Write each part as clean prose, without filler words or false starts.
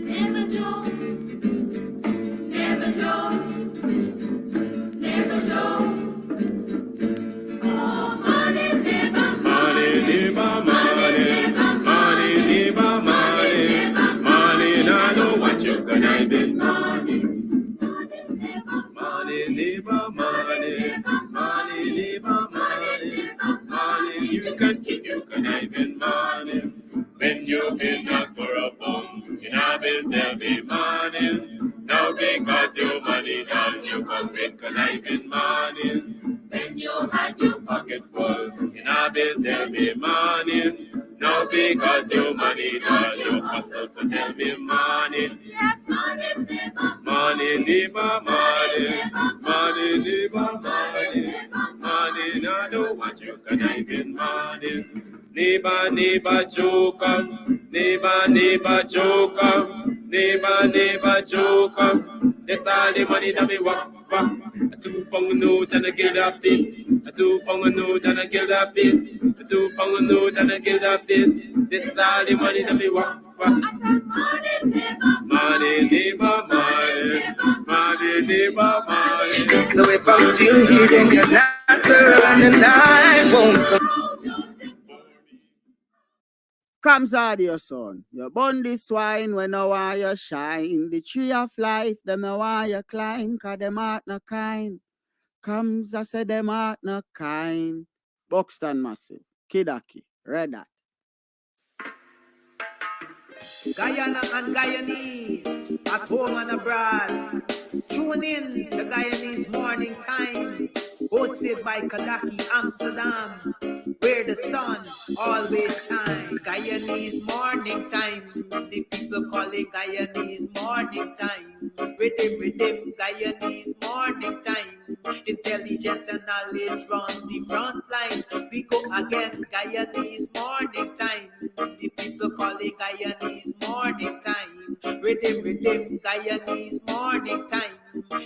Never joke, never joke, never joke. Oh, money, never money, never money, money, never money, money. Now know what you can I be money, money, never money, never money, money, never money, money. You can keep, you can I be money. When you been not for a bum, you have been tell me money. Now because your money done, you come with conniving money. When you had your pocket full, you have been tell me money. Now because your money done, you hustle for tell me money. Yes, money, never money, never money, money, never money, money. Now know what you conniving money. Neighbor, neighbor, joker. Neighbor, neighbor, joker. Neighbor, neighbor, joker. That's all the money that me walk. A 2 pound note and a guild a piece. A 2 pound note and a guild a piece. A 2 pound note and a guild a piece. This is all the money that me walk. Money, neighbor, money, money, neighbor, money. So if I'm still here, then you're not there, and the night won't come. Comes out your son. You burn the swine when no why you shine. The tree of life, them no why you climb, cause them heart no kind. Comes, I say them heart no kind. Buxton Massive, Kidaki, Red Hat. Guyana and Guyanese, at home and abroad. Tune in the Guyanese Morning Time, hosted by Kadaki Amsterdam, where the sun always shines. Guyanese Morning Time, the people call it Guyanese Morning Time. Rhythm, Guyanese Morning Time. Intelligence and knowledge run the front line. We go again, Guyanese Morning Time. The people call it Guyanese Morning Time. Rhythm, Guyanese Morning Time.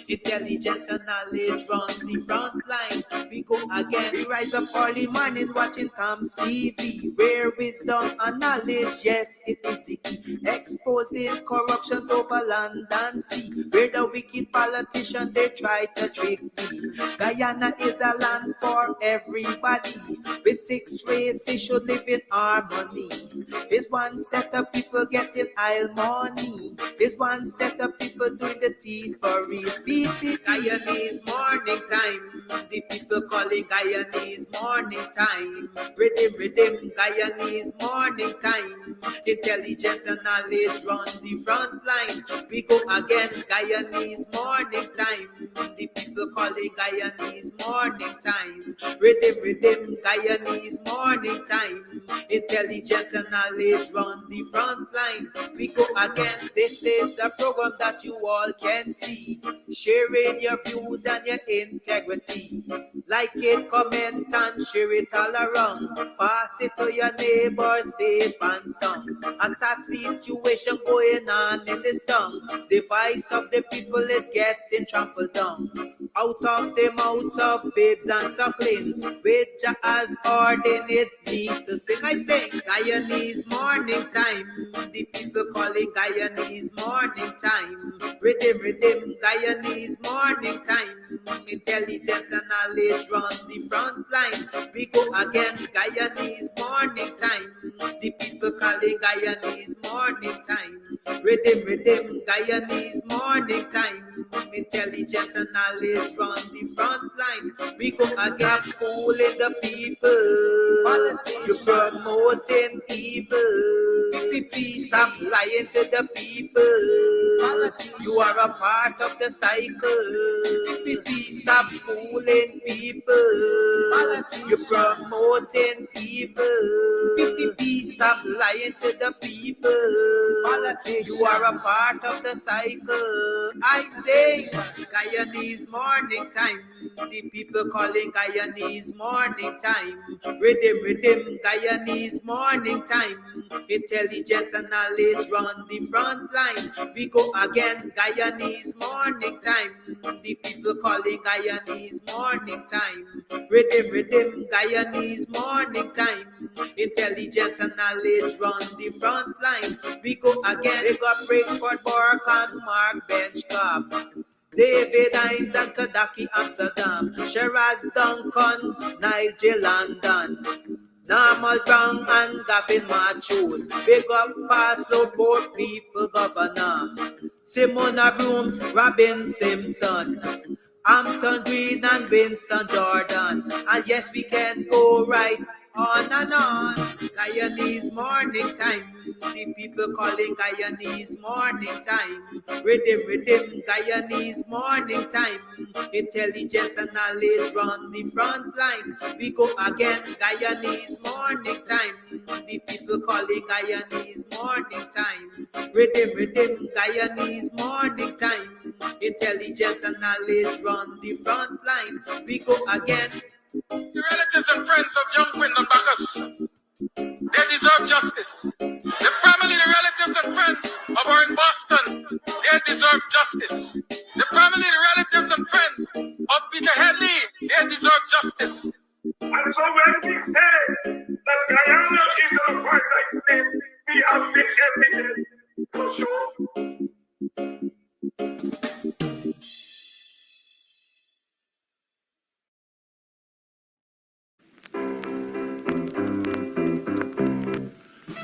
Intelligence and knowledge run the front line. We go again. We rise up early morning watching Tom's TV, where wisdom and knowledge, yes, it is the key. Exposing corruption over land and sea, where the wicked politicians they try to trick me. Guyana is a land for everybody. With 6 races should live in harmony. There's one set of people getting aisle money. There's one set of people doing the thievery. Beep, Guyanese Morning Time. The people calling Guyanese Morning Time. Rhythm, Guyanese Morning Time. Intelligence and knowledge run the front line. We go again, Guyanese Morning Time. The people calling Guyanese Morning Time. Rhythm, Guyanese Morning Time. Intelligence and knowledge run the front line. We go again. This is a program that you all can see, sharing your views and your integrity. Like it, comment and share it all around. Pass it to your neighbor, safe and sound. A sad situation going on in this town. The voice of the people is getting trampled down. out of the mouths of babes and sucklings, which Jah has ordained me to sing. I sing Guyanese morning time, the people calling Guyanese morning time. Rhythm, rhythm, Guyanese morning time. Intelligence and knowledge run the front line. We go again, Guyanese morning time. The people calling Guyanese morning time. Rhythm, rhythm, Guyanese morning time. Intelligence and knowledge run the front line. We go again, fooling the people. You're promoting evil. Stop lying to the people. You are a part of the cycle. Stop fooling people. You're promoting evil. Stop lying to the people. You are a part of the cycle. I say Guyanese morning time. The people calling Guyanese morning time. Rhythm, rhythm, Guyanese morning time. Intelligence and knowledge run the front line. We go again, Guyanese morning time. The people calling Guyanese morning time. Rhythm, rhythm, Guyanese morning time. Intelligence and knowledge run the front line. We go again, they got Breakford, Bork and Mark Benchcop. David Hines and Kadaki Amsterdam, Sherrod Duncan, Nigel London, Normal Brown and Gavin Matthews. Big up Paslow, Port People Governor, Simona Brooms, Robin Simpson, Hampton Green and Winston Jordan. And yes, we can go right on and on. Guyanese morning time. The people calling Guyanese morning time. Rhythm, rhythm, Guyanese morning time. Intelligence and knowledge run the front line. We go again, Guyanese morning time. The people calling Guyanese morning time. Rhythm, rhythm, Guyanese morning time. Intelligence and knowledge run the front line. We go again. The relatives and friends of young Wyndham Bacchus, they deserve justice. The family, the relatives and friends of our in Boston, they deserve justice. The family, the relatives and friends of Peter Headley, they deserve justice. And so when we say that Guyana is an apartheid state, we have the evidence to show.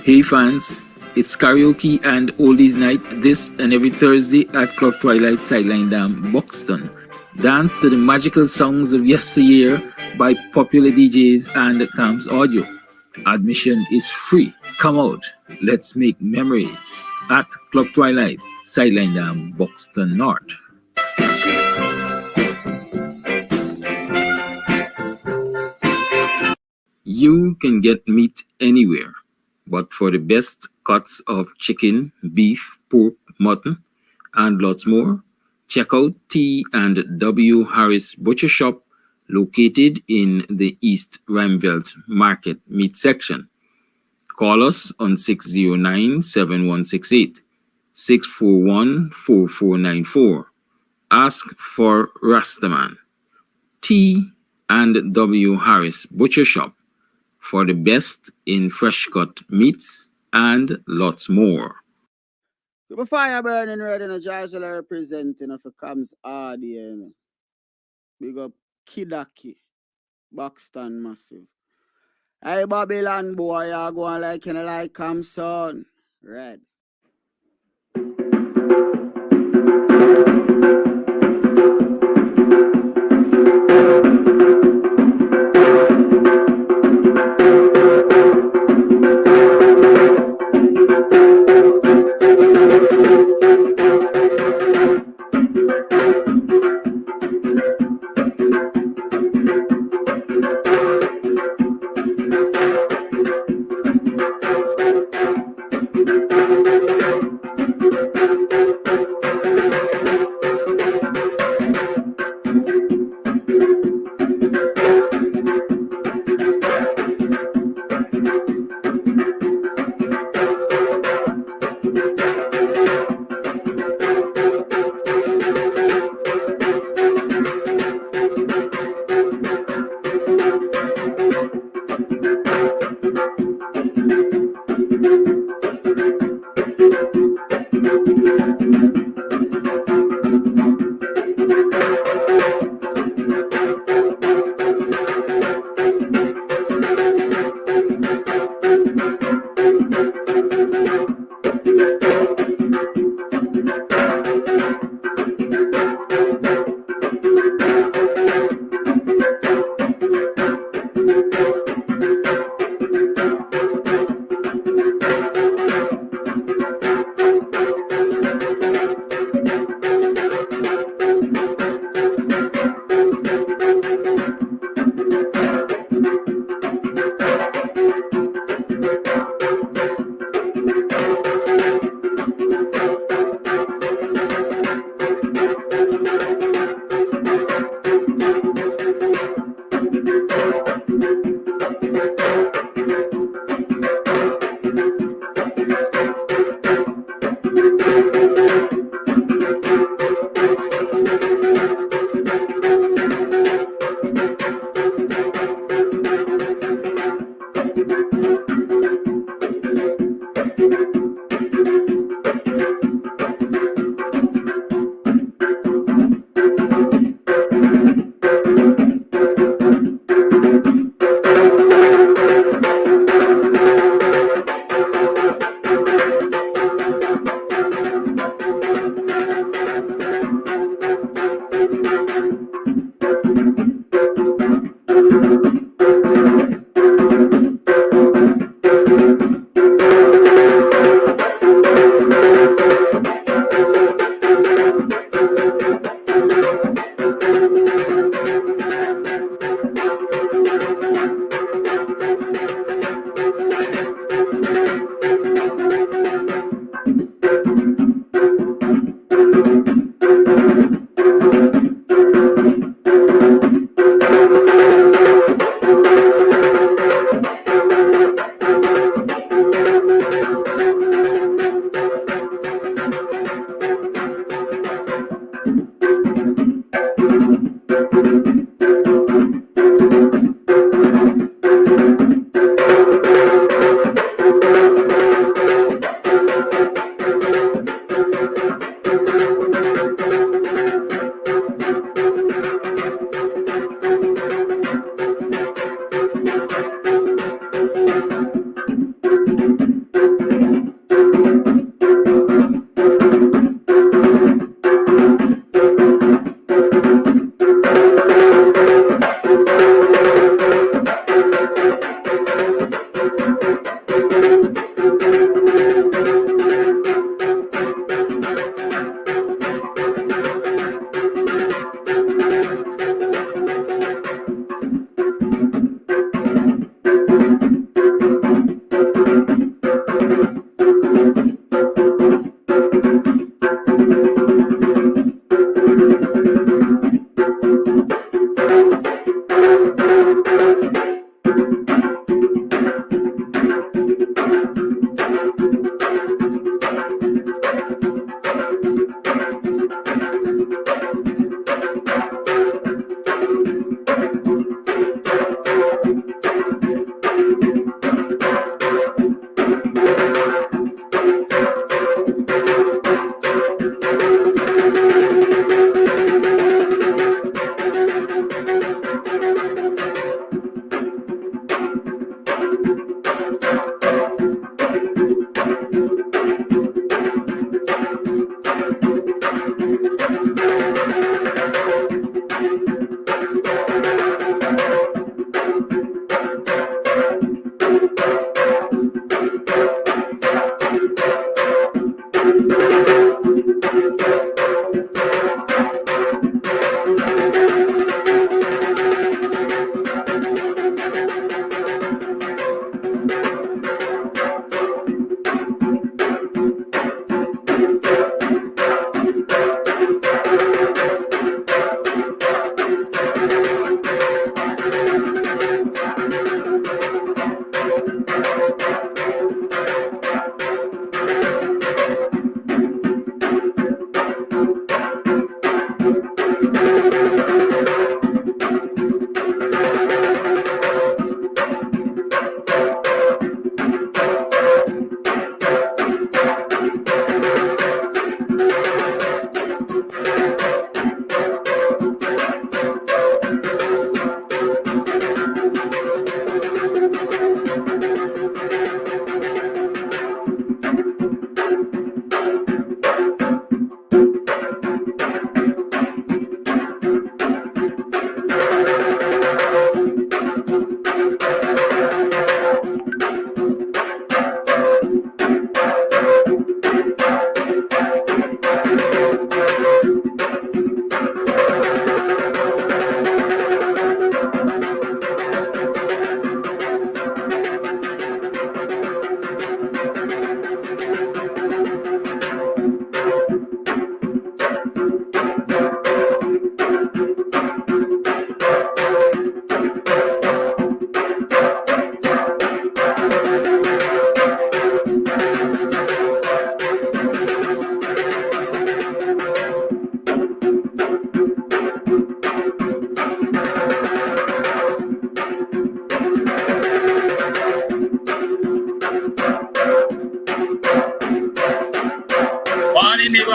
Hey fans, it's karaoke and oldies night this and every Thursday at Club Twilight Sideline Dam, Buxton. Dance to the magical songs of yesteryear by popular DJs and Camps Audio. Admission is free. Come out, let's make memories at Club Twilight Sideline Dam, Buxton North. You can get meat anywhere, but for the best cuts of chicken, beef, pork, mutton, and lots more, check out T&W Harris Butcher Shop, located in the East Rheinveld Market Meat Section. Call us on 609-7168, 641-4494. Ask for Rastaman. T&W Harris Butcher Shop, for the best in fresh cut meats and lots more. The fire burning red and a Joshua representing of a comes audio. Big up Kidaki, Buxton massive. Hey Babylon boy, you going like you like son. Red.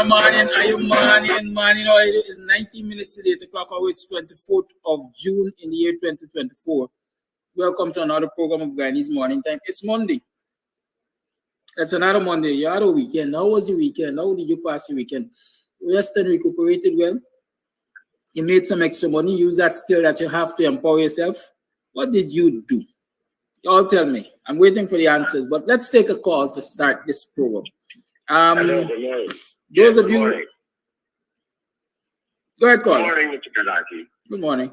morning. How it is 19 minutes to the 8 o'clock hour. It's 24th of June in the year 2024. Welcome to another program of Guyanese Morning Time. It's Monday. It's another Monday. You had a weekend. How was your weekend? How did you pass your weekend? Rested and recuperated well? You made some extra money. Use that skill that you have to empower yourself. What did you do? Y'all tell me. I'm waiting for the answers, but let's take a call to start this program. Hello, good morning. Those of good you, morning. go ahead, Good call. morning, Mr. Kadaki. Good morning.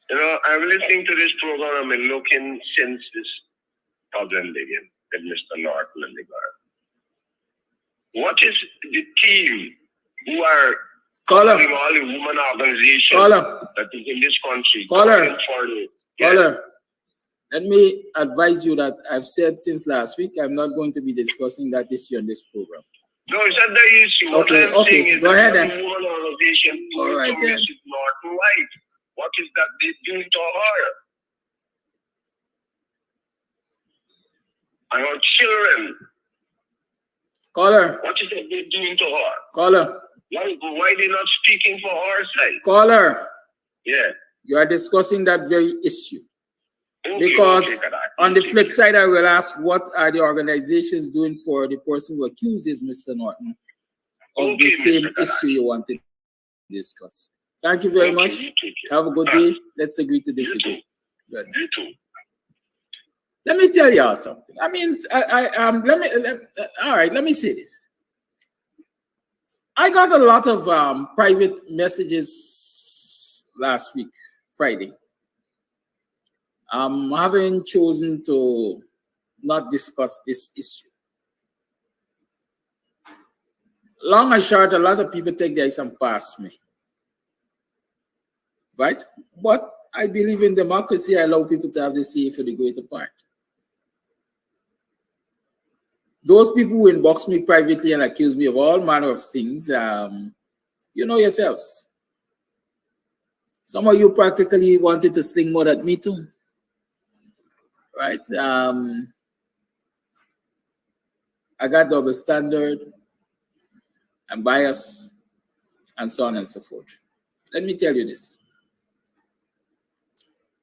You know, I'm listening to this program. I've been looking since this problem began with Mr. Norton and the girl. What is the team who are Caller. calling all the women organizations Caller. that is in this country? Caller. calling for the- Caller, let me advise you that I've said since last week, I'm not going to be discussing that issue on this program. No, it's not the issue. What Okay, I'm saying is go ahead that then. the woman organization All told right, to then. Mrs. Norton White. What is that they doing to her? And our children, Caller. what is that they doing to her? Caller. Why they not speaking for our side? Caller. Yeah. You are discussing that very issue. Okay, Because okay, Kadaki. on the flip side, I will ask, what are the organizations doing for the person who accuses Mr. Norton of the Okay, same Mr. Kadaki. issue you wanted to discuss? Thank you very Okay, much. you take care. Have a good day. Let's agree to disagree. Good. You too. Let me tell y'all something. I mean, all right, let me say this. I got a lot of private messages last week, Friday. Having chosen to not discuss this issue. Long and short, a lot of people take this and pass me. Right? But I believe in democracy. I allow people to have the say for the greater part. Those people who inbox me privately and accuse me of all manner of things, you know yourselves. Some of you practically wanted to sling mud at me too. Right? I got double standard and bias and so on and so forth. Let me tell you this.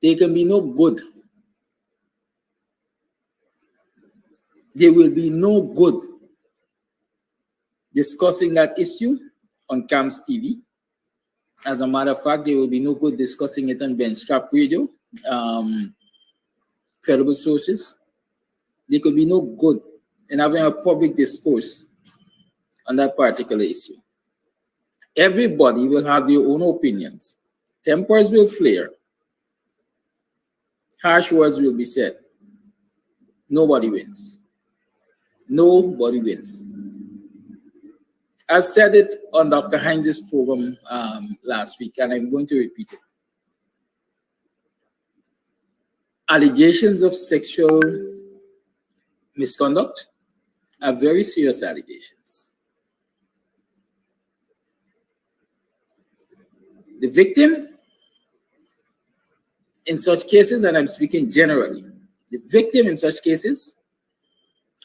There can be no good. There will be no good discussing that issue on CAMS TV. As a matter of fact, there will be no good discussing it on Benchcap Radio, credible sources. There could be no good in having a public discourse on that particular issue. Everybody will have their own opinions. Tempers will flare. Harsh words will be said. Nobody wins. Nobody wins. I've said it on Dr. Heinz's program last week, and I'm going to repeat it. Allegations of sexual misconduct are very serious allegations. The victim, in such cases, and I'm speaking generally, the victim in such cases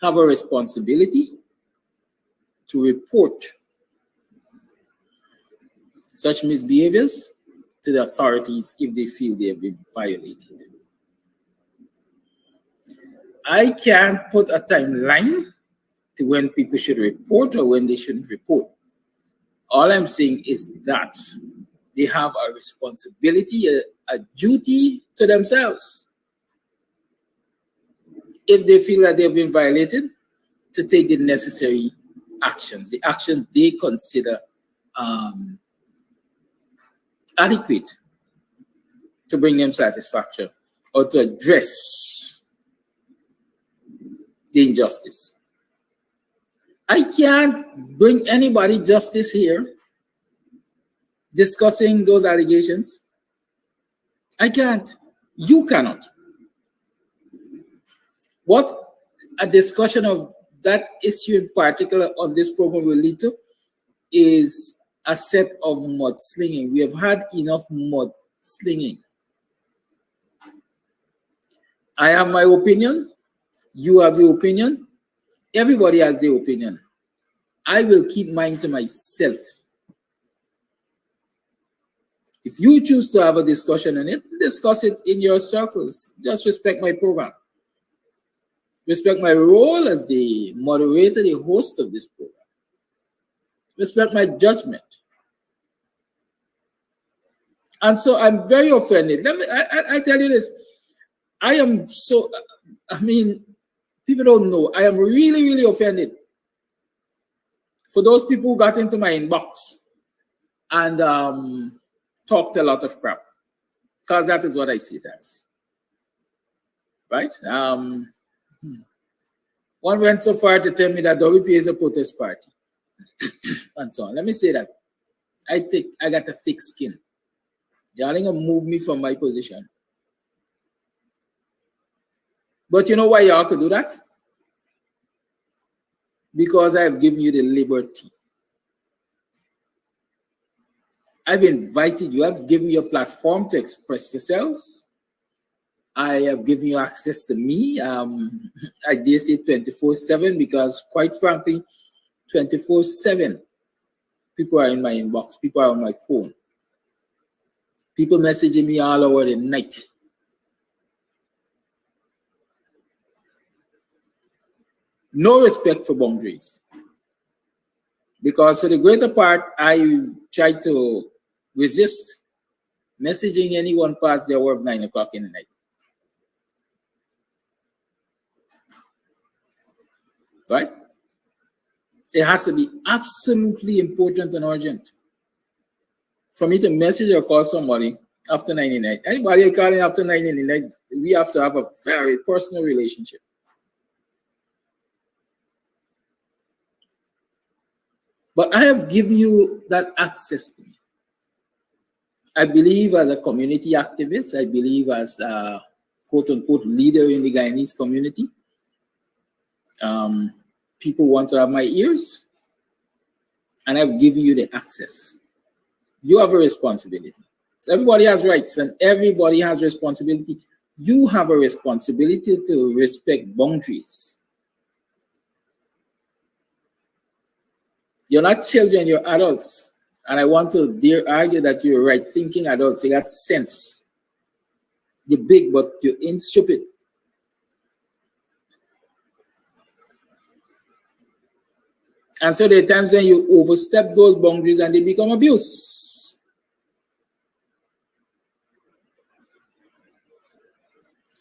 have a responsibility to report such misbehaviors to the authorities if they feel they have been violated. I can't put a timeline to when people should report or when they shouldn't report. All I'm saying is that they have a responsibility, a duty to themselves. If they feel that they've been violated, to take the necessary actions, the actions they consider adequate to bring them satisfaction or to address the injustice. I can't bring anybody justice here discussing those allegations. I can't. You cannot. What a discussion of that issue in particular on this program will lead to is a set of mudslinging. We have had enough mudslinging. I have my opinion. You have your opinion. Everybody has their opinion. I will keep mine to myself. If you choose to have a discussion on it, discuss it in your circles. Just respect my program. Respect my role as the moderator, the host of this program. Respect my judgment. And so I'm very offended. I tell you this. I am so, I mean, people don't know. I am really, really offended for those people who got into my inbox and talked a lot of crap. Because that is what I see it as. Right? One went so far to tell me that WP is a protest party. And so on. Let me say that. I think I got a thick skin. Y'all ain't gonna move me from my position. But you know why y'all could do that? Because I've given you the liberty. I've invited you. I've given you a platform to express yourselves. I have given you access to me. I did say 24/7 because, quite frankly, 24/7, people are in my inbox. People are on my phone. People messaging me all over the night. No respect for boundaries. Because for the greater part, I try to resist messaging anyone past the hour of 9 o'clock in the night. Right? It has to be absolutely important and urgent for me to message or call somebody after 9 in the night. Anybody calling after 9 in the night, we have to have a very personal relationship. But I have given you that access to me. I believe as a community activist, I believe as a quote-unquote leader in the Guyanese community. People want to have my ears, and I've given you the access. You have a responsibility. Everybody has rights, and everybody has responsibility. You have a responsibility to respect boundaries. You're not children, you're adults. And I want to dare argue that you're right-thinking adults. You got sense. You're big, but you ain't stupid. And so there are times when you overstep those boundaries and they become abuse.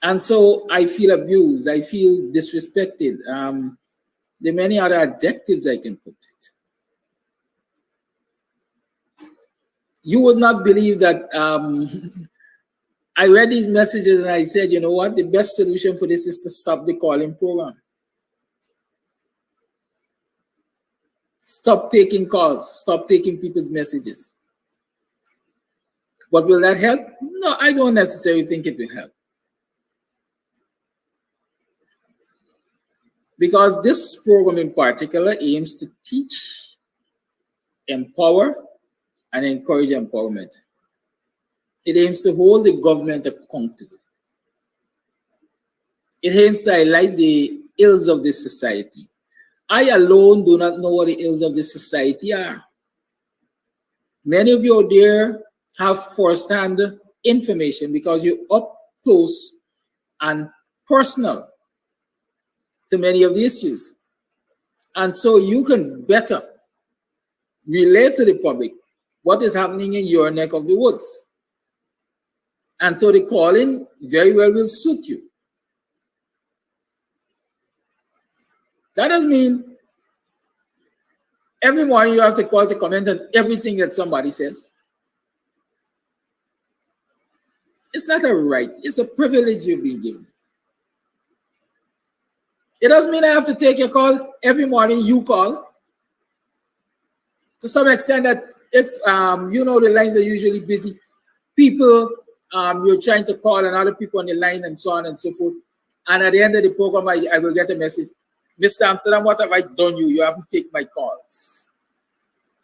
And so I feel abused. I feel disrespected. There are many other adjectives I can put it. You would not believe that I read these messages and I said, you know what? The best solution for this is to stop the calling program. Stop taking calls. Stop taking people's messages. But will that help? No, I don't necessarily think it will help. Because this program in particular aims to teach, empower, and encourage empowerment. It aims to hold the government accountable. It aims to highlight the ills of this society. I alone do not know what the ills of this society are. Many of you out there have first-hand information because you're up close and personal to many of the issues. And so you can better relate to the public what is happening in your neck of the woods. And so the calling very well will suit you. That doesn't mean every morning you have to call to comment on everything that somebody says. It's not a right, it's a privilege you've been given. It doesn't mean I have to take your call every morning you call. To some extent that if you know the lines are usually busy, people you're trying to call and other people on the line and so on and so forth. And at the end of the program, I will get a message. Mr. Amsterdam, what have I done you? You haven't taken my calls.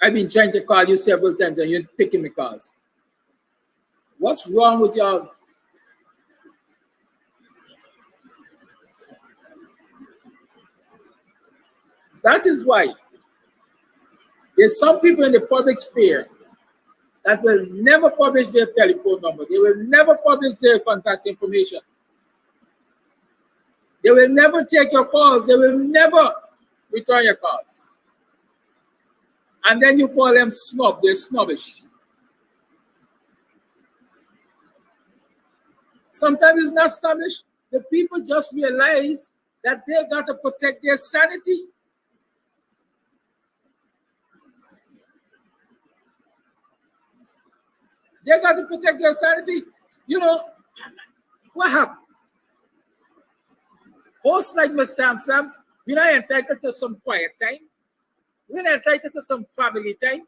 I've been trying to call you several times and you're picking my calls. What's wrong with y'all? That is why There's some people in the public sphere that will never publish their telephone number. They will never publish their contact information. They will never take your calls. They will never return your calls. And then you call them snob. They're snobbish. Sometimes it's not snobbish. The people just realize that they got to protect their sanity. They got to protect their sanity. You know, what happened? Hosts like Mr. Amsterdam, we're not entitled to some quiet time. We're not entitled to some family time.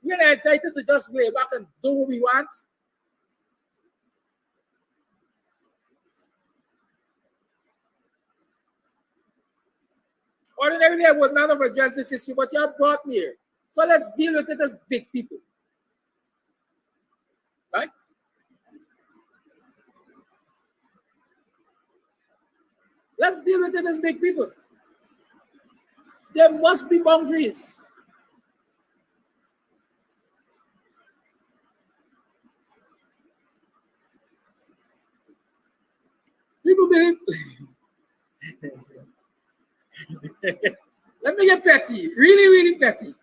We're not entitled to just lay back and do what we want. Ordinarily, I would not have addressed this issue, but you have brought me here. So let's deal with it as big people. Right? Let's deal with it as big people. There must be boundaries. People believe. Let me get petty, really, really petty.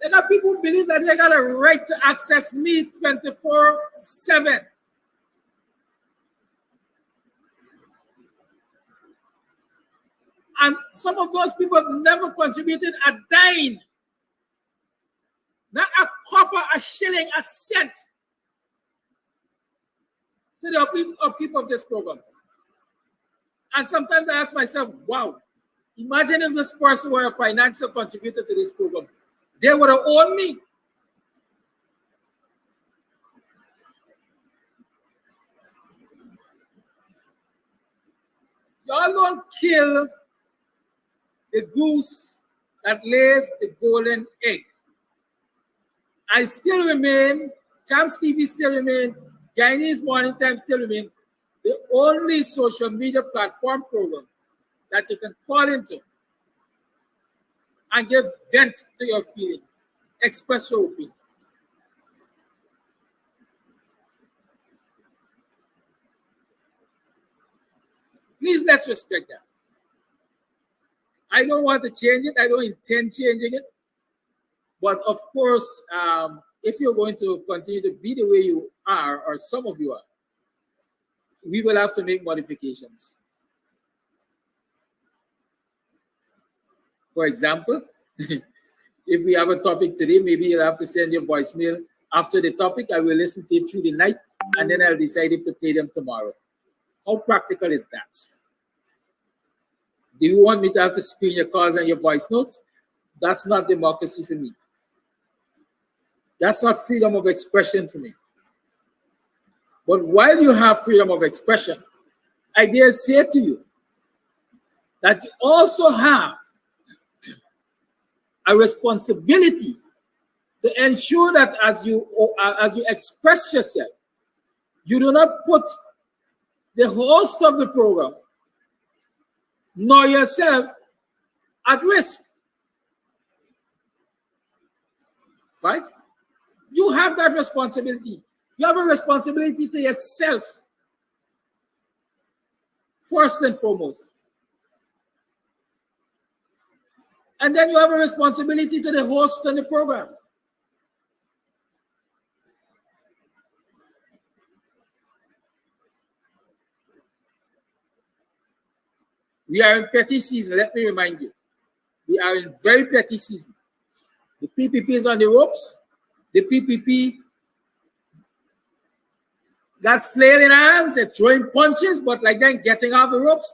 There are people who believe that they got a right to access me 24/7. And some of those people never contributed a dime, not a copper, a shilling, a cent to the upkeep of this program. And sometimes I ask myself, wow, imagine if this person were a financial contributor to this program. They would have owned me. Y'all don't kill the goose that lays the golden egg. I still remain, Camps TV still remain, Guyanese Morning Time still remain the only social media platform program that you can call into and give vent to your feeling, express your opinion. Please, let's respect that. I don't want to change it. I don't intend changing it. But of course, if you're going to continue to be the way you are, or some of you are, we will have to make modifications. For example, if we have a topic today, maybe you'll have to send your voicemail. After the topic, I will listen to it through the night, and then I'll decide if to play them tomorrow. How practical is that? Do you want me to have to screen your calls and your voice notes? That's not democracy for me. That's not freedom of expression for me. But while you have freedom of expression, I dare say to you that you also have a responsibility to ensure that as you express yourself, you do not put the host of the program nor yourself at risk. Right? You have that responsibility. You have a responsibility to yourself, first and foremost. And then you have a responsibility to the host and the program. We are in petty season, let me remind you. We are in very petty season. The PPP is on the ropes. The PPP got flailing arms, they're throwing punches, but like then getting off the ropes,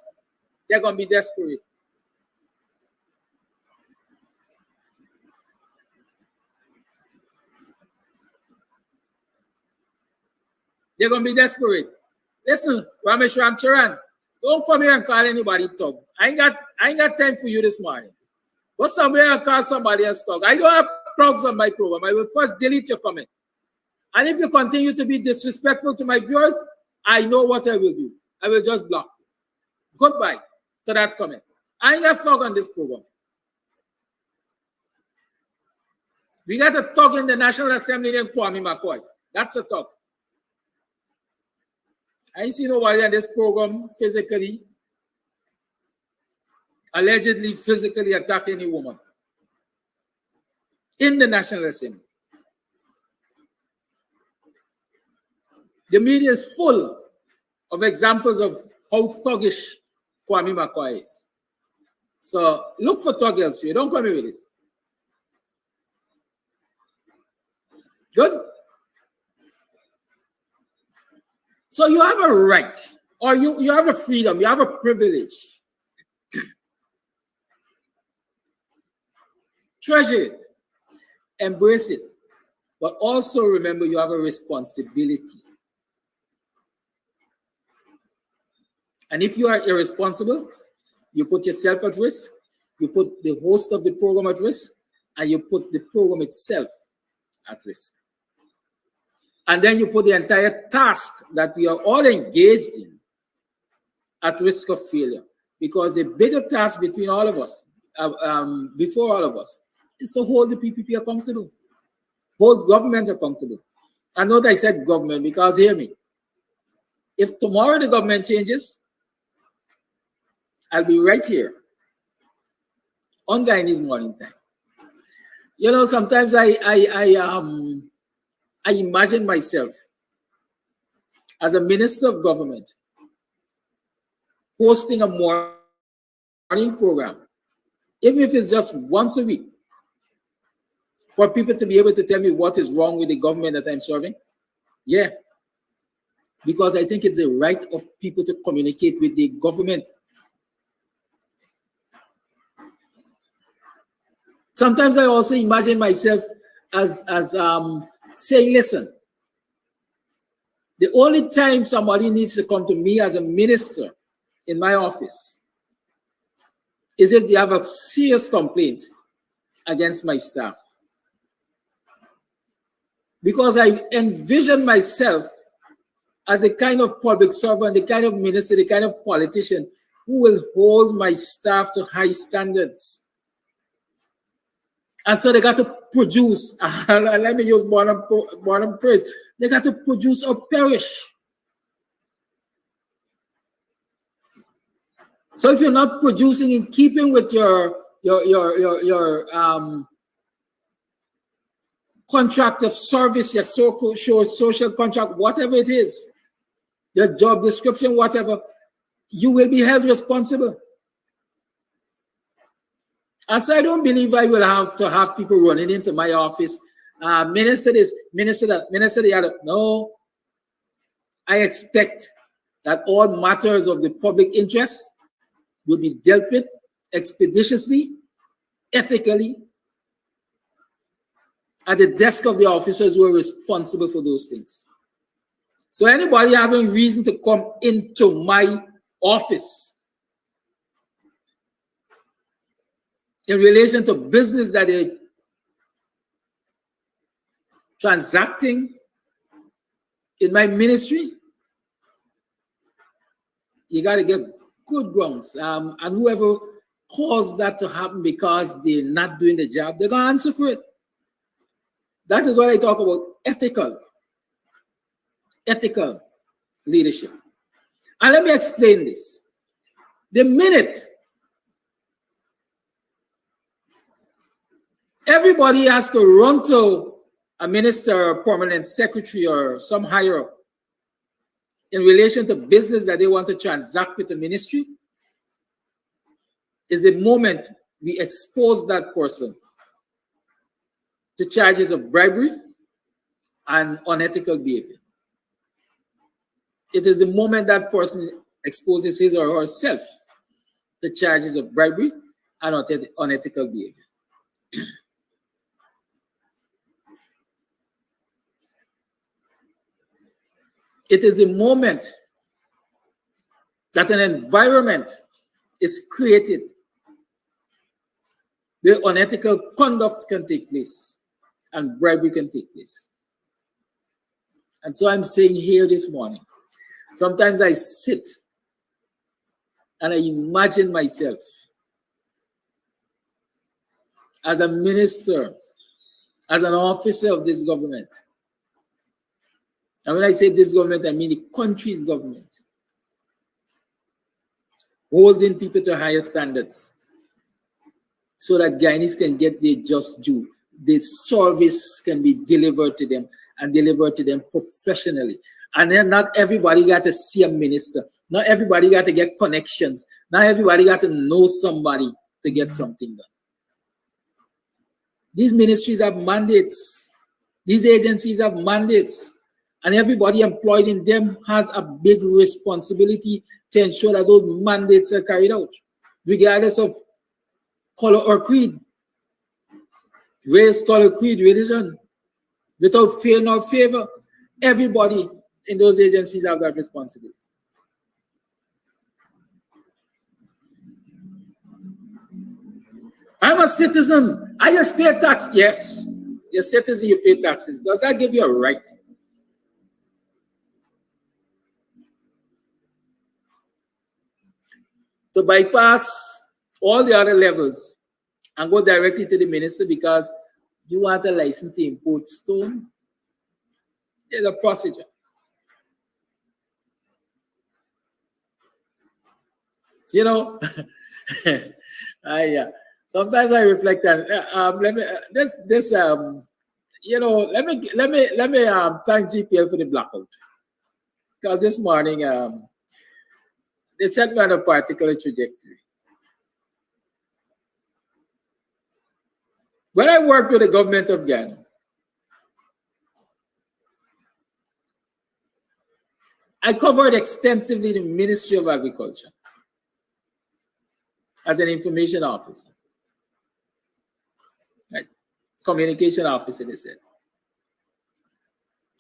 they're going to be desperate. They're going to be desperate. Listen, Ramesh Ramcharan, don't come here and call anybody thug. I ain't got time for you this morning. Go somewhere and call somebody else thug. I don't have thugs on my program. I will first delete your comment. And if you continue to be disrespectful to my viewers, I know what I will do. I will just block you. Goodbye to that comment. I ain't got thug on this program. We got a thug in the National Assembly named Kwame McCoy. That's a thug. I ain't seen nobody on this program allegedly physically attack any woman in the National Assembly. The media is full of examples of how thuggish Kwame McCoy is. So look for thug elsewhere. Don't come here with it. Good? So you have a right, or you have a freedom, you have a privilege. Treasure it, embrace it, but also remember you have a responsibility. And if you are irresponsible, you put yourself at risk, you put the host of the program at risk, and you put the program itself at risk. And then you put the entire task that we are all engaged in at risk of failure. Because the bigger task between all of us, before all of us, is to hold the PPP accountable, hold government accountable. I know that I said government because hear me. If tomorrow the government changes, I'll be right here on Guyanese Morning Time. You know, sometimes I imagine myself as a minister of government hosting a morning program, even if it's just once a week, for people to be able to tell me what is wrong with the government that I'm serving. Yeah, because I think it's the right of people to communicate with the government. Sometimes I also imagine myself as saying, listen, the only time somebody needs to come to me as a minister in my office is if they have a serious complaint against my staff. Because I envision myself as a kind of public servant, the kind of minister, the kind of politician who will hold my staff to high standards. And so they got to produce, let me use bottom phrase, they got to produce or perish. So if you're not producing in keeping with your contract of service, your social contract, whatever it is, your job description, whatever, you will be held responsible. And so I don't believe I will have to have people running into my office, minister this, minister that, minister the other. No, I expect that all matters of the public interest will be dealt with expeditiously, ethically, at the desk of the officers who are responsible for those things. So anybody having reason to come into my office in relation to business that they're transacting in my ministry, you got to get good grounds. And whoever caused that to happen because they're not doing the job, they're going to answer for it. That is what I talk about, ethical leadership. And let me explain this. The minute everybody has to run to a minister or permanent secretary or some higher up in relation to business that they want to transact with the ministry, is the moment we expose that person to charges of bribery and unethical behavior. It is the moment that person exposes his or herself to charges of bribery and unethical behavior. It is the moment that an environment is created where unethical conduct can take place and bribery can take place. And so I'm saying here this morning, sometimes I sit and I imagine myself as a minister as an officer of this government, and when I say this government, I mean the country's government, holding people to higher standards so that Guyanese can get their just due. The service can be delivered to them and delivered to them professionally. And then not everybody got to see a minister. Not everybody got to get connections. Not everybody got to know somebody to get something done. These ministries have mandates. These agencies have mandates. And everybody employed in them has a big responsibility to ensure that those mandates are carried out, regardless of color or creed, race, color, creed, religion, without fear nor favor. Everybody in those agencies have that responsibility. I'm a citizen. I just pay tax. Yes, you're a citizen, you pay taxes. Does that give you a right? To bypass all the other levels and go directly to the minister because you want a license to import stone? There's a procedure. You know, sometimes I reflect on let me thank GPL for the blackout, because this morning they set me on a particular trajectory. When I worked with the government of Ghana, I covered extensively the Ministry of Agriculture as an information officer, right? Communication officer, they said.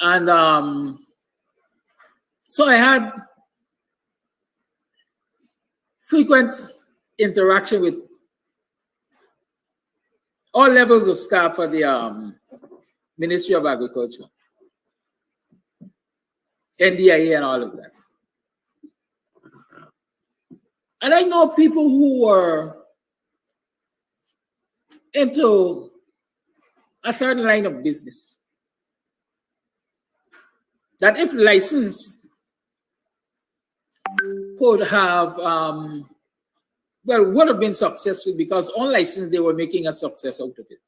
And so I had frequent interaction with all levels of staff at the Ministry of Agriculture, NDIA and all of that. And I know people who were into a certain line of business that if licensed could have, would have been successful, because unlicensed they were making a success out of it.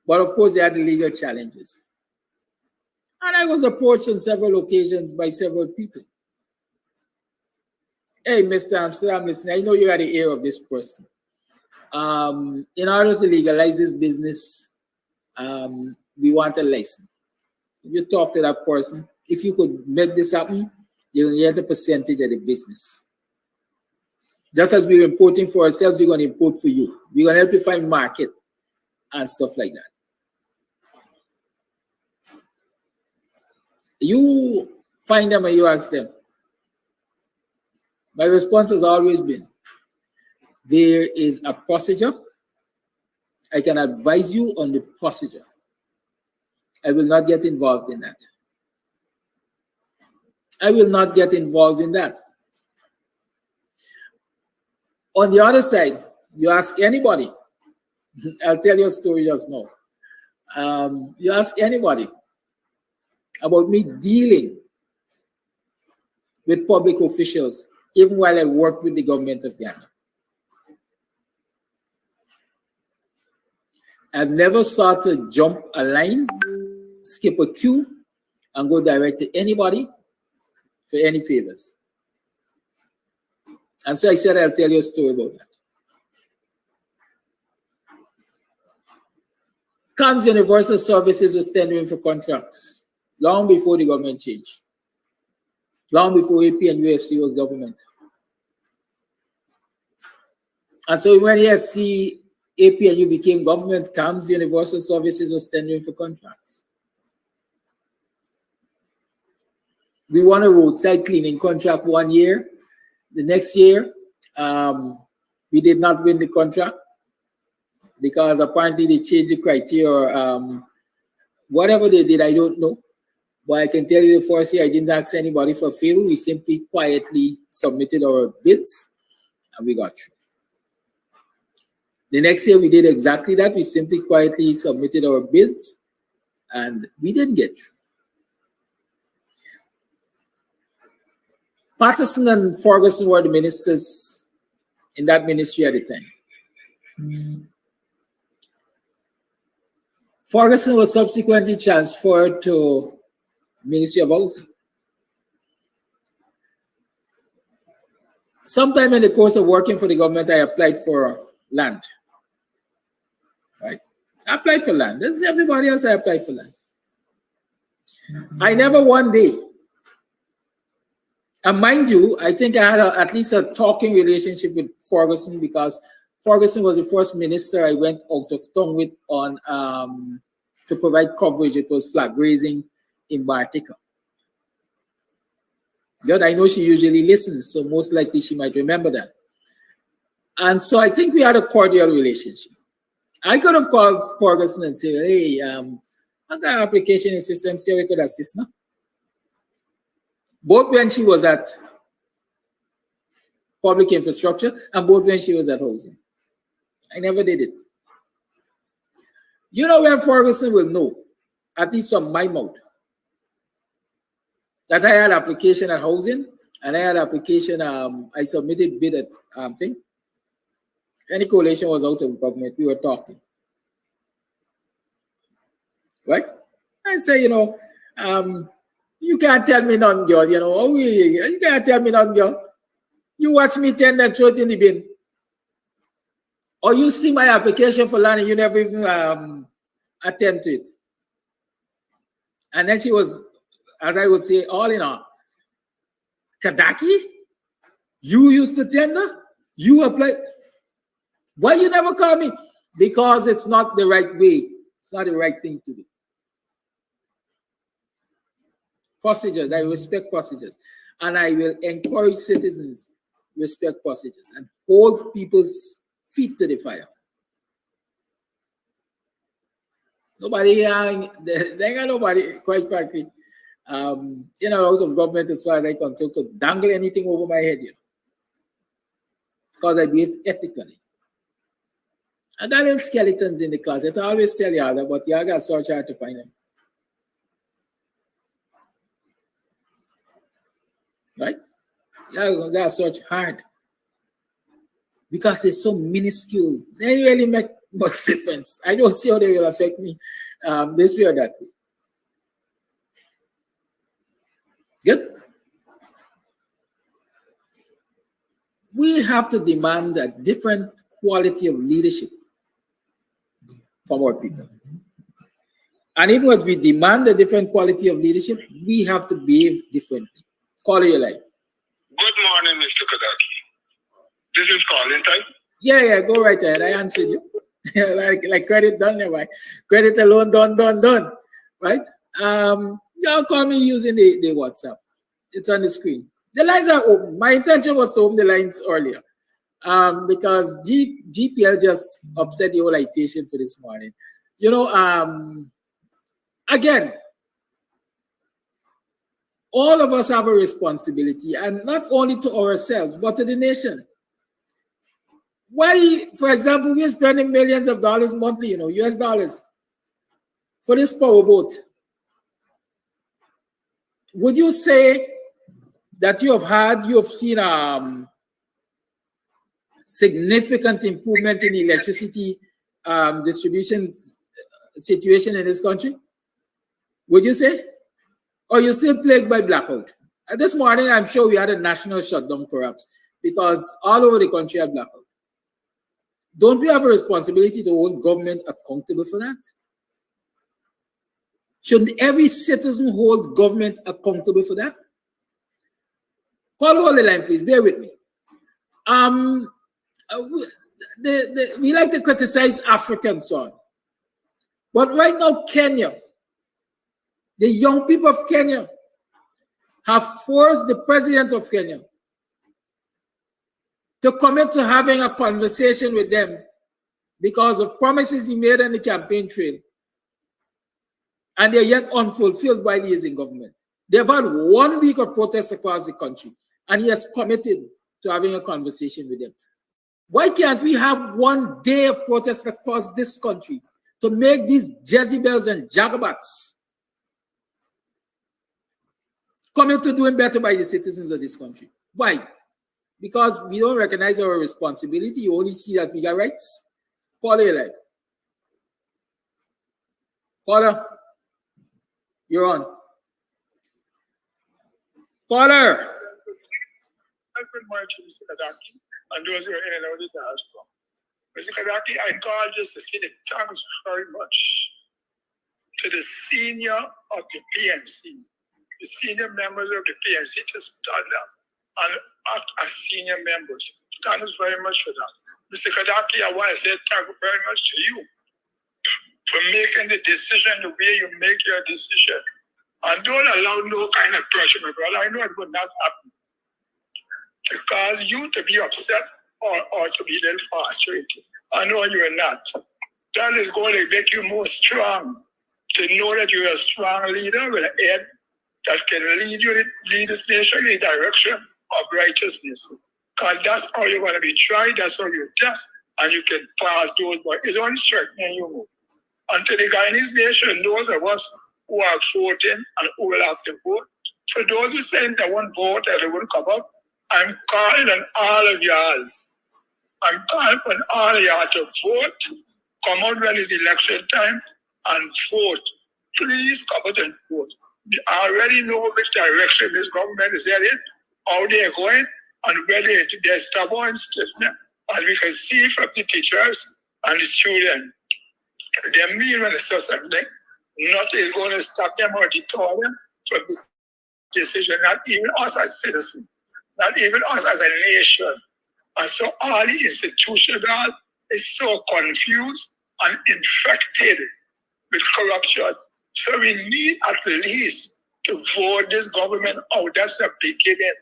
But of course they had the legal challenges. And I was approached on several occasions by several people. Hey, Mr. Amsterdam, listen, I know you are the ear of this person. In order to legalize this business, we want a license. If you talk to that person, if you could make this happen, you're going to get a percentage of the business. Just as we're importing for ourselves, we're going to import for you. We're going to help you find market and stuff like that. You find them and you ask them. My response has always been, there is a procedure. I can advise you on the procedure. I will not get involved in that. I will not get involved in that. On the other side, you ask anybody, I'll tell you a story just now. You ask anybody about me dealing with public officials, even while I work with the government of Ghana. I've never sought to jump a line, skip a queue, and go direct to anybody for any favors. And so I said I'll tell you a story about that. CAMS Universal Services was tendering for contracts long before the government changed, long before AP and UFC was government. And so when AFC, AP and U became government, CAMS Universal Services was tendering for contracts. We won a roadside cleaning contract 1 year. The next year, we did not win the contract because apparently they changed the criteria. Whatever they did, I don't know. But I can tell you the first year, I didn't ask anybody for a favor. We simply quietly submitted our bids and we got through. The next year, we did exactly that. We simply quietly submitted our bids, and we didn't get through. Patterson and Ferguson were the ministers in that ministry at the time. Ferguson was subsequently transferred to Ministry of Housing. Sometime in the course of working for the government, I applied for land. Right? I applied for land. This is everybody else. I applied for land. I never one day. And mind you, I think I had at least a talking relationship with Ferguson, because Ferguson was the first minister I went out of town with on to provide coverage. It was flag raising in Bartica. But I know she usually listens, so most likely she might remember that. And so I think we had a cordial relationship. I could have called Ferguson and said, hey, I got an application in system, see how we could assist now. Both when she was at public infrastructure and both when she was at housing. I never did it. You know where Ferguson will know, at least from my mouth, that I had application at housing and I had application, I submitted bid at thing. Any coalition was out of government, we were talking. Right? I say, you know, you can't tell me none, girl, you know. Oh, you can't tell me none, girl. You watch me tender and throw it in the bin. Or you see my application for land and you never even attend to it. And then she was, as I would say, all in all, Kadaki, you used to tender? You applied? Why you never call me? Because it's not the right way. It's not the right thing to do. Procedures, I respect procedures. And I will encourage citizens respect procedures and hold people's feet to the fire. Nobody, they got nobody, quite frankly, in or out of government, as far as I concerned, could dangle anything over my head, you know, because I behave ethically. I got little skeletons in the closet. I always tell you that, but you got to search hard to find them. Right? You got to search hard. Because they're so minuscule. They really make much difference. I don't see how they will affect me this way or that way. Good? We have to demand a different quality of leadership from our people. And even as we demand a different quality of leadership, we have to behave differently. Call your life. Good morning, Mr. Kadaki. This is calling time? Yeah, go right ahead. I answered you. like credit done, right? Credit alone, done. Right? Y'all call me using the WhatsApp. It's on the screen. The lines are open. My intention was to open the lines earlier. Because GPL just upset the whole citation for this morning. You know, again, all of us have a responsibility, and not only to ourselves, but to the nation. Why, for example, we're spending millions of dollars monthly, you know, US dollars, for this power boat. Would you say that you have seen significant improvement in the electricity distribution situation in this country? Would you say? Or you're still plagued by blackout? This morning, I'm sure we had a national shutdown perhaps, because all over the country had blackout. Don't we have a responsibility to hold government accountable for that? Shouldn't every citizen hold government accountable for that? Call hold the line, please. Bear with me. We like to criticize Africans, so on. But right now, Kenya, the young people of Kenya have forced the president of Kenya to commit to having a conversation with them because of promises he made on the campaign trail. And they're yet unfulfilled while he is in government. They've had 1 week of protests across the country, and he has committed to having a conversation with them. Why can't we have one day of protest across this country to make these Jezebels and Jagabats commit to doing better by the citizens of this country? Why? Because we don't recognize our responsibility. You only see that we got rights. Call your life. Caller, you're on. Caller. Good morning to Mr. Kadaki and those who are in and out of the diaspora. Mr. Kadaki, I called just to say thanks very much to the senior of the PNC, the senior members of the PNC to stand up and act as senior members. Thanks very much for that. Mr. Kadaki, I want to say thank you very much to you for making the decision the way you make your decision. And don't allow no kind of pressure, my brother. I know it would not happen. Because you to be upset or to be a little frustrated. I know you're not. That is going to make you more strong. To know that you're a strong leader with an head that can lead this nation in the direction of righteousness. Because that's how you're going to be tried, that's how you test, and you can pass those. But it's only strengthening you. Until the Guyanese nation knows of us who are voting and who will have to vote. For those who say they won't vote and they won't come up, I'm calling on all of y'all. I'm calling on all of y'all to vote. Come out when it's election time and vote. Please come out and vote. We already know which direction this government is headed, how they're going, and whether they're stubborn and stiff-necked. As we can see from the teachers and the students. They mean when they say something, nothing is going to stop them or deter them from the decision, not even us as citizens. Not even us as a nation. And so all the institutional is so confused and infected with corruption. So we need at least to vote this government out. That's the beginning.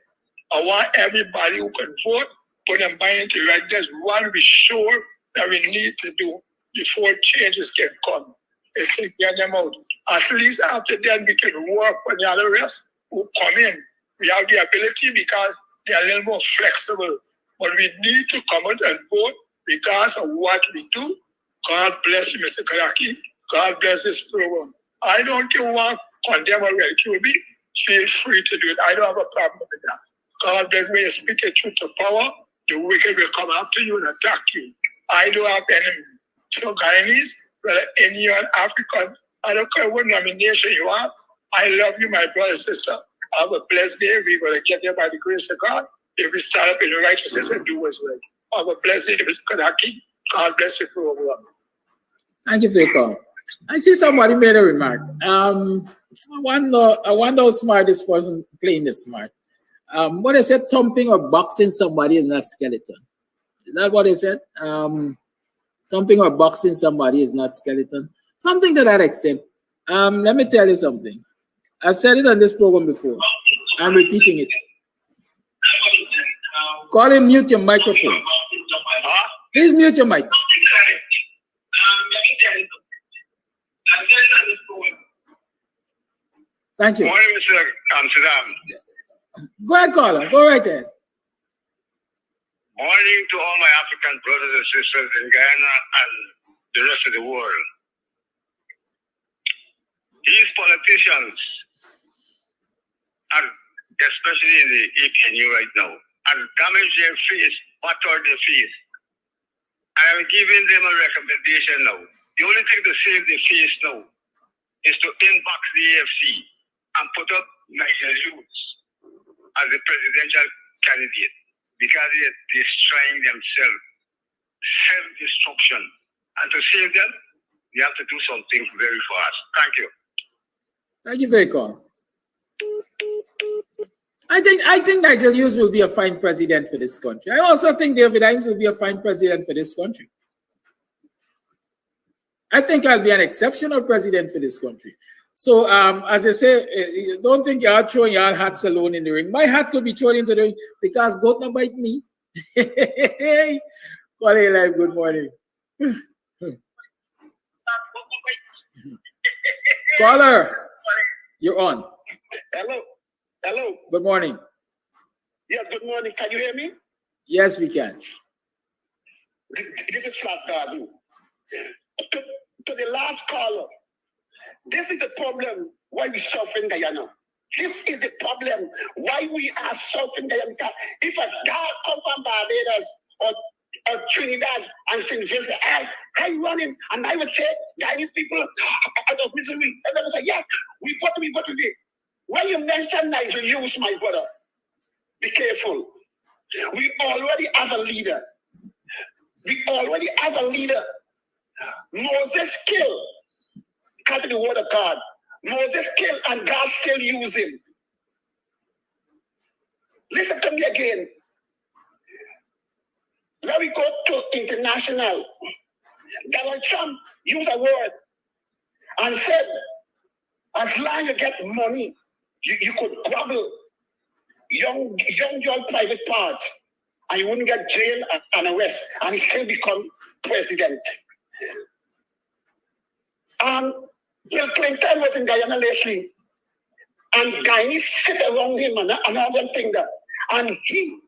I want everybody who can vote, put their mind into right. That's what we're sure that we need to do before changes can come. Is to get them out. At least after that, we can work with the other rest who come in. We have the ability because they are a little more flexible. But we need to come out and vote because of what we do. God bless you, Mr. Karaki. God bless this program. I don't care what condemn or ridicule me. Feel free to do it. I don't have a problem with that. God bless me. Speak the truth to power. The wicked will come after you and attack you. I don't have enemies. So Guyanese, whether Indian, African, I don't care what nomination you have. I love you, my brother and sister. Have a blessed day. We're going to get there by the grace of God. If we start up in righteousness and do what's right. Have a blessed day, Mr. Kadaki. God bless you for all. Thank you for your call. I see somebody made a remark. I wonder how smart this person playing this smart. What they said, thumping or boxing somebody is not skeleton. Is that what they said? Thumping or boxing somebody is not skeleton. Something to that extent. Let me tell you something. I've said it on this program before. I'm repeating it. Call him, mute your microphone. Please mute your mic. Thank you. Morning, Mr. Amsterdam. Go ahead, caller. Go right ahead. Morning to all my African brothers and sisters in Guyana and the rest of the world. These politicians, and especially in the APNU right now, and damage their face, batter their face. I am giving them a recommendation now. The only thing to save the face now is to inbox the AFC and put up Nigel Youths as the presidential candidate because they are destroying themselves, self-destruction. And to save them, we have to do something very fast. Thank you. Thank you very much. I think Nigel Hughes will be a fine president for this country. I also think David Hines will be a fine president for this country. I think I'll be an exceptional president for this country. So, as I say, don't think you're throwing your hats alone in the ring. My hat could be thrown into the ring because God not bite me. Calling live, good morning. Caller, you're on. Hello. Hello. Good morning. Yeah, good morning. Can you hear me? Yes, we can. This is Flash Garden. To the last caller, this is the problem why we suffer in Guyana. This is the problem why we are suffering Guyana. If a guy comes from Barbados or Trinidad and St. Vincent, I run in and I would take Guyanese people out of misery. And they would say, yeah, we got to do. When you mention Nigeria, use my brother, be careful. We already have a leader. Moses killed, because of the word of God. Moses killed and God still used him. Listen to me again. Let me go to international. Donald Trump used a word and said, as long as you get money, you could grabble young private parts and you wouldn't get jail and arrest and he still become president. Bill Clinton was in Guyana lately, and Guyanese sit around him and all them things that. And he,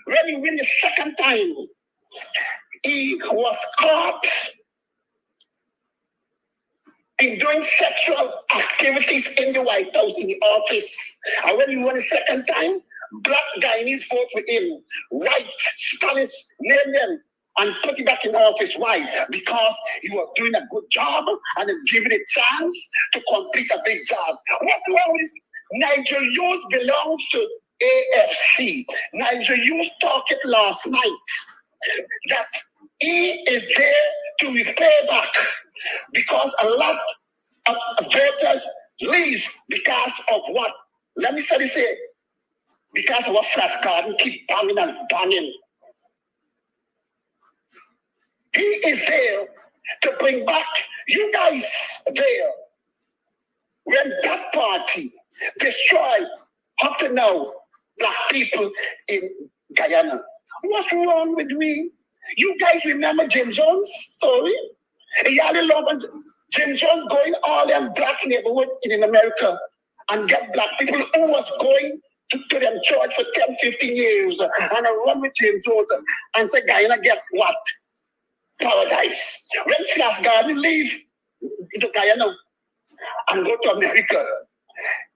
when he win the second time, he was caught in doing sexual activities in the White House, in the office. And when he won the second time, black Guyanese vote for him, white, Spanish, name them, and put him back in office. Why? Because he was doing a good job and then given a chance to complete a big job. What's wrong with this? Nigel Youth belongs to AFC. Nigel Youth talked last night that he is there to repay back because a lot of voters leave because of what? Let me say this here. Because of what Flash Garden keep banging and banging. He is there to bring back you guys there. When that party destroyed up to now black people in Guyana. What's wrong with we? You guys remember Jim Jones' story? Y'all love Jim Jones going all them black neighborhood in America and get black people who was going to them church for 10, 15 years and I run with Jim Jones and say Guyana get what? Paradise. When Flash Garden leave to Guyana and go to America,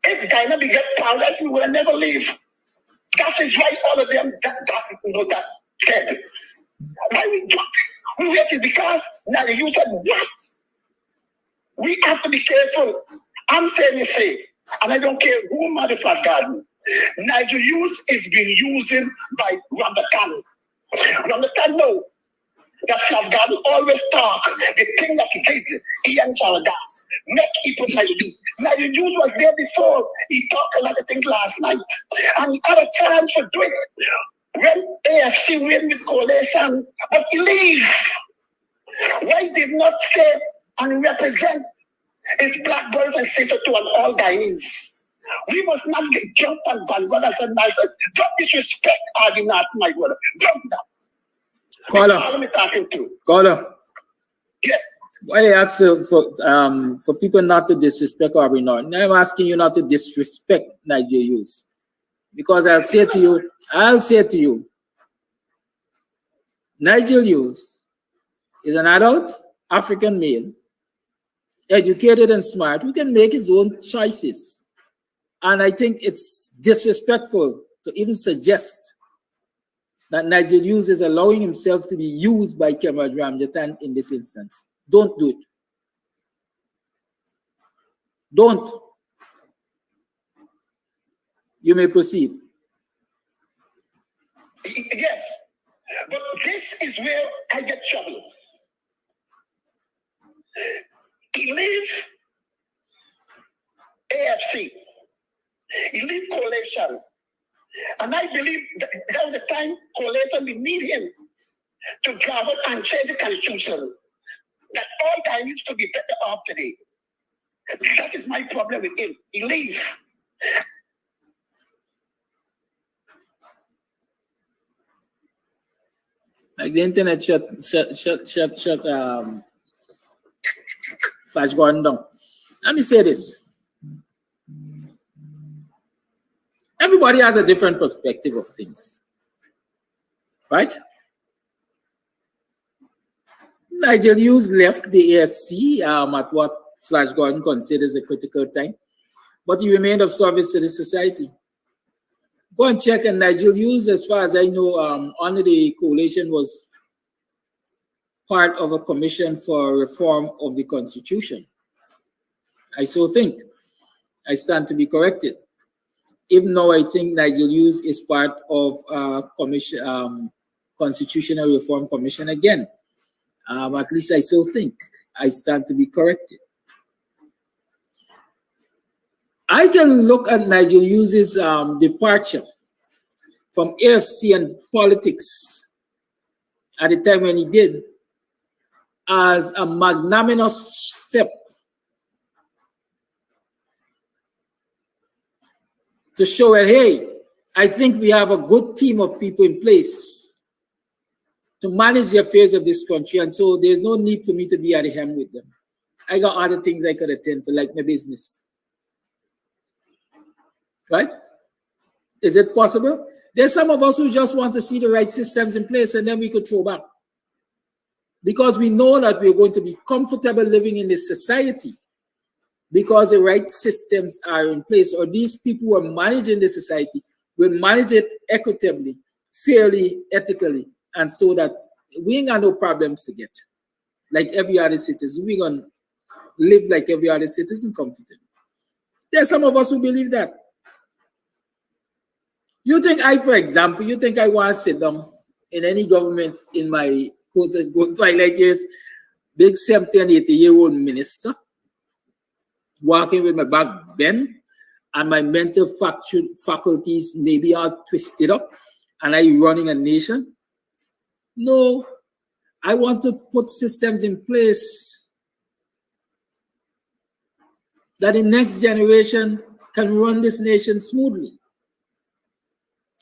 if Guyana be get paradise, we will never leave. That is why all of them that dead. Why we drop it? We wait it because now you said what? We have to be careful. I'm saying you say, and I don't care who mother Flash Garden. Nigel Youth is being used by Ramdakan. Ramdakan know that Flash Garden always talk the thing that he did, Ian Charadas, make people Nigel Youth. Nigel Youth was there before. He talked a lot of things last night. And he had a chance to do it. When AFC win with coalition, but he leave. Why did not say and represent his black brothers and sisters to an all Guyanese? We must not get jumped on bandwagon and nice. Don't disrespect Arginat, my brother. Don't that. Caller. Yes. Why they ask for people not to disrespect Aubrey Norton? I'm asking you not to disrespect Nigeria youth. Because I'll say to you, Nigel youth is an adult African male, educated and smart, who can make his own choices. And I think it's disrespectful to even suggest that Nigel youth is allowing himself to be used by Kemal Ramjatan in this instance. Don't do it. Don't. You may proceed. Yes, but this is where I get trouble. He leave AFC. He leave coalition. And I believe that was the time coalition we need him to travel and change the constitution. That all guys needs to be better off today. That is my problem with him. He leave. Like the internet shut Flash Gordon down. Let me say this. Everybody has a different perspective of things. Right? Nigel Hughes left the ASC at what Flash Gordon considers a critical time, but he remained of service to the society. Go and check, and Nigel Hughes, as far as I know, under the coalition was part of a commission for reform of the Constitution. I so think. I stand to be corrected. Even though I think Nigel Hughes is part of commission, Constitutional Reform Commission again. At least I so think. I stand to be corrected. I can look at Nigel Hughes's departure from AFC and politics at the time when he did as a magnanimous step to show that, hey, I think we have a good team of people in place to manage the affairs of this country, and so there's no need for me to be at the helm with them. I got other things I could attend to, like my business. Right? Is it possible? There's some of us who just want to see the right systems in place, and then we could throw back. Because we know that we're going to be comfortable living in this society because the right systems are in place, or these people who are managing the society will manage it equitably, fairly, ethically, and so that we ain't got no problems to get. Like every other citizen, we're going to live like every other citizen comfortably. There's some of us who believe that. You think for example, you think I want to sit down in any government in my quote-unquote twilight years, big 70 and 80-year-old minister, walking with my back bent and my mental faculties maybe all twisted up, and I running a nation? No, I want to put systems in place that the next generation can run this nation smoothly.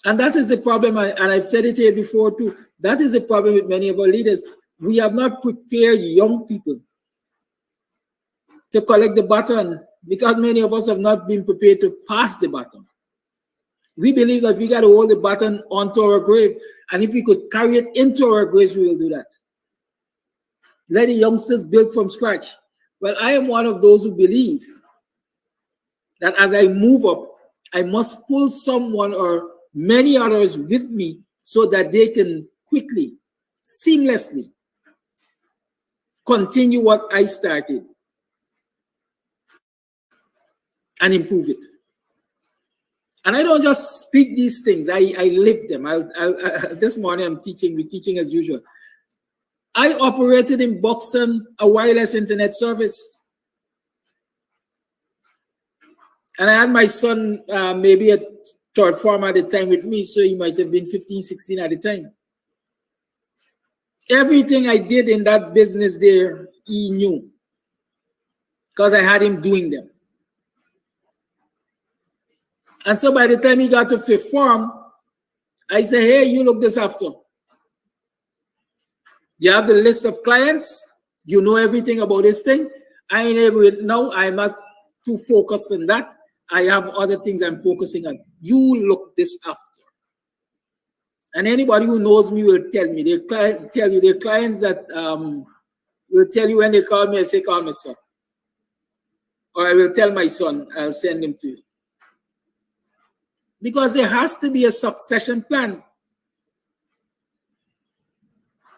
And that is the problem, and I've said it here before too, that is the problem with many of our leaders. We have not prepared young people to collect the baton because many of us have not been prepared to pass the baton. We believe that we got to hold the baton onto our grave, and if we could carry it into our graves, we will do that. Let the youngsters build from scratch. Well, I am one of those who believe that as I move up, I must pull someone or many others with me so that they can quickly, seamlessly continue what I started and improve it. And I don't just speak these things, I live them. This morning we're teaching as usual. I operated in Buxton a wireless internet service. And I had my son maybe a third form at the time with me, so he might have been 15, 16 at the time. Everything I did in that business there, he knew, because I had him doing them. And so by the time he got to fifth form, I said, hey, you look this after. You have the list of clients, you know everything about this thing. I ain't able to now, I'm not too focused on that. I have other things I'm focusing on. You look this after. And anybody who knows me will tell me. They'll tell you, their clients that will tell you when they call me, I say, call me son. Or I will tell my son, I'll send him to you. Because there has to be a succession plan.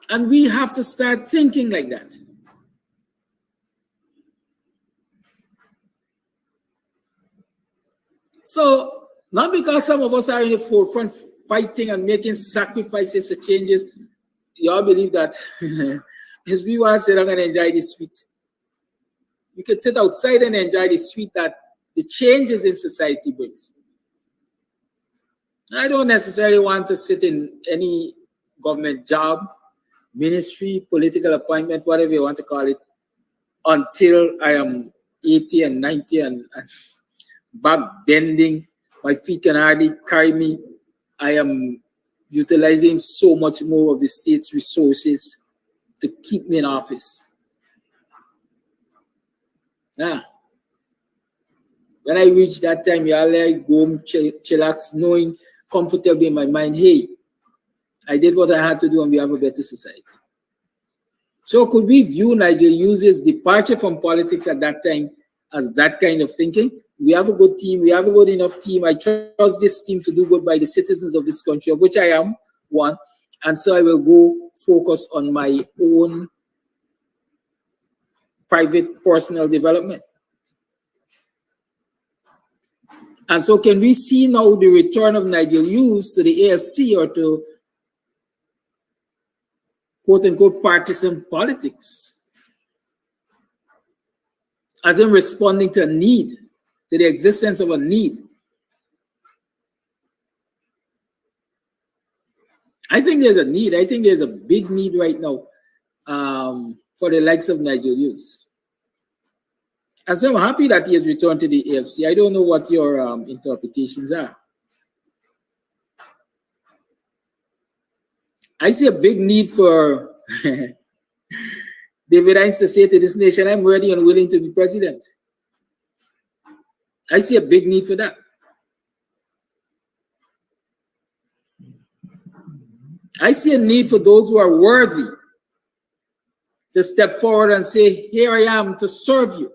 And we have to start thinking like that. So, not because some of us are in the forefront fighting and making sacrifices or changes, you all believe that as we want to sit down and enjoy the sweet. We could sit outside and enjoy the sweet that the changes in society brings. I don't necessarily want to sit in any government job, ministry, political appointment, whatever you want to call it, until I am 80 and 90 and back bending. My feet can hardly carry me. I am utilizing so much more of the state's resources to keep me in office. Now, when I reach that time, I go home, chillax, knowing comfortably in my mind, hey, I did what I had to do and we have a better society. So could we view Nigel Hughes' departure from politics at that time as that kind of thinking? We have a good team. We have a good enough team. I trust this team to do good by the citizens of this country, of which I am one. And so I will go focus on my own private personal development. And so can we see now the return of Nigel Hughes to the ASC or to quote unquote partisan politics as in responding to a need, to the existence of a need? I think there's a need. I think there's a big need right now for the likes of Nigel Hughes. And so I'm happy that he has returned to the AFC. I don't know what your interpretations are. I see a big need for David Hines to say to this nation, I'm ready and willing to be president. I see a big need for that. I see a need for those who are worthy to step forward and say, here I am to serve you.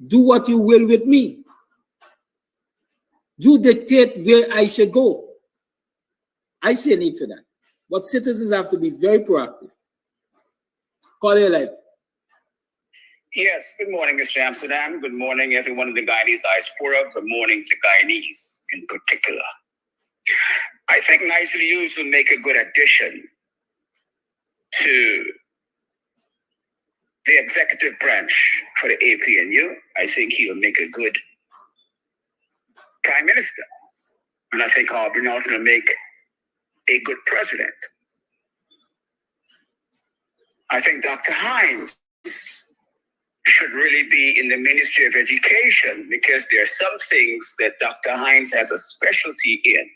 Do what you will with me. You dictate where I should go. I see a need for that. But citizens have to be very proactive. Call your life. Yes, good morning, Mr. Amsterdam. Good morning, everyone in the Guyanese diaspora. Good morning to Guyanese in particular. I think Nigel Hughes will make a good addition to the executive branch for the APNU. I think he'll make a good prime minister. And I think Aubrey Norton will make a good president. I think Dr. Hines should really be in the Ministry of Education because there are some things that Dr. Hines has a specialty in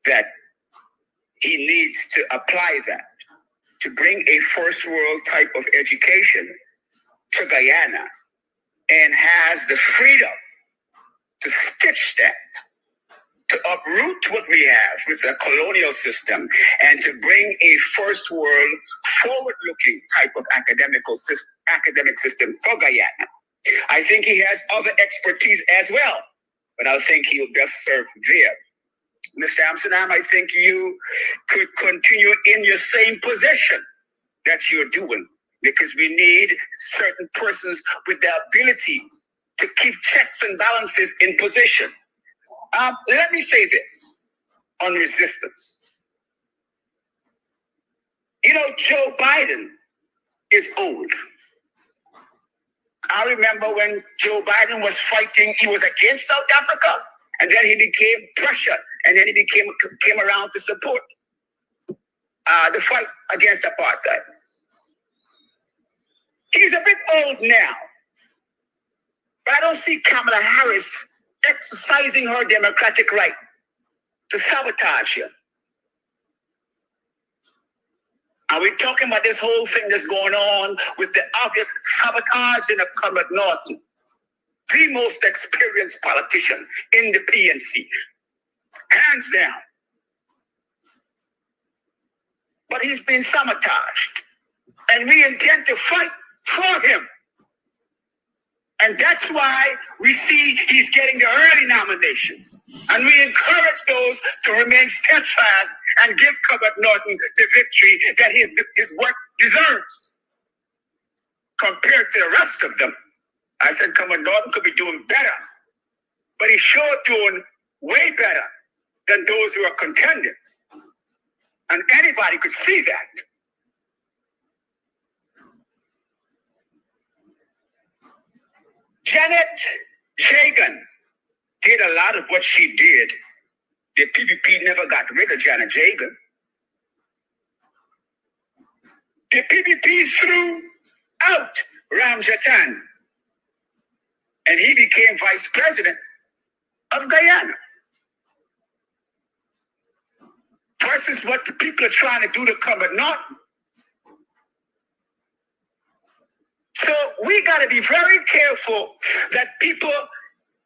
that he needs to apply that to bring a first world type of education to Guyana and has the freedom to stitch that, to uproot what we have with a colonial system and to bring a first world forward-looking type of academic system for Guyana. I think he has other expertise as well, but I think he'll best serve there. Mr. Amsterdam, I think you could continue in your same position that you're doing because we need certain persons with the ability to keep checks and balances in position. Let me say this on resistance. You know, Joe Biden is old. I remember when Joe Biden was fighting, he was against South Africa, and then he became Prussia, and then he came around to support the fight against apartheid. He's a bit old now, but I don't see Kamala Harris exercising her democratic right to sabotage him. Are we talking about this whole thing that's going on with the obvious sabotage in the Comrade Norton, the most experienced politician in the PNC, hands down. But he's been sabotaged, and we intend to fight for him. And that's why we see he's getting the early nominations. And we encourage those to remain steadfast and give Comrade Norton the victory that his work deserves compared to the rest of them. I said Comrade Norton could be doing better, but he's sure doing way better than those who are contending. And anybody could see that. Janet Jagan did a lot of what she did. The PPP never got rid of Janet Jagan. The PPP threw out Ram Jatan, and he became vice president of Guyana. Versus what the people are trying to do to Comrade Norton. So we got to be very careful that people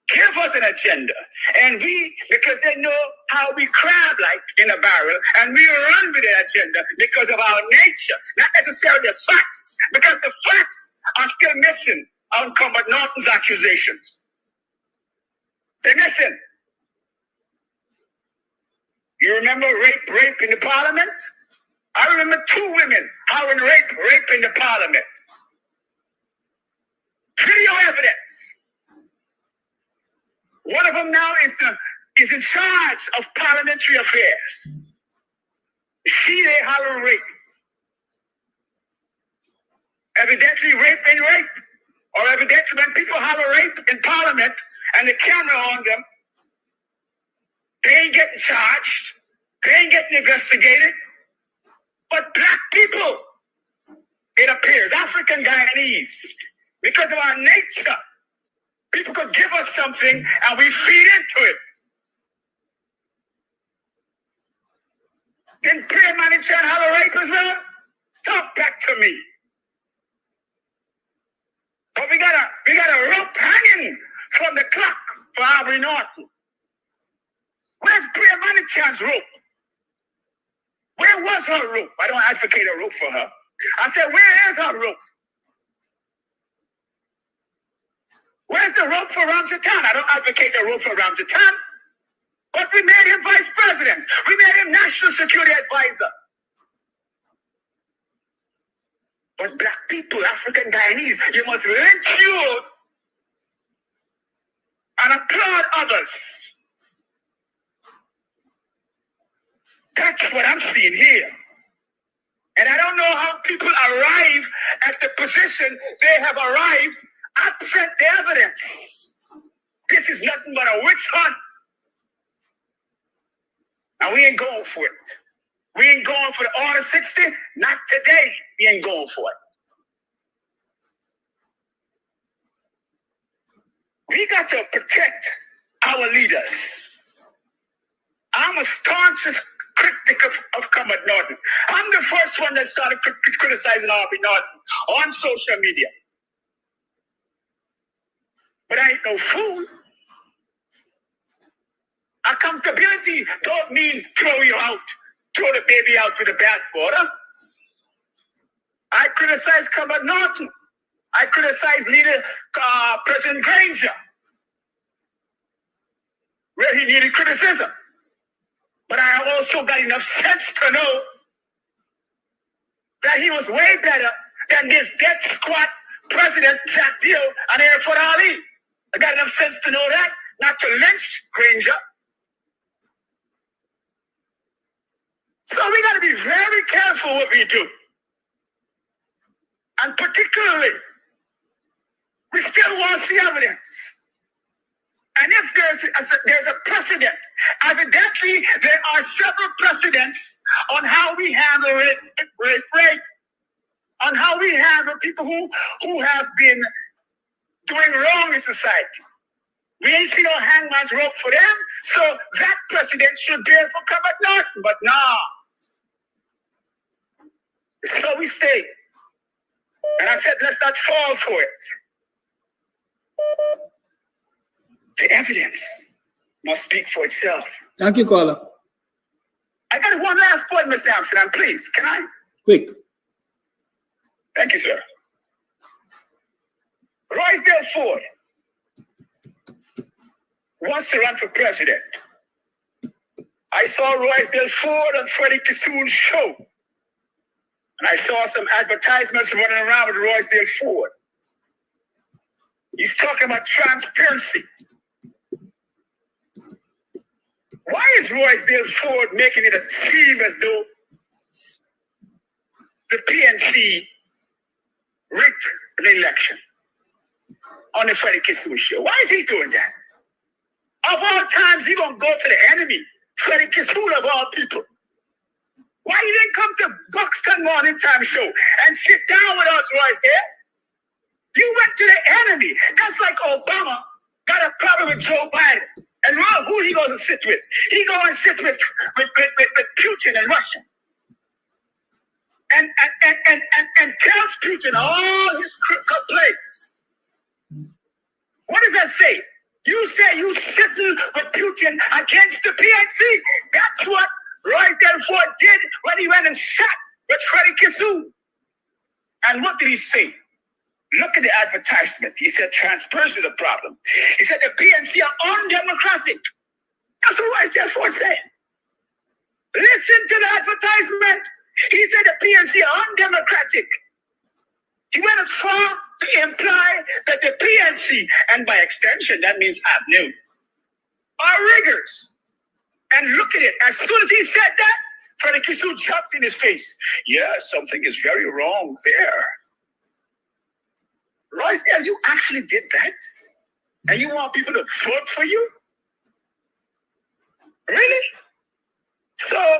give us an agenda. And because they know how we crab like in a barrel, and we run with the agenda because of our nature, not necessarily the facts, because the facts are still missing on Combat Norton's accusations. They're missing. You remember rape in the parliament? I remember 2 women having rape in the parliament. Video evidence. One of them now is in charge of parliamentary affairs. They holler rape. Evidently rape ain't rape. Or evidently when people holler rape in parliament and the camera on them, they ain't getting charged. They ain't getting investigated. But black people, it appears, African Guyanese, because of our nature, people could give us something and we feed into it. Didn't Priya Manichan have a rape as well? Talk back to me. But we got a rope hanging from the clock for Aubrey Norton. Where's Priya Manichan's rope? Where was her rope? I don't advocate a rope for her. I said, where is her rope? Where's the rope for Ramjatan? I don't advocate a rope for Ramjatan. But we made him vice president. We made him national security advisor. But black people, African Guyanese, you must lynch you and applaud others. That's what I'm seeing here. And I don't know how people arrive at the position they have arrived absent the evidence. This is nothing but a witch hunt. And we ain't going for it. We ain't going for the Order 60. Not today. We ain't going for it. We got to protect our leaders. I'm a staunchest critic of Combat Norton. I'm the first one that started criticizing Aubrey Norton on social media. But I ain't no fool. Accountability don't mean throw you out, throw the baby out with the bathwater. I criticize Combat Norton. I criticize leader President Granger, where he needed criticism. But I have also got enough sense to know that he was way better than this death squad President Jack Deal and Airford Ali. I got enough sense to know that, not to lynch Granger. So we got to be very careful what we do. And particularly, we still want the evidence. And if there's a precedent, evidently there are several precedents on how we handle rape, on how we handle people who have been doing wrong in society. We ain't seen no hangman's rope for them, so that precedent should bear for Combat Norton, but nah. So we stay. And I said, let's not fall for it. The evidence must speak for itself. Thank you, caller. I got one last point, Mr. Amsterdam, please. Can I? Quick. Thank you, sir. Roysdale Ford wants to run for president. I saw Roysdale Ford on Freddie Kissoon's show. And I saw some advertisements running around with Roysdale Ford. He's talking about transparency. Why is Roysdale Ford making it seem as though the PNC rigged the election on the Freddie Kissoon show? Why is he doing that? Of all times, he's going to go to the enemy, Freddie Kissoon of all people. Why you didn't come to Buxton Morning Time show and sit down with us, Roysdale? You went to the enemy. That's like Obama got a problem with Joe Biden. And who he going to sit with? He going to sit with Putin and Russia. And tells Putin all his complaints. What does that say? You say you sitting with Putin against the PNC. That's what Roy Delford did when he went and sat with Freddie Kisu. And what did he say? Look at the advertisement. He said transparency is a problem. He said the PNC are undemocratic. That's what Roy Delford said. Listen to the advertisement. He said the PNC are undemocratic. He went as far to imply that the PNC, and by extension, that means ABNU, are riggers. And look at it. As soon as he said that, Freddie Kisu jumped in his face. Yeah, something is very wrong there. Royce, you actually did that? And you want people to vote for you? Really? So,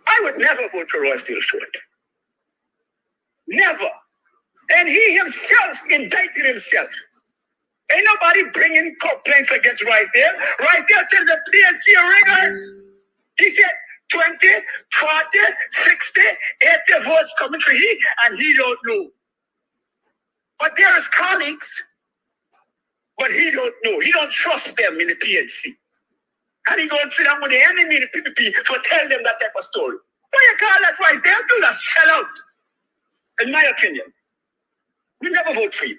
I would never vote for Roy Delford. Never. And he himself indicted himself. Ain't nobody bringing complaints against Risedale. Risedale said the PNC are riggers. He said 20, 40, 60, 80 votes coming for he, and he don't know. But there is colleagues, but he don't know. He don't trust them in the PNC. And he going to sit down with the enemy in the PPP for tell them that type of story. What you call that Risedale? Do that sellout. In my opinion. We never vote for you.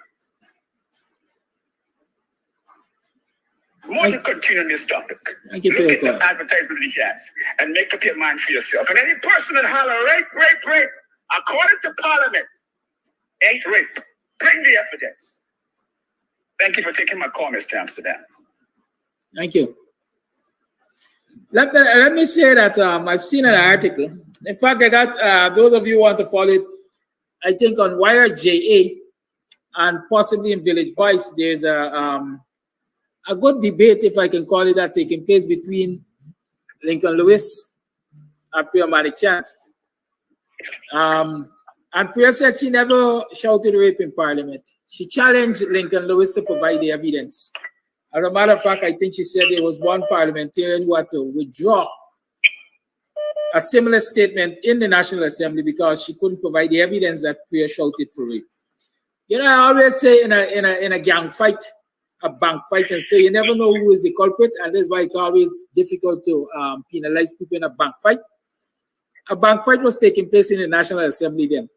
More to continue on this topic. Thank you for Look your at call. the advertisement he has and make up your mind for yourself. And any person that holler rape, according to Parliament, ain't rape. Bring the evidence. Thank you for taking my call, Mr. Amsterdam. Thank you. Let me say that I've seen an article. In fact, I got those of you who want to follow it, I think on Wire JA and possibly in Village Voice, there's a good debate, if I can call it that, taking place between Lincoln Lewis and Priya Manichand. And Priya said she never shouted rape in Parliament. She challenged Lincoln Lewis to provide the evidence. As a matter of fact, I think she said there was one parliamentarian who had to withdraw a similar statement in the National Assembly because she couldn't provide the evidence that Priya shouted for rape. You know, I always say in a gang fight, a bank fight, and say you never know who is the culprit, and that's why it's always difficult to penalize people in a bank fight. A bank fight was taking place in the National Assembly then.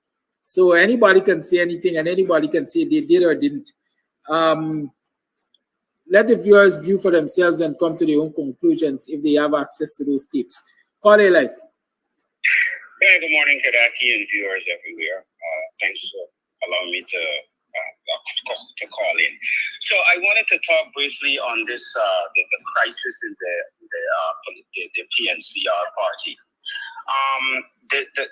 So anybody can say anything and anybody can say they did or didn't. Let the viewers view for themselves and come to their own conclusions if they have access to those tapes. Call a life. Hey, good morning, Kadaki and viewers everywhere. Thanks for allowing me to call in. So I wanted to talk briefly on this the crisis in the PNCR party.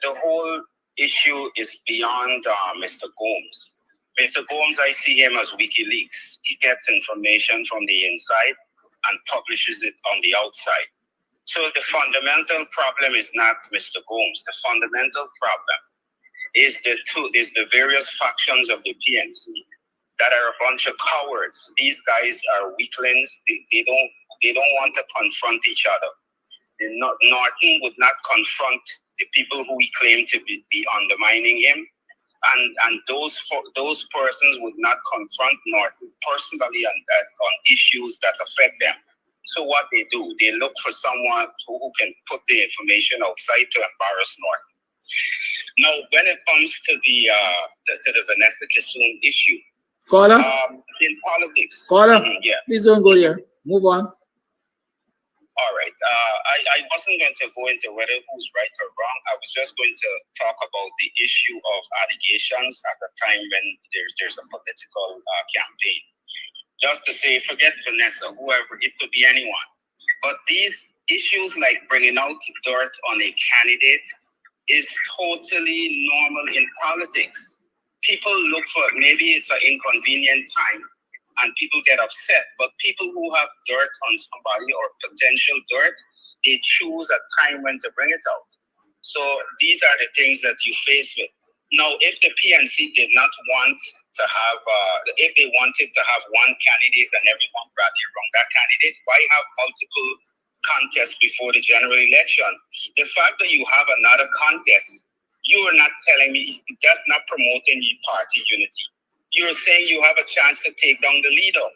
The whole issue is beyond Mr. Gomes. Mr. Gomes, I see him as WikiLeaks. He gets information from the inside and publishes it on the outside. So the fundamental problem is not Mr. Gomes. The fundamental problem is the various factions of the PNC that are a bunch of cowards. These guys are weaklings. They don't want to confront each other. Norton would not confront the people who he claimed to be undermining him. And those persons would not confront Norton personally on issues that affect them. So what they do, they look for someone who can put the information outside to embarrass Norton. Now, when it comes to the Vanessa Kissoon issue, Caller? In politics. Caller? Yeah. Please don't go there. Move on. All right. I wasn't going to go into whether who's right or wrong. I was just going to talk about the issue of allegations at a time when there's a political campaign. Just to say, forget Vanessa, whoever, it could be anyone. But these issues like bringing out dirt on a candidate is totally normal in politics. People look for, maybe it's an inconvenient time, and people get upset, but people who have dirt on somebody or potential dirt, they choose a time when to bring it out. So these are the things that you face with. Now, if the PNC did not want to have, if they wanted to have one candidate and everyone rallied around that candidate, why have multiple contests before the general election? The fact that you have another contest, you are not telling me, that's not promoting the party unity. you're saying you have a chance to take down the leader.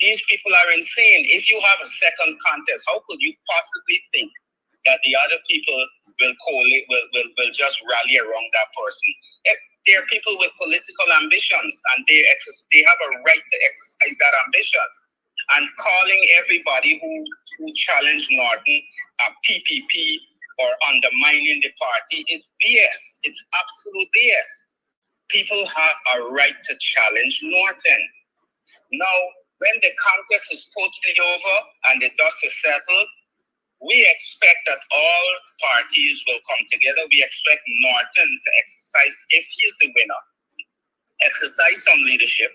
These people are insane. If you have a second contest, how could you possibly think that the other people will collate, will just rally around that person? If they're people with political ambitions, and they have a right to exercise that ambition. And calling everybody who challenged Norton a PPP or undermining the party is BS. It's absolute BS. People have a right to challenge Norton. Now, when the contest is totally over and the dust is settled, we expect that all parties will come together. We expect Norton to exercise, if he's the winner, exercise some leadership,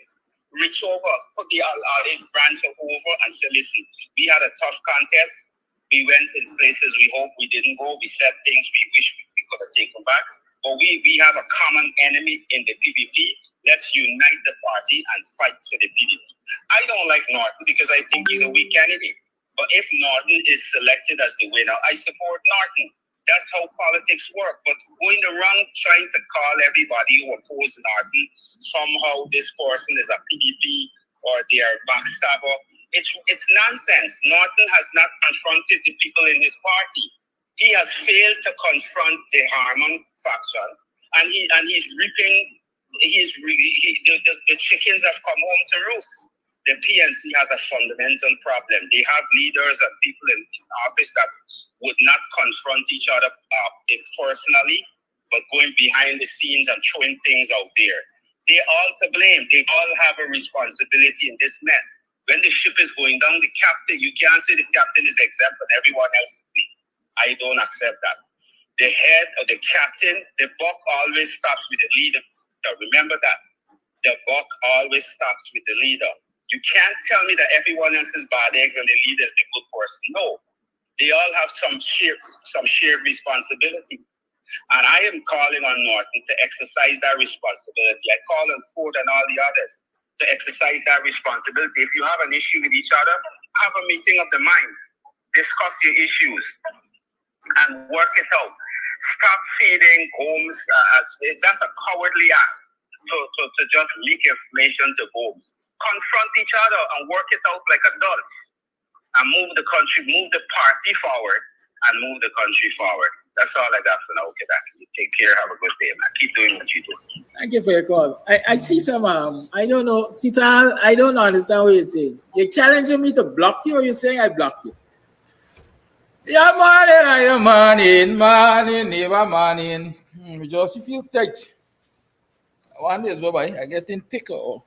reach over, put the olive branch over and say, listen, we had a tough contest. We went in places we hope we didn't go. We said things we wish we could have taken back. But we have a common enemy in the PPP. Let's unite the party and fight for the PPP. I don't like Norton because I think he's a weak candidate. But if Norton is selected as the winner, I support Norton. That's how politics work. But going around trying to call everybody who oppose Norton, somehow this person is a PDP or they are backstabber, it's nonsense. Norton has not confronted the people in his party. He has failed to confront the Harmon faction, and he's reaping. The chickens have come home to roost. The PNC has a fundamental problem. They have leaders and people in office that would not confront each other personally, but going behind the scenes and throwing things out there. They're all to blame. They all have a responsibility in this mess. When the ship is going down, the captain, you can't say the captain is exempt and everyone else is weak. I don't accept that. The head of the captain, the buck always stops with the leader. Now remember that. The buck always stops with the leader. You can't tell me that everyone else is bad eggs and the leader is the good person. No. They all have some shared responsibility. And I am calling on Norton to exercise that responsibility. I call on Ford and all the others to exercise that responsibility. If you have an issue with each other, have a meeting of the minds. Discuss your issues and work it out. Stop feeding homes. That's a cowardly act to just leak information to homes. Confront each other and work it out like adults and move the country, move the party forward and move the country forward. That's all I got for now. Okay, take care. Have a good day, man. Keep doing what you do. Thank you for your call. I see some, I don't know, Sital, I don't understand what you're saying. You're challenging me to block you or you're saying I block you? Yeah, morning, neighbor, morning. Just feel tight. One day, I getting thicker.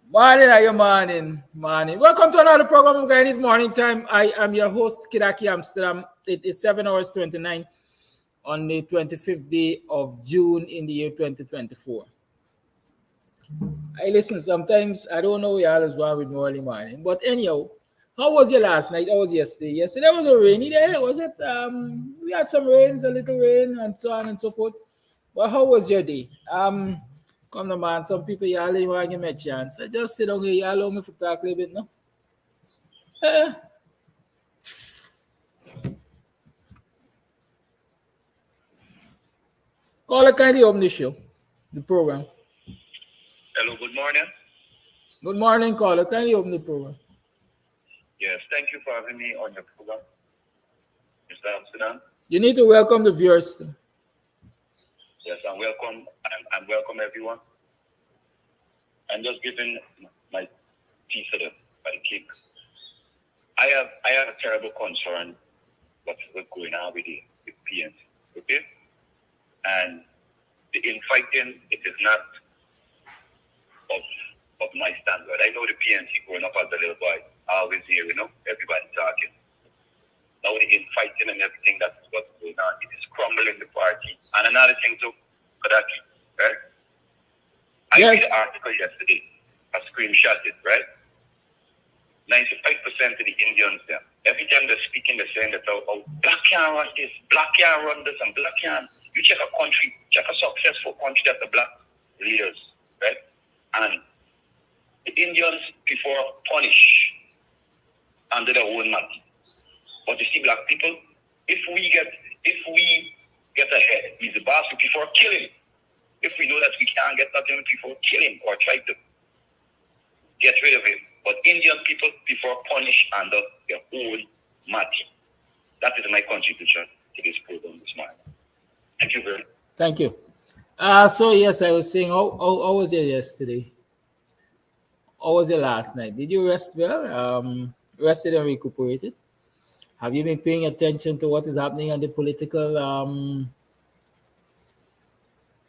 Morning. Welcome to another program of Guyanese Morning Time. I am your host, Kidaki Amsterdam. It is 7:29 on the 25th day of June in the year 2024. I listen, sometimes I don't know where all is wrong with me early morning. But anyhow, how was your last night? How was yesterday? Yesterday was a rainy day, was it? We had some rains, a little rain, and so on and so forth. But how was your day? Come on, man. Some people y'all ain't want to give me a chance. I just sit down here, y'all allow me to talk a little bit, no? Caller, kindly open the show, the program. Hello, good morning. Good morning, caller. Kindly open the program. Yes, thank you for having me on your program, Mr. Amsterdam. You need to welcome the viewers too. Yes, I'm welcome. I'm welcome everyone. I'm just giving my piece of the cake. I have a terrible concern what's going on with the PNC. Okay? And the infighting, it is not of my standard. I know the PNC growing up as a little boy, I always hear, everybody talking. Now the infighting and everything that's what's going on, it is crumbling the party. And another thing too, Kadaki, right? I read the article yesterday. I screenshot it, right? 95% of the Indians there, every time they're speaking, they're saying that, oh, black can't run this, black can't run this, and black can't. You check a country, check a successful country that the black leaders, right? And the Indians before punish under their own money. But you see, black people, if we get ahead, he's the boss before killing. if we know that we can't get nothing, people kill him or try to get rid of him. But Indian people prefer punish under their own matter. That is my contribution to this program this morning. Thank you very much. Thank you. So yes, I was saying, how was your yesterday? How was your last night? Did you rest well? Rested and recuperated? Have you been paying attention to what is happening on the political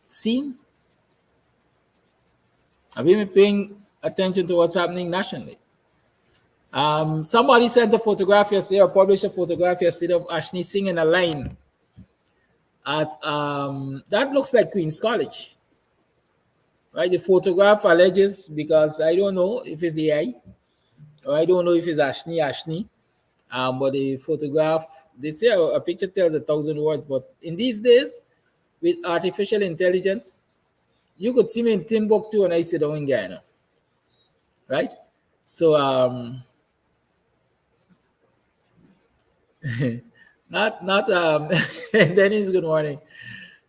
scene? Have you been paying attention to what's happening nationally? Somebody sent a photograph yesterday, or published a photograph yesterday of Ashni Singh in a line at that looks like Queen's College, right? The photograph alleges, because I don't know if it's AI or I don't know if it's Ashni, but the photograph, they say a picture tells 1,000 words. But in these days, with artificial intelligence, you could see me in Timbuktu and I sit down in Guyana, right? So not Dennis, good morning.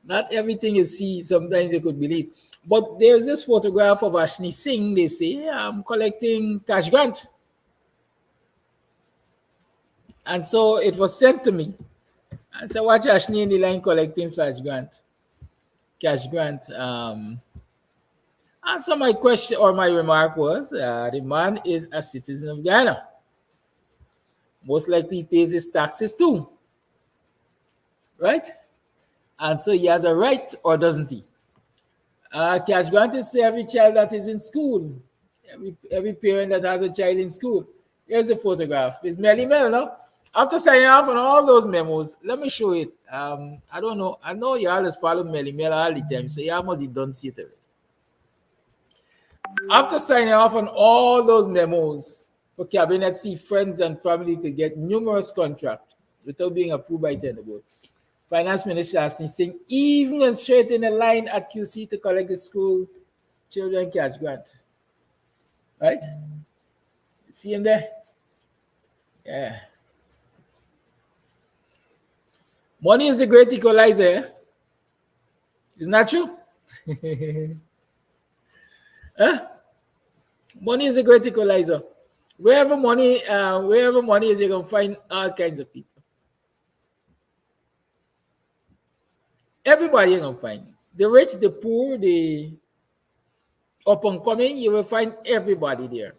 Not everything you see sometimes you could believe. But there's this photograph of Ashni Singh. They say, I'm collecting cash grant. And so it was sent to me. I said, watch Ashni in the line collecting cash grant. And so my question or my remark was, the man is a citizen of Ghana. Most likely he pays his taxes too, right? And so he has a right, or doesn't he? Cash grant is to every child that is in school, every parent that has a child in school. Here's a photograph. It's Melly Mel, no? After signing off on all those memos, let me show it. I don't know. I know you always follow Melly Mel all the time, so you must have done see it already. After signing off on all those memos for Cabinet C, friends and family could get numerous contracts without being approved by Tenable. Finance Minister Ashni Singh even went straight in a line at QC to collect the school children cash grant. Right? See him there? Yeah. Money is the great equalizer. Isn't that true? Huh? Money is a great equalizer. Wherever money is, you're going to find all kinds of people. Everybody you're going to find. The rich, the poor, the up and coming, you will find everybody there.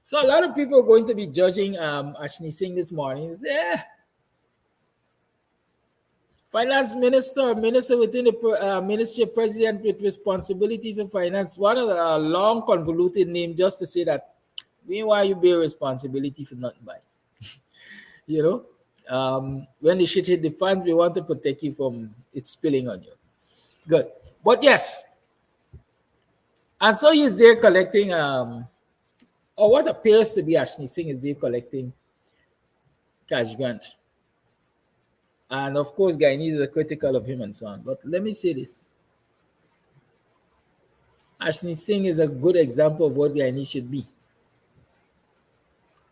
So a lot of people are going to be judging Ashni Singh this morning. Say, Finance Minister within the Ministry of President with responsibility for finance. One of the long convoluted name just to say that meanwhile you bear responsibility for nothing by. You know, when the shit hit the fans, we want to protect you from it spilling on you. Good. But yes. And so he's there collecting, or what appears to be Ashni Singh is there collecting cash grant. And of course, Guyanese are critical of him and so on. But let me say this. Ashni Singh is a good example of what Guyanese should be.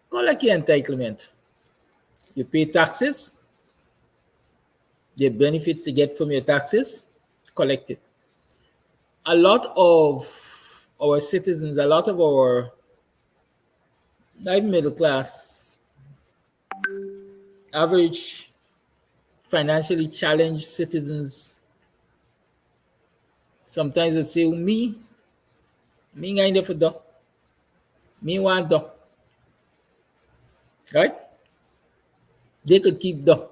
Collect your entitlement. You pay taxes. The benefits you get from your taxes, collect it. A lot of our citizens, a lot of our middle class, average, financially challenged citizens sometimes would say, me ain't there for dough. Me want dough. Right? They could keep dough.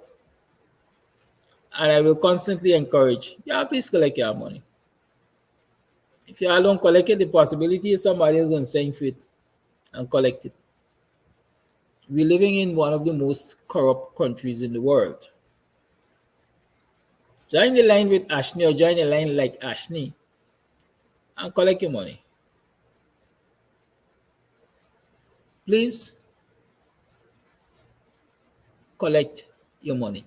And I will constantly encourage, please collect your money. If you all don't collect it, the possibility is somebody is going to sign for it and collect it. We're living in one of the most corrupt countries in the world. Join the line with Ashni or join a line like Ashni and collect your money. Please collect your money.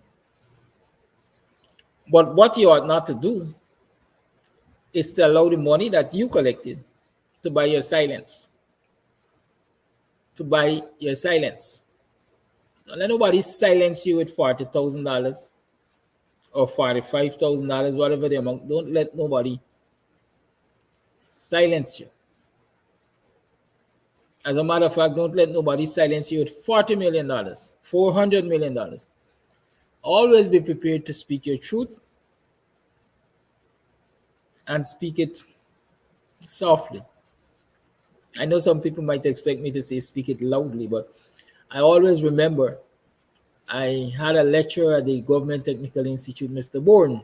But what you ought not to do is to allow the money that you collected to buy your silence. Don't let nobody silence you with $40,000 or $45,000, whatever the amount. Don't let nobody silence you. As a matter of fact, don't let nobody silence you with $40 million, $400 million. Always be prepared to speak your truth and speak it softly. I know some people might expect me to say speak it loudly, but I always remember I had a lecturer at the Government Technical Institute, Mr. Bourne.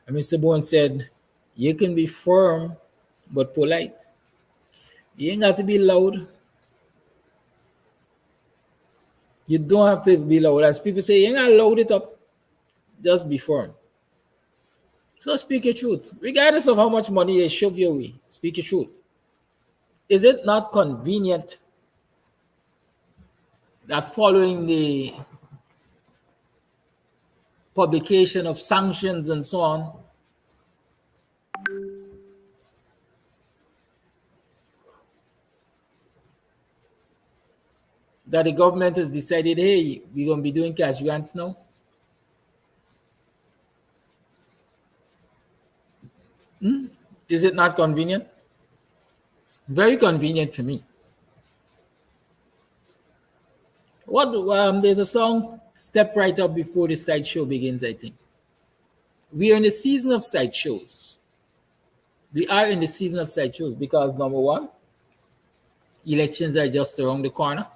And Mr. Bourne said, you can be firm but polite. You ain't got to be loud. You don't have to be loud. As people say, you ain't got to load it up. Just be firm. So speak your truth. Regardless of how much money they shove your way, speak your truth. Is it not convenient that following the publication of sanctions and so on, that the government has decided, hey, we're going to be doing cash grants now? Is it not convenient? Very convenient for me. There's a song, Step Right Up Before the Sideshow Begins, I think. We are in the season of sideshows. We are in the season of sideshows because, number one, elections are just around the corner.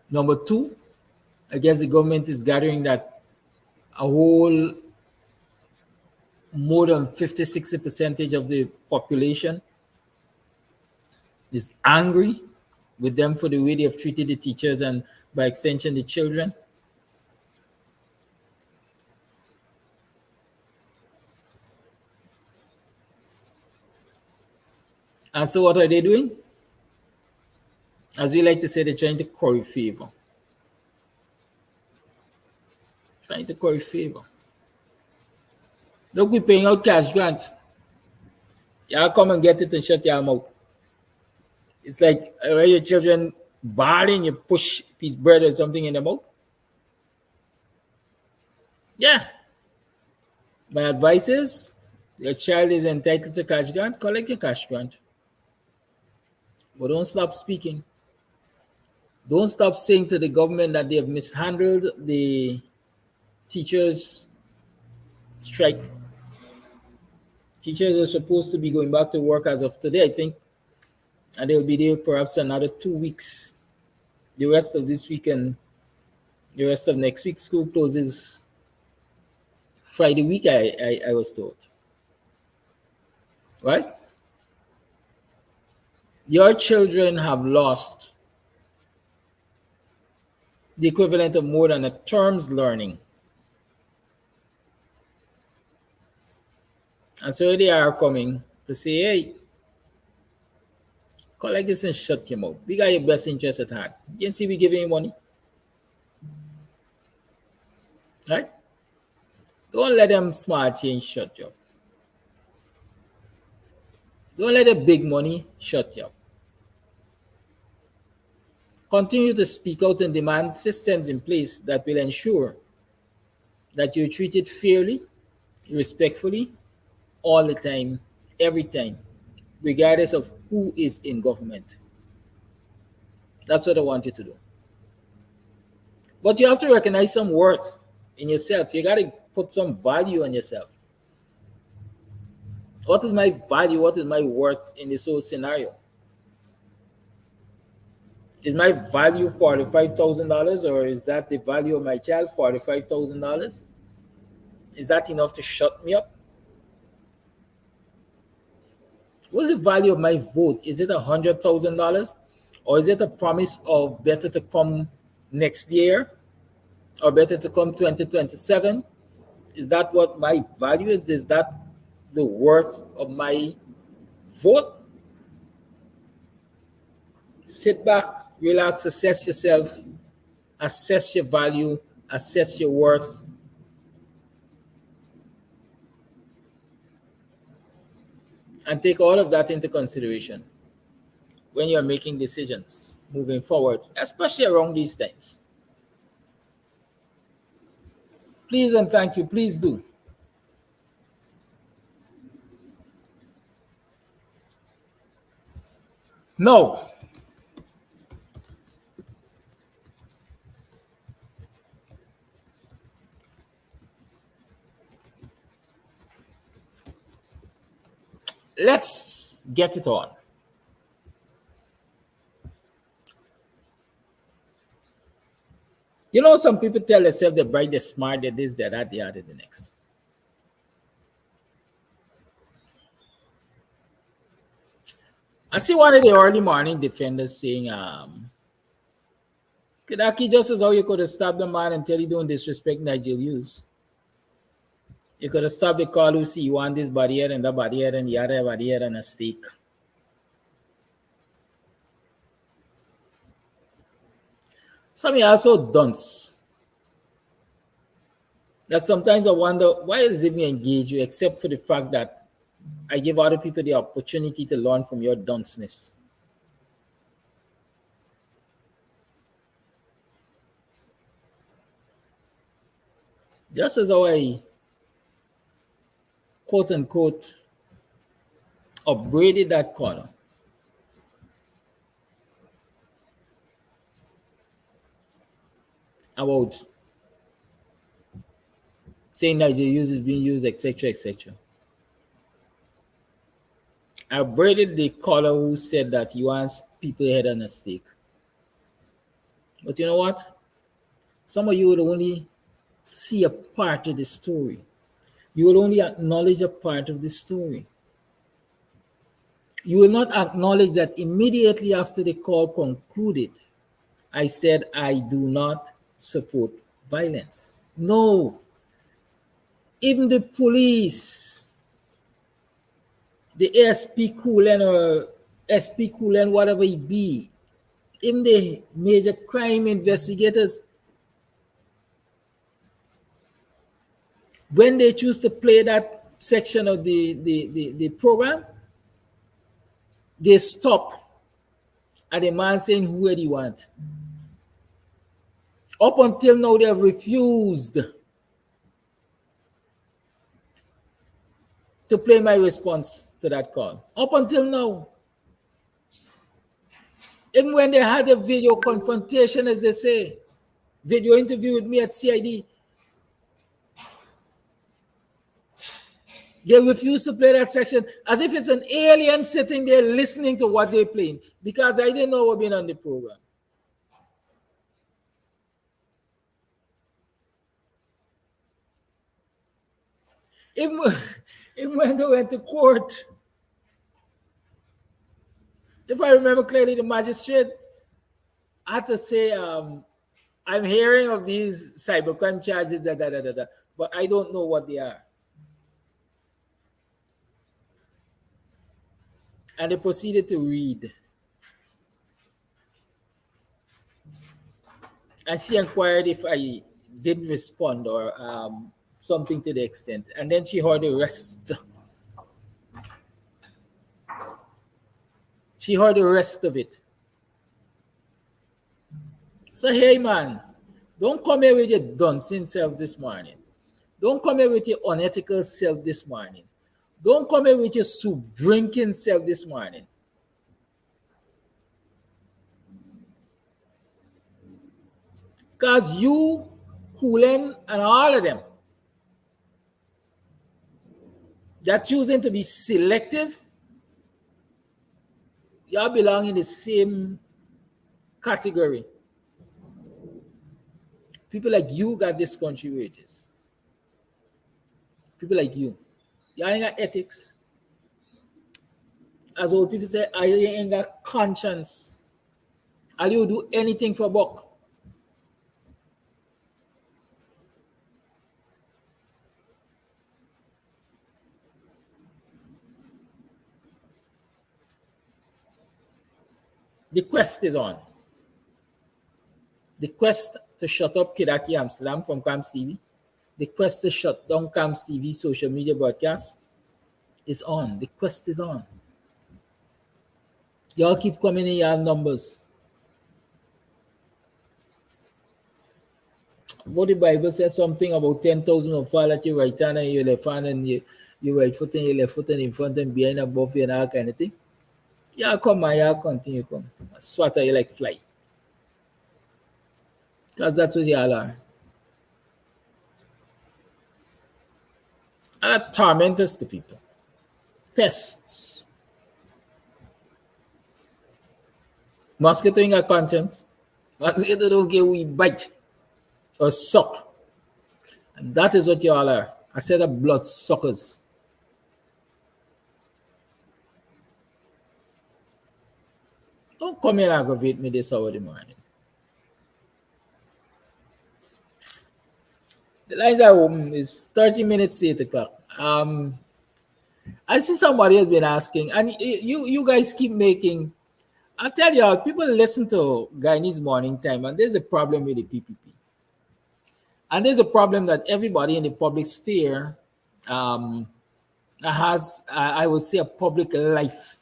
Number two, I guess the government is gathering that a whole more than 50-60% of the population is angry with them for the way they have treated the teachers and by extension the children. And so what are they doing? As we like to say, they're trying to curry favor. Trying to curry favor. Don't be paying out cash grant. Y'all come and get it and shut your mouth. It's like when your children bawling, you push a piece of bread or something in the mouth. Yeah. My advice is, your child is entitled to cash grant, collect your cash grant. But don't stop speaking. Don't stop saying to the government that they have mishandled the teachers' strike. Teachers are supposed to be going back to work as of today, I think, and they'll be there perhaps another 2 weeks. The rest of this week and the rest of next week, school closes Friday week, I was told. Right? Your children have lost the equivalent of more than a term's learning. And so they are coming to say, hey, collect this and shut your mouth. We got your best interest at heart. You can see we giving you money. Right? Don't let them small change shut you up. Don't let the big money shut you up. Continue to speak out and demand systems in place that will ensure that you're treated fairly, respectfully, all the time, every time, regardless of who is in government. That's what I want you to do. But you have to recognize some worth in yourself. You got to put some value on yourself. What is my value? What is my worth in this whole scenario? Is my value $45,000, or is that the value of my child, $45,000? Is that enough to shut me up? What's the value of my vote? Is it $100,000? Or is it a promise of better to come next year? Or better to come 2027? Is that what my value is? Is that the worth of my vote? Sit back, relax, assess yourself, assess your value, assess your worth. And take all of that into consideration when you're making decisions moving forward, especially around these times. Please and thank you. Please do. Now, let's get it on. You know, some people tell themselves they're bright, they're smart, they're this, they're that, they're the next. I see one of the early morning defenders saying, Kidaki, just as how you could have stopped the man until he don't disrespect Nigerians. You could have stopped the call who see you want this barrier and that barrier and the other barrier and a stake. Some also dunce. That sometimes I wonder, why does it even engage you except for the fact that I give other people the opportunity to learn from your dunceness. Just as how I, quote unquote, upgraded that corner. About saying that the use is being used, etc., etc. I braided the caller who said that you want people head on a stake. But you know what? Some of you would only see a part of the story. You will only acknowledge a part of the story. You will not acknowledge that immediately after the call concluded, I said I do not support violence. No. Even the police, the ASP Coolen or SP Coolen, whatever it be, even the major crime investigators, when they choose to play that section of the program, they stop at the man saying, who do you want? Up until now, they have refused to play my response to that call. Up until now. Even when they had a video confrontation, as they say, video interview with me at CID, they refused to play that section as if it's an alien sitting there listening to what they're playing, because I didn't know what been on the program. Even when they went to court, if I remember clearly, the magistrate had to say, I'm hearing of these cybercrime charges, but I don't know what they are. And they proceeded to read. And she inquired if I didn't respond or something to the extent. And then she heard the rest. She heard the rest of it. So, hey, man, don't come here with your dancing self this morning. Don't come here with your unethical self this morning. Don't come here with your soup drinking self this morning. Because you, Coolen, and all of them, they're choosing to be selective. Y'all belong in the same category. People like you got this country wages. People like you. Y'all ain't got ethics. As old people say, I ain't got conscience. All you do anything for a buck. The quest is on. The quest to shut up Kidaki Amsterdam from Camps TV, the quest to shut down Camps TV social media broadcast is on. The quest is on. Y'all keep coming in your numbers. What the Bible says something about 10,000 of fall at your right hand and your left hand and your right foot and your left foot and in front and behind, above you and all kind of thing. Yeah, come man, yeah, continue, come. I swear you like fly. Because that's what y'all are. And that tormentors to people. Pests. Mosquito in your conscience. Mosquito don't get we bite or suck. And that is what you all are. I said the blood suckers. Don't come here and aggravate me this hour of the morning. The lines are open. It's 30 minutes to 8 o'clock. I see somebody has been asking, and you guys keep making. I tell you all, people listen to Guyanese morning time, and there's a problem with the PPP. And there's a problem that everybody in the public sphere has, I would say, a public life.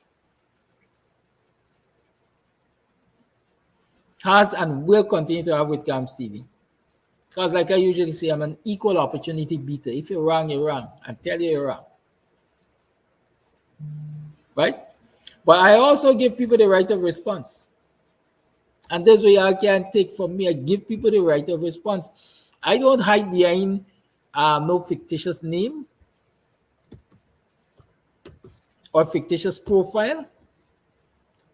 Has and will continue to have with Camps TV. Because like I usually say, I'm an equal opportunity beater. If you're wrong, you're wrong. I tell you you're wrong. Right? But I also give people the right of response. And this way I can take from me. I give people the right of response. I don't hide behind no fictitious name or fictitious profile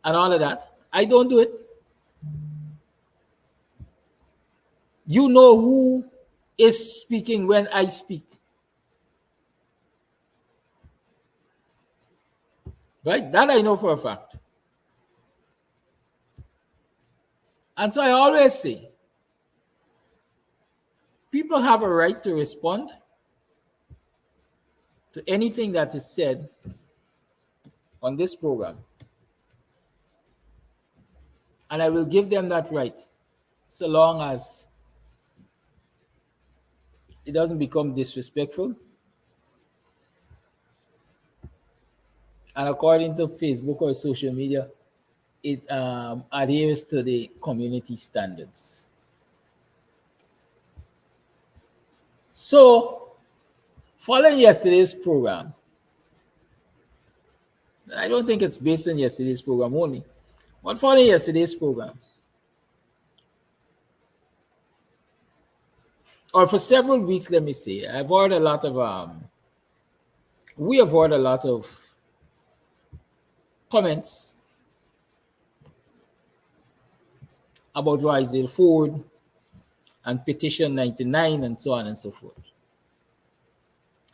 and all of that. I don't do it. You know who is speaking when I speak. Right? That I know for a fact. And so I always say, people have a right to respond to anything that is said on this program. And I will give them that right, so long as it doesn't become disrespectful. And according to Facebook or social media, it adheres to the community standards. So, following yesterday's program, I don't think it's based on yesterday's program only, but following yesterday's program, or for several weeks, let me say, I've heard a lot of, we have heard a lot of comments about Royal Ford and Petition 99 and so on and so forth.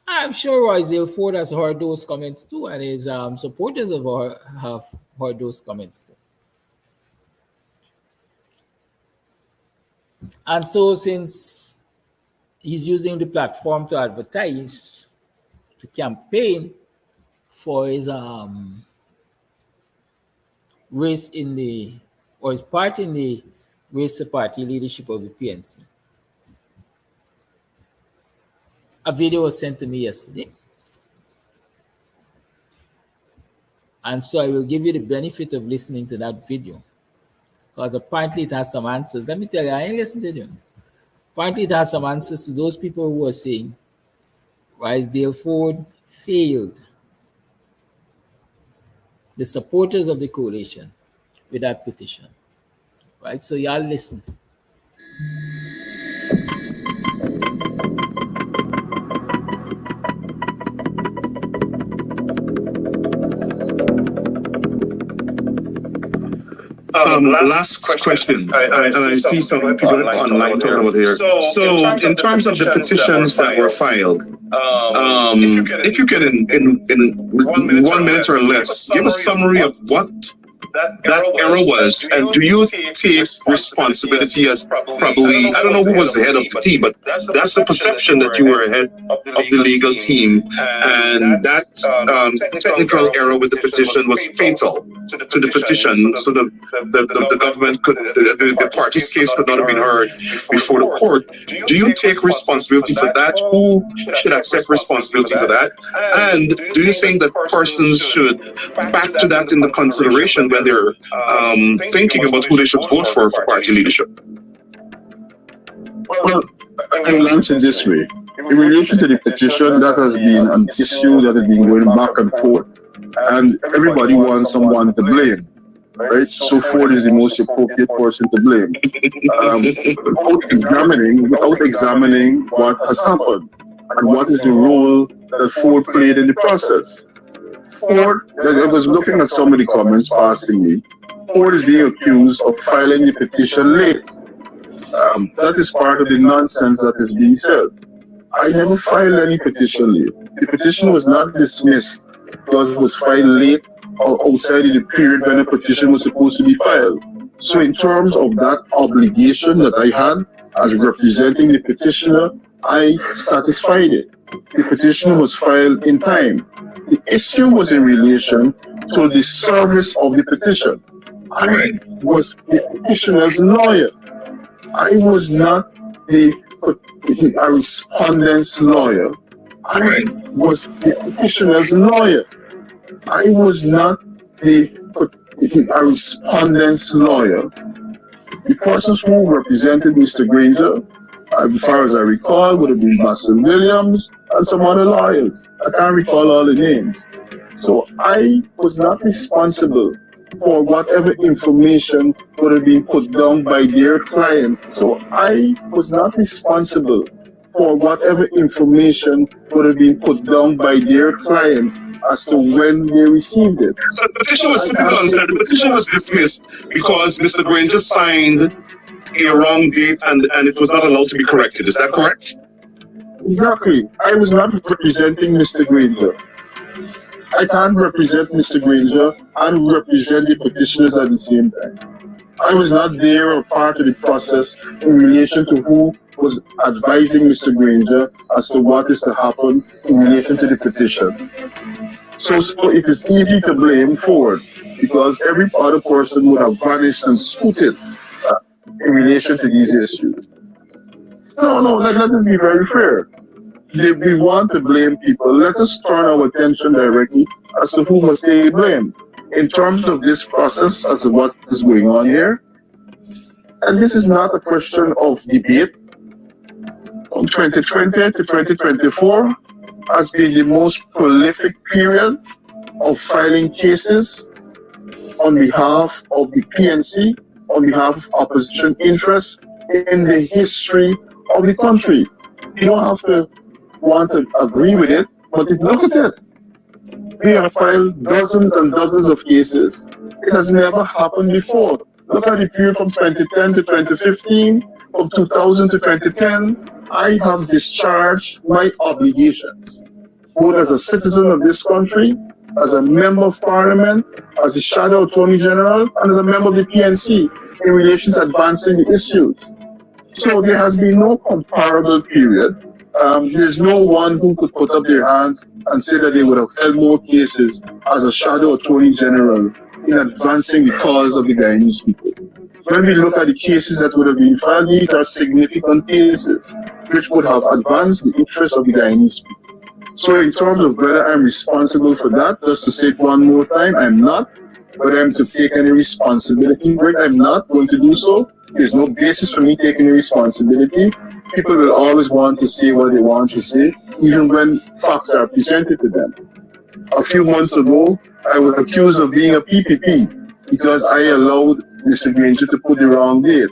I'm sure Royal Ford has heard those comments too, and his supporters have heard those comments too. And so since he's using the platform to advertise, to campaign for his race in the, or his part in the race to party leadership of the PNC. A video was sent to me yesterday. And so I will give you the benefit of listening to that video, because apparently it has some answers. Let me tell you, I ain't listened to them. Apparently it has some answers to those people who are saying Royal Ford failed the supporters of the coalition with that petition. Right? So y'all listen. Last question. I see some people online talking about here. So, in terms of the petitions that were filed, if you can, in 1 minute or less, give a summary of what that error was, and do you take responsibility as probably, I don't know who was the head of the team, but that's the perception that you were ahead of the legal team, and that technical error with the petition was fatal to the petition, so the government could, the party's case could not have been heard before the court. Do you take responsibility for that? Who should accept responsibility for that? And do you think that persons should factor that into consideration when they're thinking about who they should vote for party leadership? Well, I will answer this way. In relation to the petition, that has been an issue that has been going back and forth and everybody wants someone to blame, right? So Ford is the most appropriate person to blame, without examining what has happened and what is the role that Ford played in the process. Ford, I was looking at some of the comments passing me. Ford is being accused of filing the petition late. That is part of the nonsense that is being said. I never filed any petition late. The petition was not dismissed because it was filed late or outside of the period when a petition was supposed to be filed. So in terms of that obligation that I had as representing the petitioner, I satisfied it. The petition was filed in time. The issue was in relation to the service of the petition. I was the petitioner's lawyer. I was not a respondent's lawyer. I was the petitioner's lawyer. I was not a respondent's lawyer. The persons who represented Mr. Granger, as far as I recall, would have been Bassel Williams and some other lawyers. I can't recall all the names. So I was not responsible for whatever information would have been put down by their client. So I was not responsible for whatever information would have been put down by their client as to when they received it. So the petition was simply answered. The petition was dismissed because Mr. Granger signed a wrong date and it was not allowed to be corrected. Is that correct? Exactly. I was not representing Mr. Granger. I can't represent Mr. Granger and represent the petitioners at the same time. I was not there or part of the process in relation to who was advising Mr. Granger as to what is to happen in relation to the petition. So it is easy to blame Ford because every other person would have vanished and scooted in relation to these issues. No, let us be very fair. If we want to blame people, let us turn our attention directly as to who must take blame in terms of this process as to what is going on here. And this is not a question of debate. From 2020 to 2024 has been the most prolific period of filing cases on behalf of the PNC, on behalf of opposition interests in the history of the country. You don't have to want to agree with it, but if you look at it, we have filed dozens and dozens of cases. It has never happened before. Look at the period from 2010 to 2015, from 2000 to 2010. I have discharged my obligations, both as a citizen of this country, as a member of parliament, as a shadow attorney general, and as a member of the PNC in relation to advancing the issues. So there has been no comparable period. There's no one who could put up their hands and say that they would have held more cases as a shadow attorney general in advancing the cause of the Guyanese people. When we look at the cases that would have been filed, these are significant cases which would have advanced the interests of the Guyanese people. So in terms of whether I'm responsible for that, just to say it one more time, I'm not. Whether I'm to take any responsibility for it, I'm not going to do so. There's no basis for me taking any responsibility. People will always want to say what they want to say, even when facts are presented to them. A few months ago, I was accused of being a PPP because I allowed Mr. Granger to put the wrong date.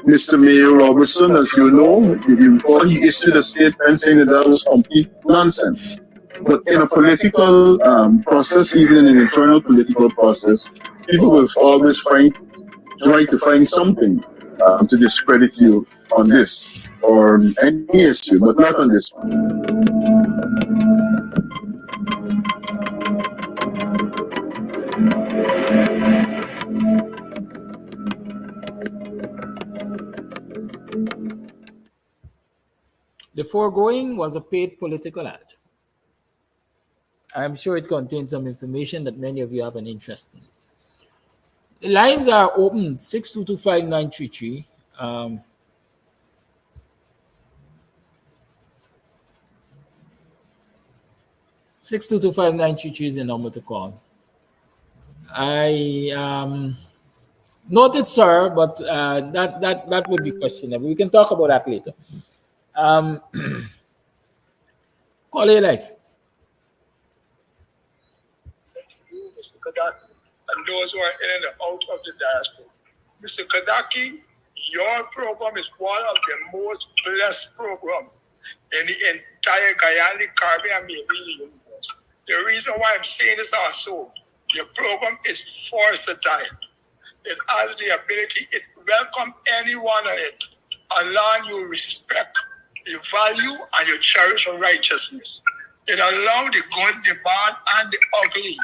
Mr. Mayor Robertson, as you know, if you recall, he issued a statement saying that that was complete nonsense. But in a political process, even in an internal political process, people will always try to find something to discredit you on this or any issue, but not on this one. The foregoing was a paid political ad. I'm sure it contains some information that many of you have an interest in. The lines are open, 6225933. 6225933 is the number to call. I noted, sir, but that would be questionable. We can talk about that later. Call your life. Kadaki, and those who are in and out of the diaspora. Mr. Kadaki, your program is one of the most blessed programs in the entire Guyana, Caribbean, and maybe the universe. The reason why I'm saying this also, your program is versatile. It has the ability, it welcomes anyone on it, allowing you respect, you value, and you cherish righteousness. It allows the good, the bad, and the ugly,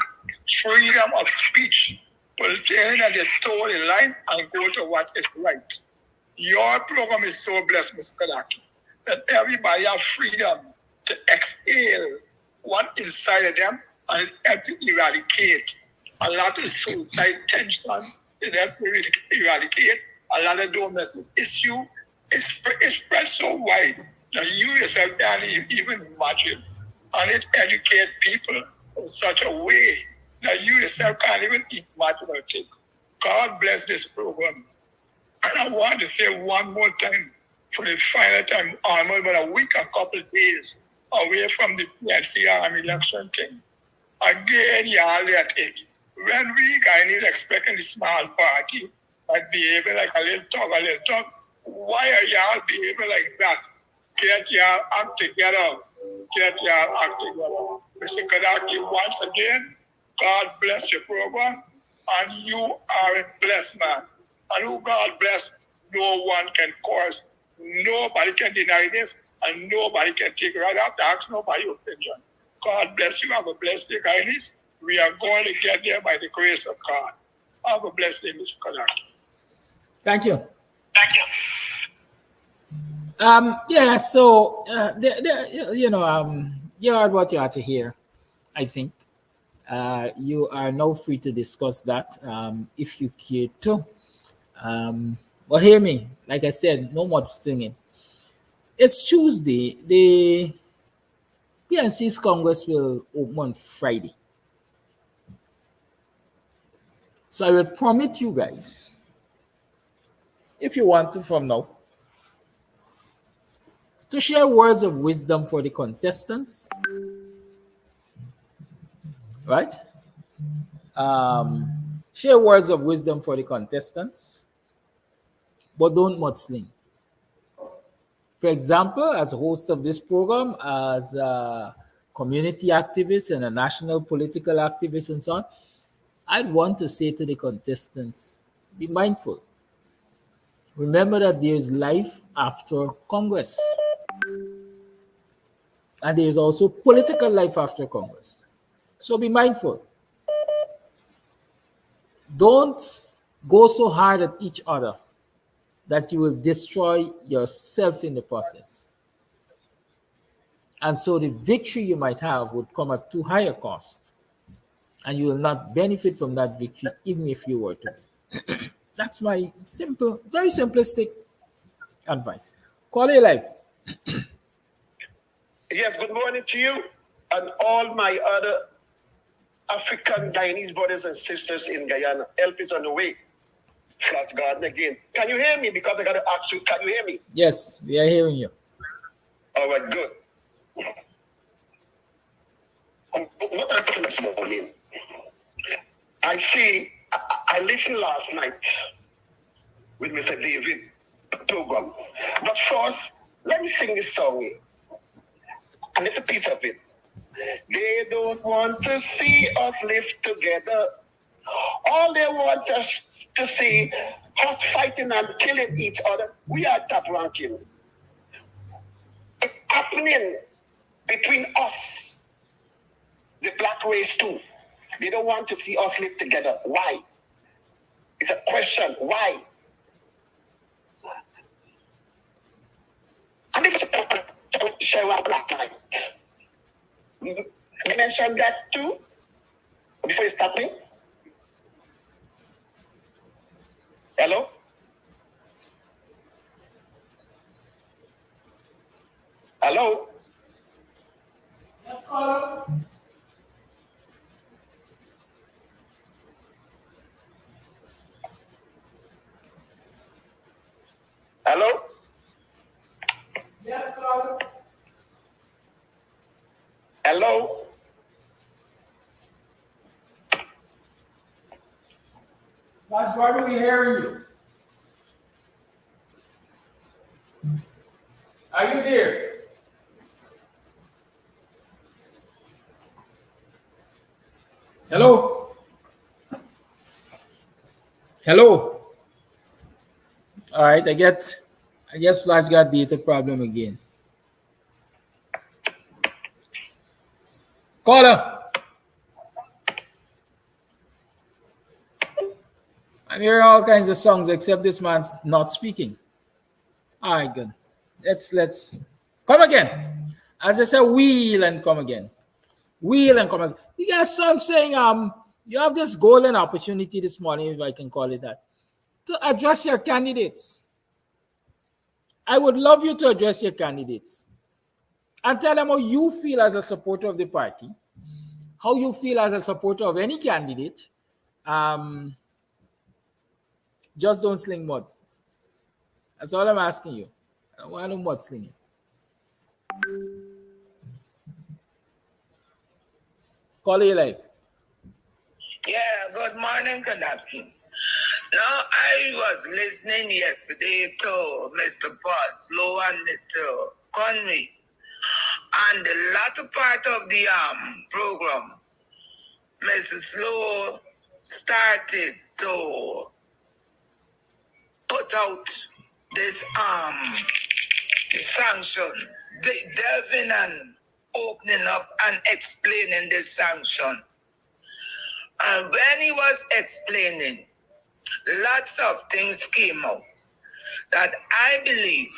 freedom of speech, pertaining at the toe the line and go to what is right. Your program is so blessed, Mr. Kadaki, that everybody has freedom to exhale what inside of them and help to eradicate a lot of suicide tension. It helps to eradicate a lot of domestic issue. It spread so wide that you yourself can't even imagine. And it educates people in such a way that you yourself can't even imagine or think. God bless this program. And I want to say one more time, for the final time, almost about a week, a couple of days away from the PNC election thing. Again, y'all let it. When we Guyanese expecting the small party, like behaving like a little talk, why are y'all behaving like that? Get y'all act together. Get y'all act together. Mr. Kadaki, once again, God bless your program, and you are a blessed man. And who God bless, no one can curse. Nobody can deny this, and nobody can take it right out to ask nobody opinion. God bless you. Have a blessed day, Guyanese. We are going to get there by the grace of God. Have a blessed day, Mr. Kadaki. Thank you. Thank you. Yeah, so you heard what you had to hear, I think. You are now free to discuss that if you care to. But hear me, like I said, no more singing. It's Tuesday. The PNC's Congress will open on Friday. So I will permit you guys, if you want to from now, to share words of wisdom for the contestants, right? Share words of wisdom for the contestants, but don't mudsling. For example, as a host of this program, as a community activist and a national political activist and so on, I'd want to say to the contestants, be mindful. Remember that there is life after Congress. And there is also political life after Congress. So be mindful. Don't go so hard at each other that you will destroy yourself in the process. And so the victory you might have would come at too high a cost. And you will not benefit from that victory, even if you were to be. That's my simple, very simplistic advice. Call it life. Yes, good morning to you and all my other African Guyanese brothers and sisters in Guyana. Help is on the way. Flash Garden again. Can you hear me? Because I got to ask you, can you hear me? Yes, we are hearing you. All right, good. What I'm talking this morning, I listened last night with Mr. David program. But first, let me sing this song, a little piece of it. They don't want to see us live together. All they want us to see us fighting and killing each other. We are top ranking. It's happening between us, the black race too. They don't want to see us live together. Why? It's a question. Why? And this is a show up last night. You mentioned that too before you start me. Hello? Hello? Yes, caller. Hello? Yes, caller. Hello? Flash Gordon, we hearing you. Are you there? Hello? Hello? All right, I guess Flash got data problem again. Caller. I'm hearing all kinds of songs except this man's not speaking. All right, good. Let's come again. As I said, wheel and come again. Wheel and come again. You guys, so I'm saying, you have this golden opportunity this morning, if I can call it that, to address your candidates. I would love you to address your candidates and tell them how you feel as a supporter of the party, how you feel as a supporter of any candidate. Just don't sling mud. That's all I'm asking you. I don't want no mud slinging. Call your life. Yeah, good morning, Kadaki. Now, I was listening yesterday to Mr. Paul Slow and Mr. Conway, and the latter part of the program, Mr. Slow started to put out this the sanction, delving and opening up and explaining this sanction. And when he was explaining, lots of things came out that I believe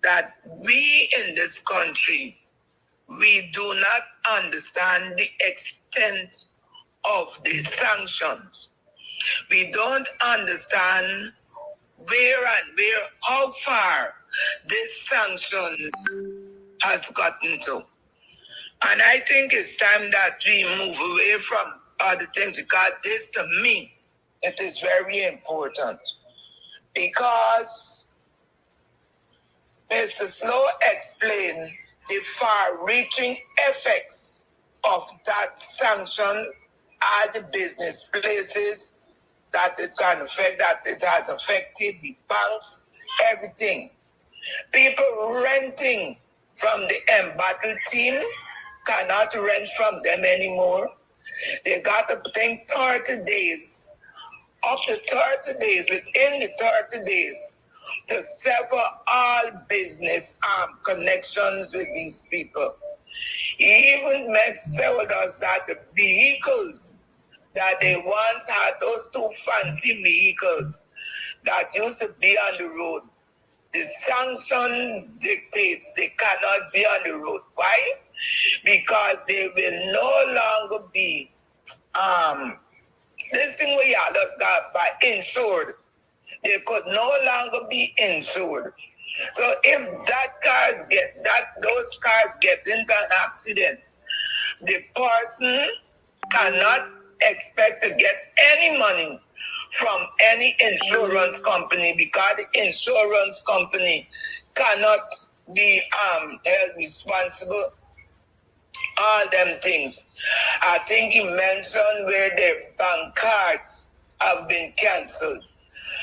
that we in this country, we do not understand the extent of the sanctions. We don't understand how far this sanctions has gotten to. And I think it's time that we move away from other things, because this, to me, it is very important. Because Mr. Slow explained the far-reaching effects of that sanction at the business places that it can affect, that it has affected the banks, everything. People renting from the embattled team cannot rent from them anymore. They got to think 30 days, up to 30 days, within the 30 days, to sever all business connections with these people. He even told us that the vehicles that they once had, those two fancy vehicles that used to be on the road, the sanction dictates they cannot be on the road. Why? Because they will no longer be this thing we all just got by insured. They could no longer be insured. So if those cars get into an accident, the person cannot expect to get any money from any insurance company, because the insurance company cannot be held responsible. All them things. I think he mentioned where their bank cards have been cancelled.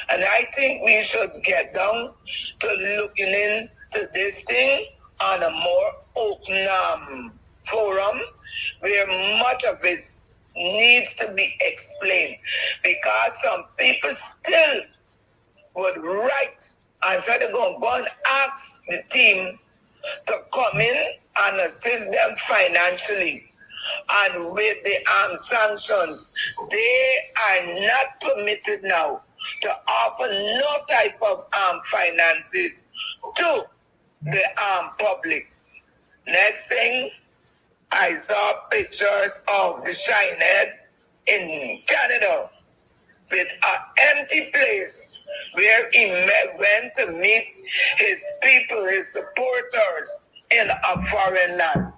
And I think we should get down to looking into this thing on a more open forum, where much of it needs to be explained. Because some people still would write and try to go and ask the team to come in and assist them financially. And with the sanctions, they are not permitted now to offer no type of finances to the public. Next thing, I saw pictures of the Shinehead in Canada with an empty place where he went to meet his people, his supporters in a foreign land.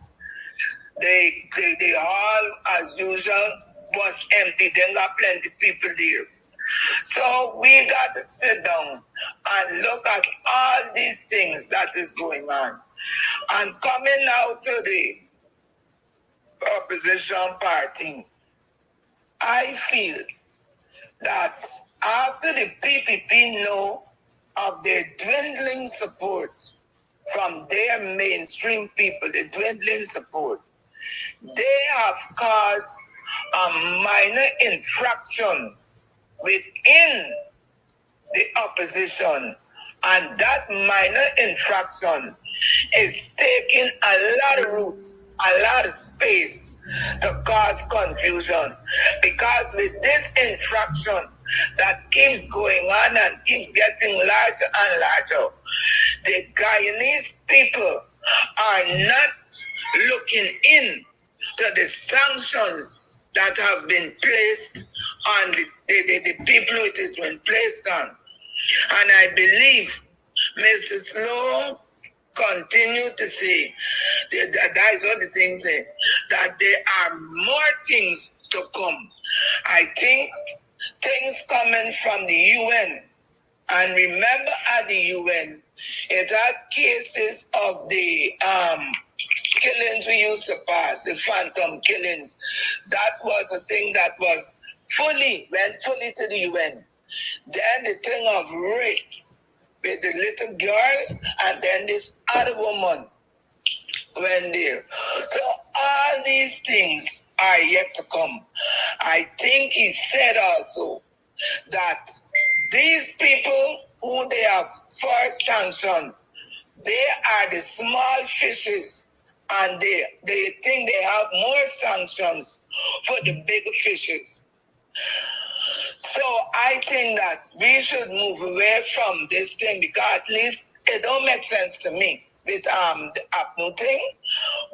They all, as usual, was empty. They got plenty people there. So we got to sit down and look at all these things that is going on. And coming out to the opposition party, I feel that After the PPP know of their dwindling support from their mainstream people, the dwindling support, they have caused a minor infraction within the opposition, and that minor infraction is taking a lot of root, a lot of space to cause confusion. Because with this infraction that keeps going on and keeps getting larger and larger, the Guyanese people are not looking in to the sanctions that have been placed on the people it has been placed on. And I believe Mr. Slow continue to say, that is what the thing say, that there are more things to come. I think things coming from the UN. And remember at the UN, it had cases of the killings we used to pass, the phantom killings. That was a thing that was went fully to the UN. Then the thing of rape with the little girl, and then this other woman went there. So all these things are yet to come. I think he said also that these people who they have first sanctioned, they are the small fishes, and they think they have more sanctions for the bigger fishes. So I think that we should move away from this thing, because at least it don't make sense to me with the APNU thing.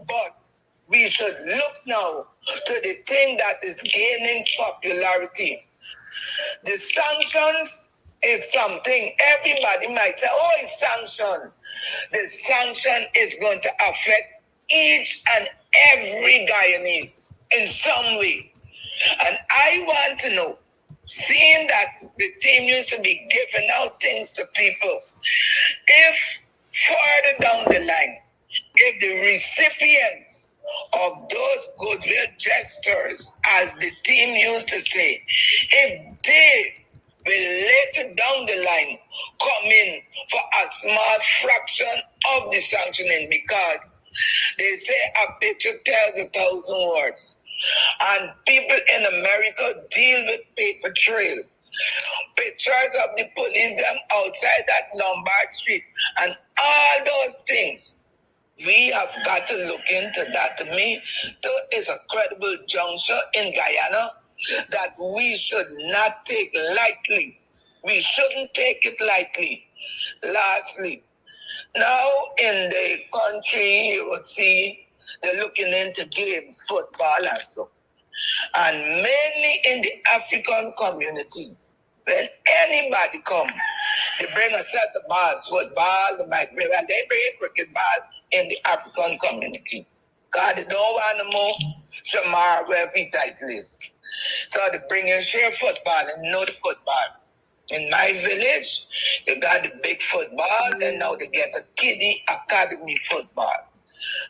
But we should look now to the thing that is gaining popularity. The sanctions is something everybody might say, oh, it's sanctioned. The sanction is going to affect each and every Guyanese in some way. And I want to know, seeing that the team used to be giving out things to people, if further down the line, if the recipients of those goodwill gestures, as the team used to say, if they will later down the line come in for a small fraction of the sanctioning, because they say a picture tells 1,000 words. And people in America deal with paper trail. Pictures of the police them outside that Lombard Street and all those things. We have got to look into that. To me, there is a credible juncture in Guyana that we should not take lightly. We shouldn't take it lightly. Lastly, now in the country, you would see they're looking into games, football also. And mainly in the African community, when anybody come, they bring a set of balls, football, the microwave, and they bring a cricket ball in the African community. God, they don't want no more Shamar where feet title is. So they bring in share football and know the football. In my village, they got the big football, and now they get a kiddie academy football.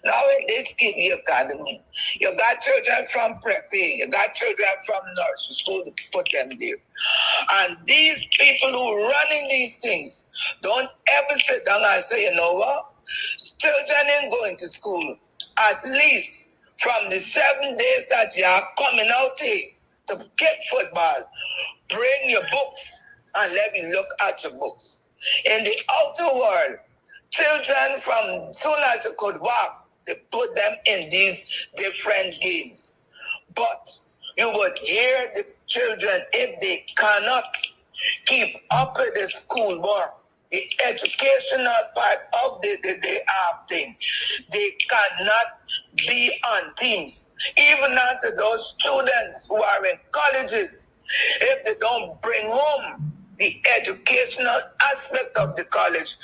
Now in this kiddie academy, you got children from prep, you got children from nursery school to put them there. And these people who are running these things don't ever sit down and say, you know what? Children ain't going to school. At least from the 7 days that you are coming out here to get football, bring your books and let me look at your books. In the outer world, children from soon as they could walk, they put them in these different games. But you would hear the children, if they cannot keep up with the school work, the educational part of the thing, they cannot be on teams. Even unto those students who are in colleges, if they don't bring home the educational aspect of the college,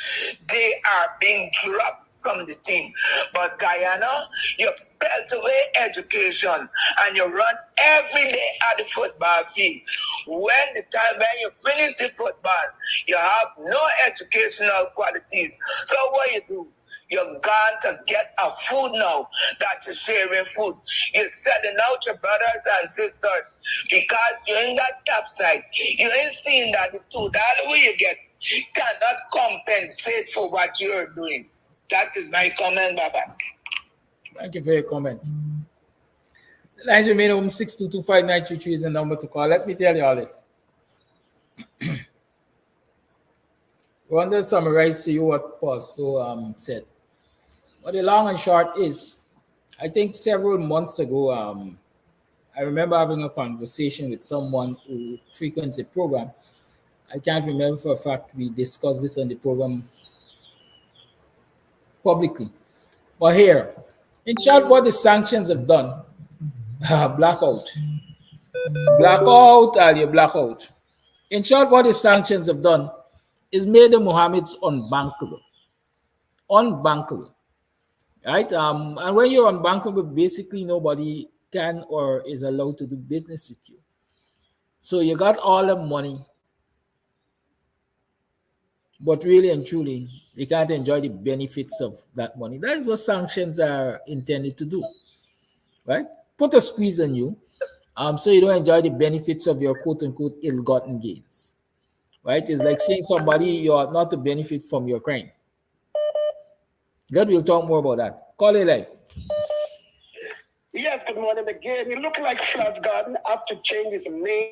they are being dropped from the team. But Guyana, you belt away education and you run every day at the football field. When you finish the football, you have no educational qualities. So what you do? You're gone to get a food now that you're sharing food. You're selling out your brothers and sisters Because you're in that top side. You ain't seeing that the $2 you get cannot compensate for what you're doing. That is my comment, Baba. Thank you for your comment. The lines remain open. 6225933 is the number to call. Let me tell you all this. I want to summarize to you what Pastor said. But the long and short is, I think several months ago, I remember having a conversation with someone who frequents the program. I can't remember for a fact we discussed this on the program publicly. But here, in short, what the sanctions have done, blackout. Blackout, all you blackout. In short, what the sanctions have done is made the Mohammeds unbankable. Unbankable. Right? And when you're unbankable, basically nobody can or is allowed to do business with you. So you got all the money, but really and truly, you can't enjoy the benefits of that money. That is what sanctions are intended to do, right? Put a squeeze on you, so you don't enjoy the benefits of your quote unquote ill-gotten gains, right? It's like saying somebody you are not to benefit from your crime. God will talk more about that. Call it life. Yes, good morning again. It looked like Flash Garden have to change his name.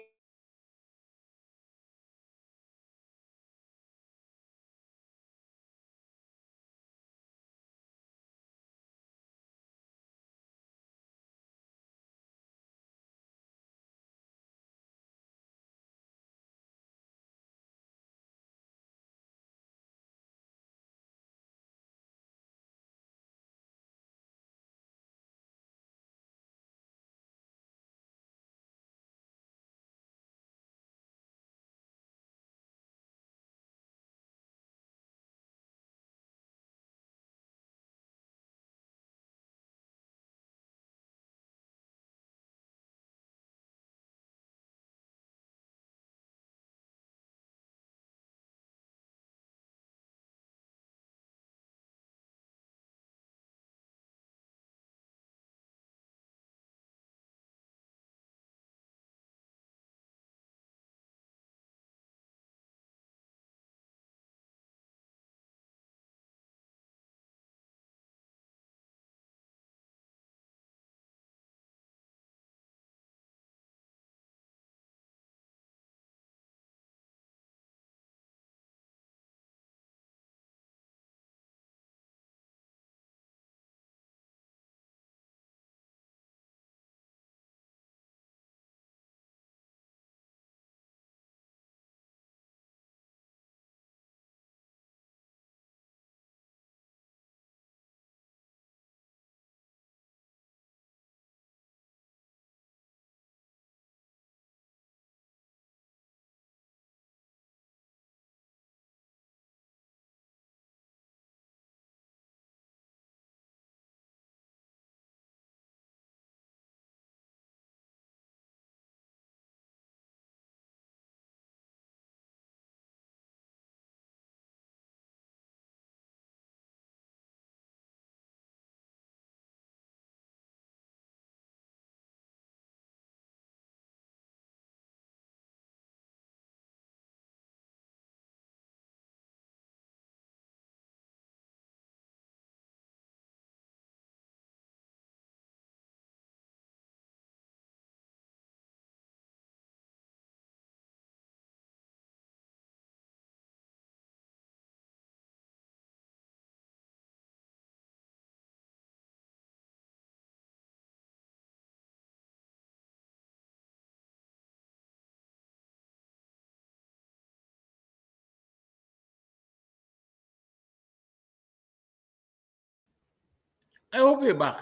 I hope you're back.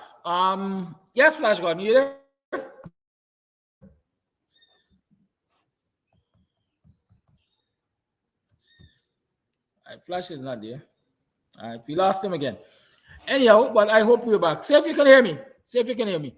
Yes, Flash Gordon, you there? Flash is not there. We lost him again. Anyhow, but I hope we're back. See if you can hear me. See if you can hear me.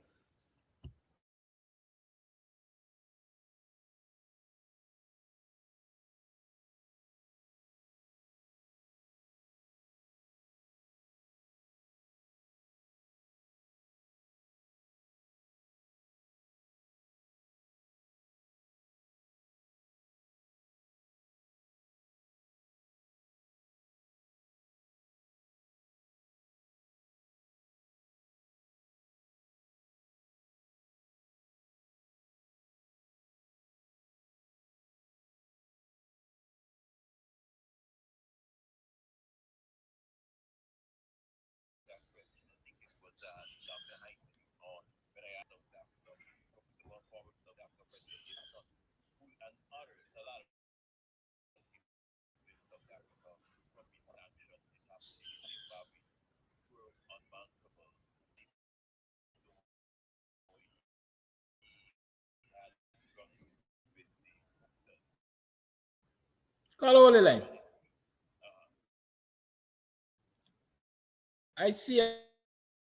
Call all the line. I see.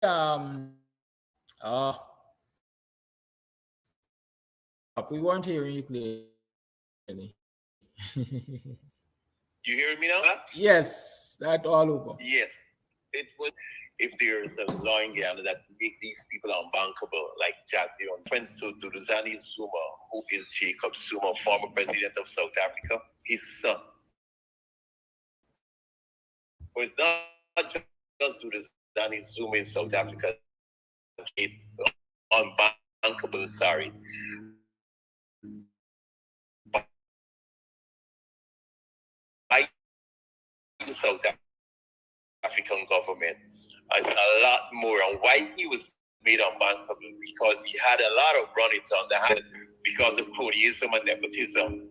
Oh, we weren't hearing you clearly. You hear me now? Yes, start all over. Yes. It was if there's a law in Guyana that make these people unbankable, like Jack Dion, friends to Duduzani Zuma, who is Jacob Zuma, former president of South Africa, his son. But it's not just Duduzani Zuma in South Africa, unbankable, sorry. By the South African government is a lot more, and why he was made unbankable because he had a lot of run-ins on the hands because of cronyism and nepotism.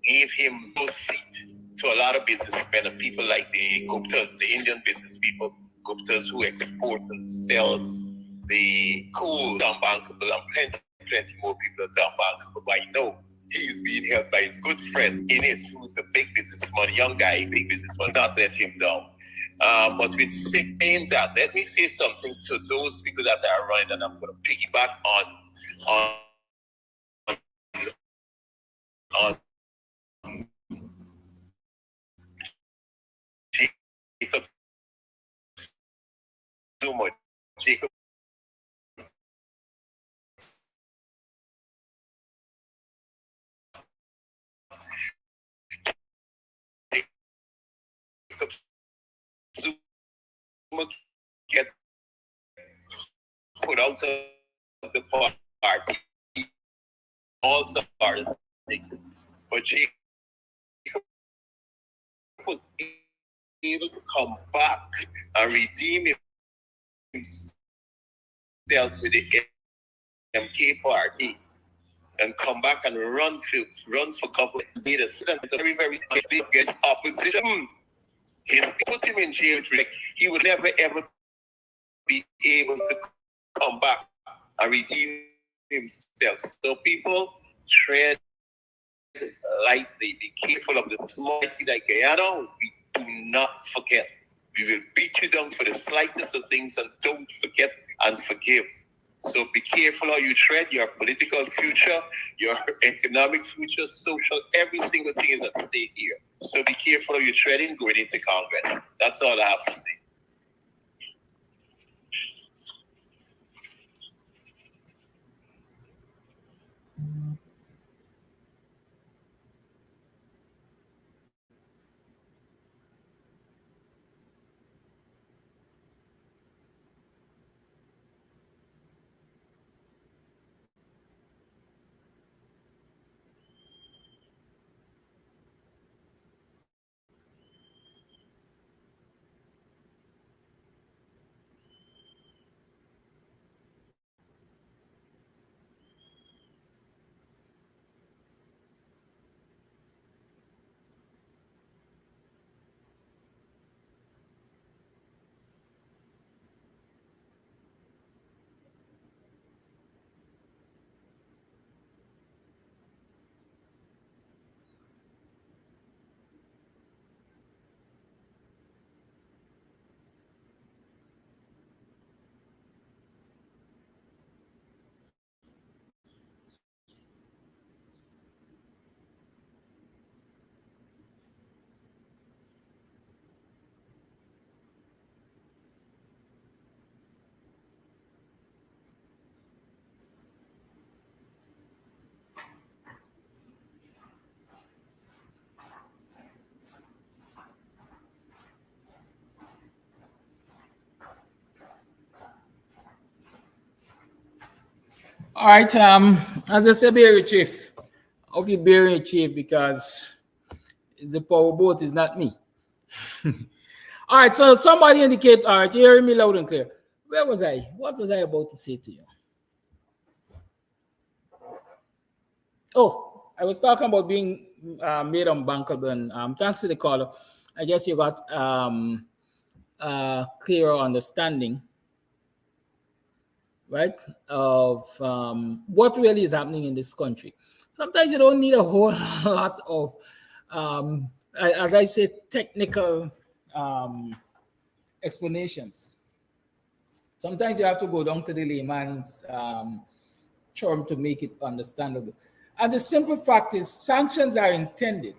Gave him no seat to a lot of businessmen and people like the Guptas, the Indian business people, Guptas who export and sells the coal unbankable, and plenty more people that's unbankable. But I know he's being held by his good friend Ines, who's a big businessman, young guy, big businessman, not let him down. But with saying that, let me say something to those people that are running, and I'm going to piggyback on Jacob Zuma. Jacob Zuma get put out of the party. Also started, but Jacob was able to come back and redeem himself with the MK party and come back and run for government. Made a very, very big opposition. He put him in jail. He would never ever be able to come back and redeem himself. So people tread lightly. Be careful of the small thing like Guyana. We do not forget. We will beat you down for the slightest of things, and don't forget and forgive. So be careful how you tread your political future, your economic future, social, every single thing is at stake here. So be careful how you tread in going into Congress. That's all I have to say. All right. As I say, Barry Chief. Okay, Barry Chief, because it's the power boat, is not me. All right. So somebody indicate. All right, you hearing me loud and clear. Where was I? What was I about to say to you? Oh, I was talking about being made unbankable, and thanks to the caller, I guess you got clearer understanding, right, of what really is happening in this country. Sometimes you don't need a whole lot of as I say, technical explanations. Sometimes you have to go down to the layman's term to make it understandable. And the simple fact is, sanctions are intended.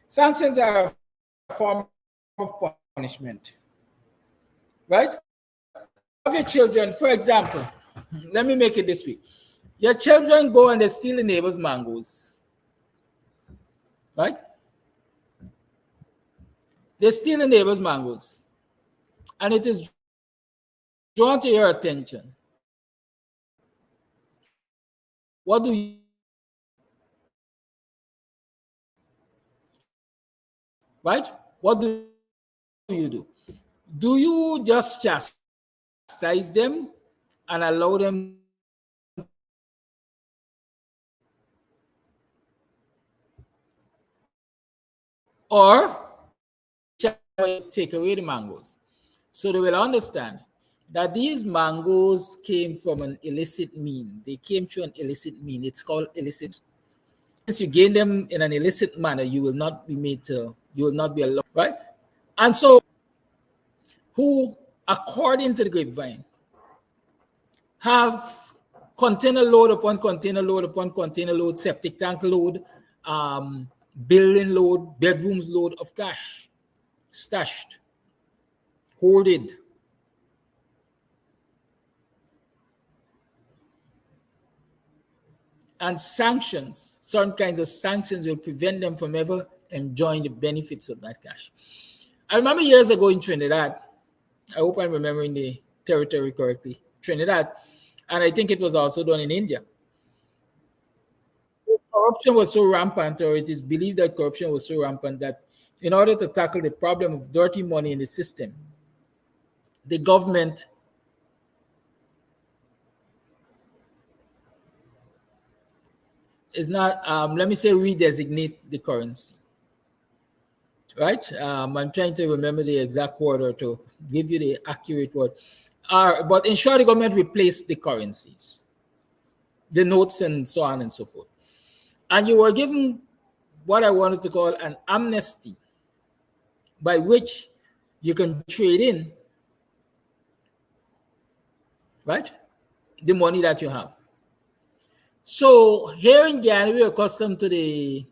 Sanctions are a form of punishment, right? Of your children, for example, let me make it this way. Your children go and they steal the neighbor's mangoes, right? They steal the neighbor's mangoes, and it is drawn to your attention. What do you, right? What do you do? Do you just chastise them and allow them, or take away the mangoes? So they will understand that these mangoes came from an illicit mean. They came through an illicit mean. It's called illicit. Since you gain them in an illicit manner, you will not be made to, you will not be allowed, right? And so, who, according to the grapevine, have container load upon container load upon container load, septic tank load, building load, bedrooms load of cash stashed, hoarded. And sanctions, certain kinds of sanctions will prevent them from ever enjoying the benefits of that cash. I remember years ago in Trinidad, I hope I'm remembering the territory correctly, Trinidad, and I think it was also done in India. Corruption was so rampant, or it is believed that corruption was so rampant, that in order to tackle the problem of dirty money in the system, the government is not, let me say, redesignate the currency, right? I'm trying to remember the exact word or to give you the accurate word. But in short, the government replaced the currencies, the notes and so on and so forth. And you were given what I wanted to call an amnesty, by which you can trade in, right, the money that you have. So here in Ghana, we're accustomed to the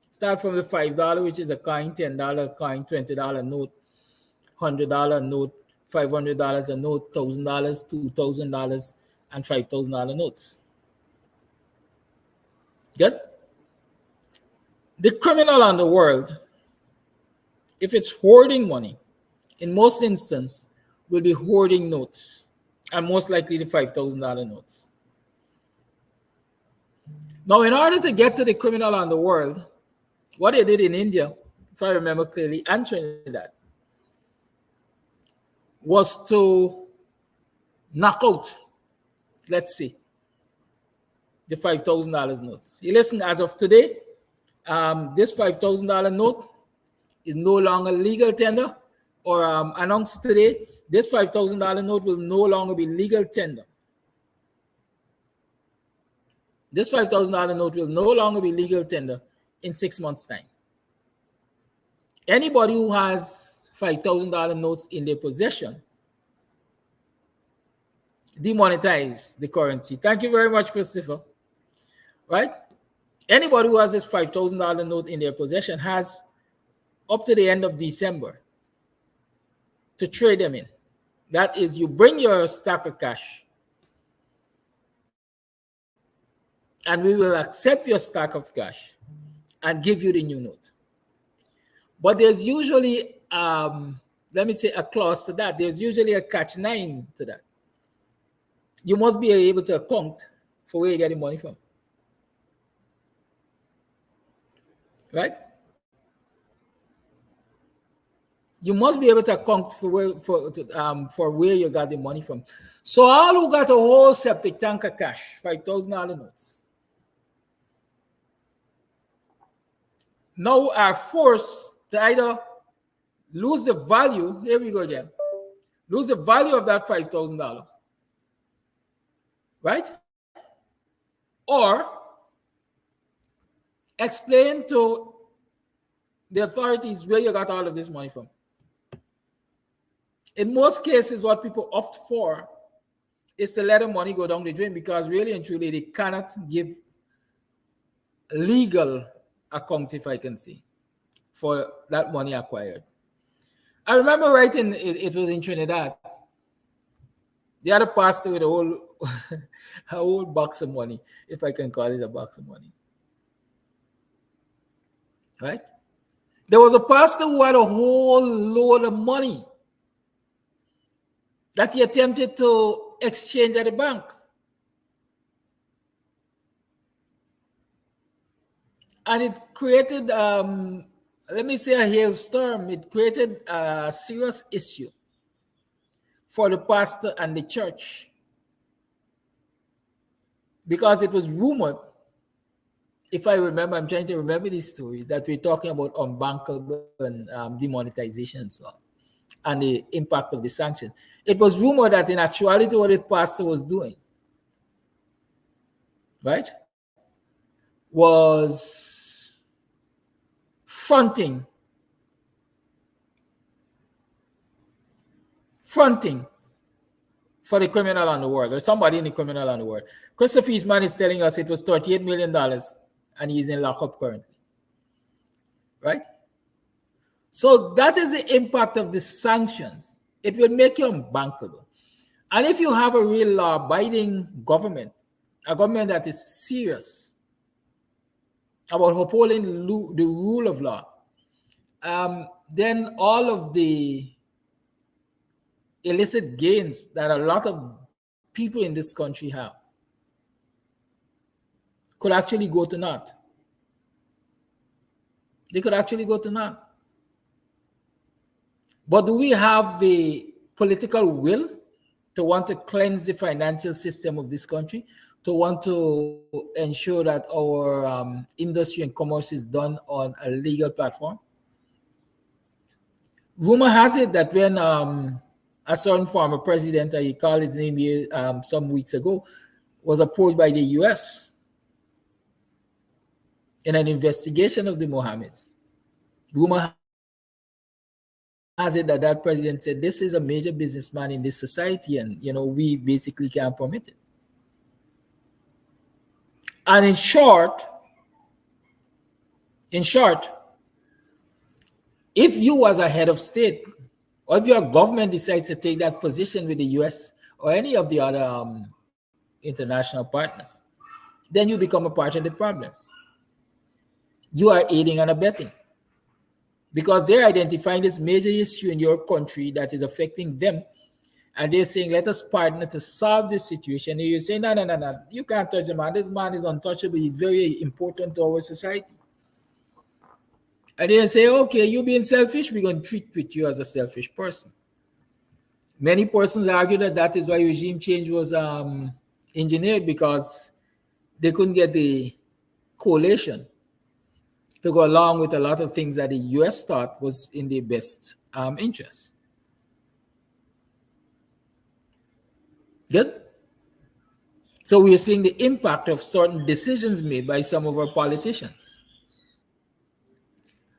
start from the $5, which is a coin, $10 coin, $20 note, $100 note, $500 a note, $1,000, $2,000, and $5,000 notes. Good? The criminal on the world, if it's hoarding money, in most instances, will be hoarding notes, and most likely the $5,000 notes. Now, in order to get to the criminal on the world, what they did in India, if I remember clearly, and Trinidad, was to knock out, let's see, the $5,000 notes. You listen, as of today, this $5,000 note is no longer legal tender, or announced today, this $5,000 note will no longer be legal tender. This $5,000 note will no longer be legal tender in 6 months' time. Anybody who has $5,000 notes in their possession, demonetize the currency. Thank you very much, Christopher. Right? Anybody who has this $5,000 note in their possession has up to the end of December to trade them in. That is, you bring your stack of cash, and we will accept your stack of cash and give you the new note. But there's usually, let me say, a clause to that. There's usually a catch-9 to that. You must be able to account for where you get the money from. Right? You must be able to account for where you got the money from. So all who got a whole septic tank of cash, $5,000 notes, now are forced to either lose the value, here we go again, lose the value of that $5,000, right? Or explain to the authorities, where you got all of this money from? In most cases, what people opt for is to let the money go down the drain, because really and truly they cannot give legal account, if I can say, for that money acquired. I remember writing, it was in Trinidad. They had a pastor with a whole box of money, if I can call it a box of money. Right? There was a pastor who had a whole load of money that he attempted to exchange at the bank. And it created, let me say, a hailstorm. It created a serious issue for the pastor and the church, because it was rumored, if I remember, I'm trying to remember this story, that we're talking about unbankable and demonetization and so on, and the impact of the sanctions. It was rumored that in actuality what the pastor was doing, right, was fronting for the criminal on the world, or somebody in the criminal on the world. Christopher Eastman is telling us it was $38 million and he's in lockup currently. Right? So that is the impact of the sanctions. It will make you unbankable. And if you have a real law-abiding government, a government that is serious about upholding the rule of law, then all of the illicit gains that a lot of people in this country have could actually go to naught. They could actually go to naught. But do we have the political will to want to cleanse the financial system of this country, to want to ensure that our industry and commerce is done on a legal platform? Rumor has it that when a certain former president, I call his name here some weeks ago, was approached by the US in an investigation of the Mohammeds, rumor has it that that president said, this is a major businessman in this society, and we basically can't permit it. And in short, if you as a head of state, or if your government decides to take that position with the US or any of the other international partners, then you become a part of the problem. You are aiding and abetting, because they're identifying this major issue in your country that is affecting them, and they're saying, let us partner to solve this situation. And you say, no, you can't touch the man. This man is untouchable. He's very important to our society. And they say, okay, you being selfish, we're going to treat you as a selfish person. Many persons argue that that is why regime change was engineered, because they couldn't get the coalition to go along with a lot of things that the US thought was in their best interest. Good? So we're seeing the impact of certain decisions made by some of our politicians.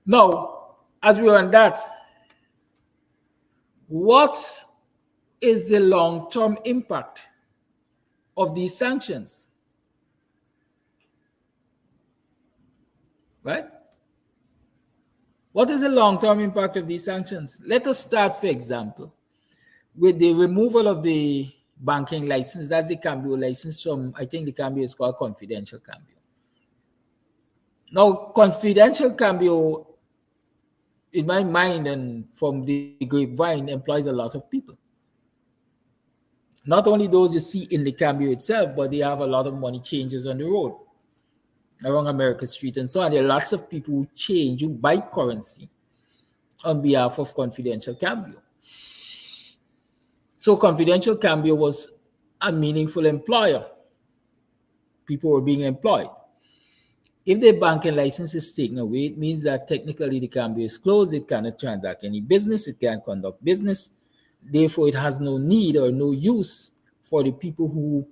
Now, as we are on that, what is the long-term impact of these sanctions? Right? What is the long-term impact of these sanctions? Let us start, for example, with the removal of the banking license. That's the Cambio license from, I think the Cambio is called Confidential Cambio. Now, Confidential Cambio, in my mind and from the grapevine, employs a lot of people. Not only those you see in the Cambio itself, but they have a lot of money changers on the road around America Street and so on. There are lots of people who change, who buy currency on behalf of Confidential Cambio. So Confidential Cambio was a meaningful employer. People were being employed. If the banking license is taken away, it means that technically the Cambio is closed. It cannot transact any business. It can't conduct business. Therefore, it has no need or no use for the people who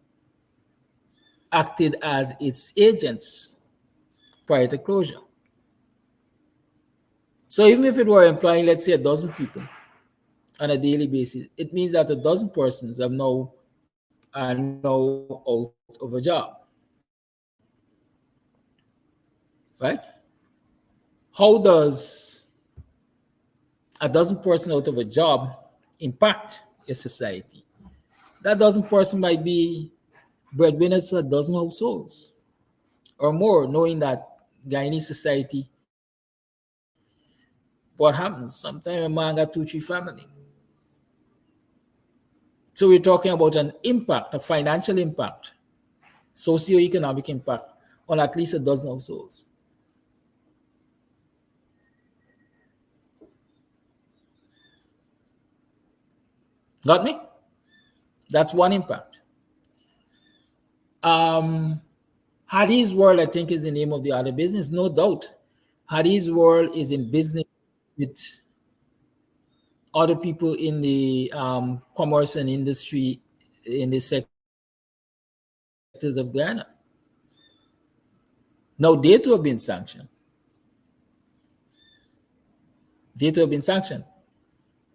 acted as its agents prior to closure. So even if it were employing, let's say, a dozen people on a daily basis, it means that a dozen persons have now are now out of a job, right? How does a dozen person out of a job impact a society? That dozen person might be breadwinners to a dozen households or more, knowing that Guyanese society, what happens? Sometimes a man got 2, 3 family. So we're talking about an impact, a financial impact, socio-economic impact on at least a dozen households. Got me? That's one impact. Hadi's World, I think, is the name of the other business, no doubt. Hadi's World is in business with other people in the commerce and industry in the sectors of Guyana. Now, they too have been sanctioned. They too have been sanctioned.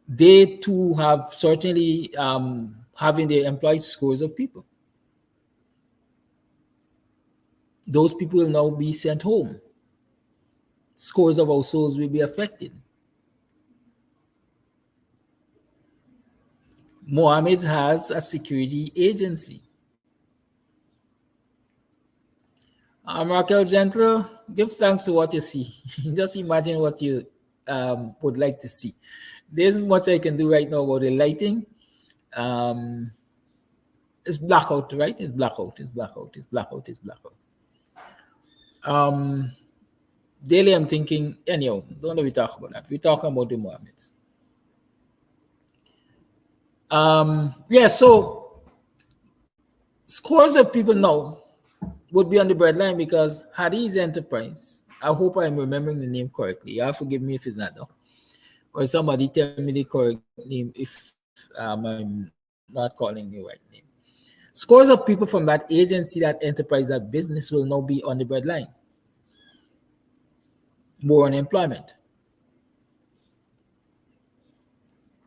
They too have certainly having their employed scores of people. Those people will now be sent home. Scores of households will be affected. Mohammed has a security agency. Raquel Gentle, give thanks to what you see. Just imagine what you would like to see. There isn't much I can do right now about the lighting. It's blackout, right? It's blackout. It's blackout. It's blackout. It's blackout. Daily, I'm thinking, anyhow, don't let me talk about that. We're talking about the Mohammeds. Yeah, so scores of people now would be on the breadline because Hadi's Enterprise, I hope I'm remembering the name correctly. Y'all forgive me if it's not though. Or somebody tell me the correct name if I'm not calling the right name. Scores of people from that agency, that enterprise, that business will now be on the breadline. More unemployment.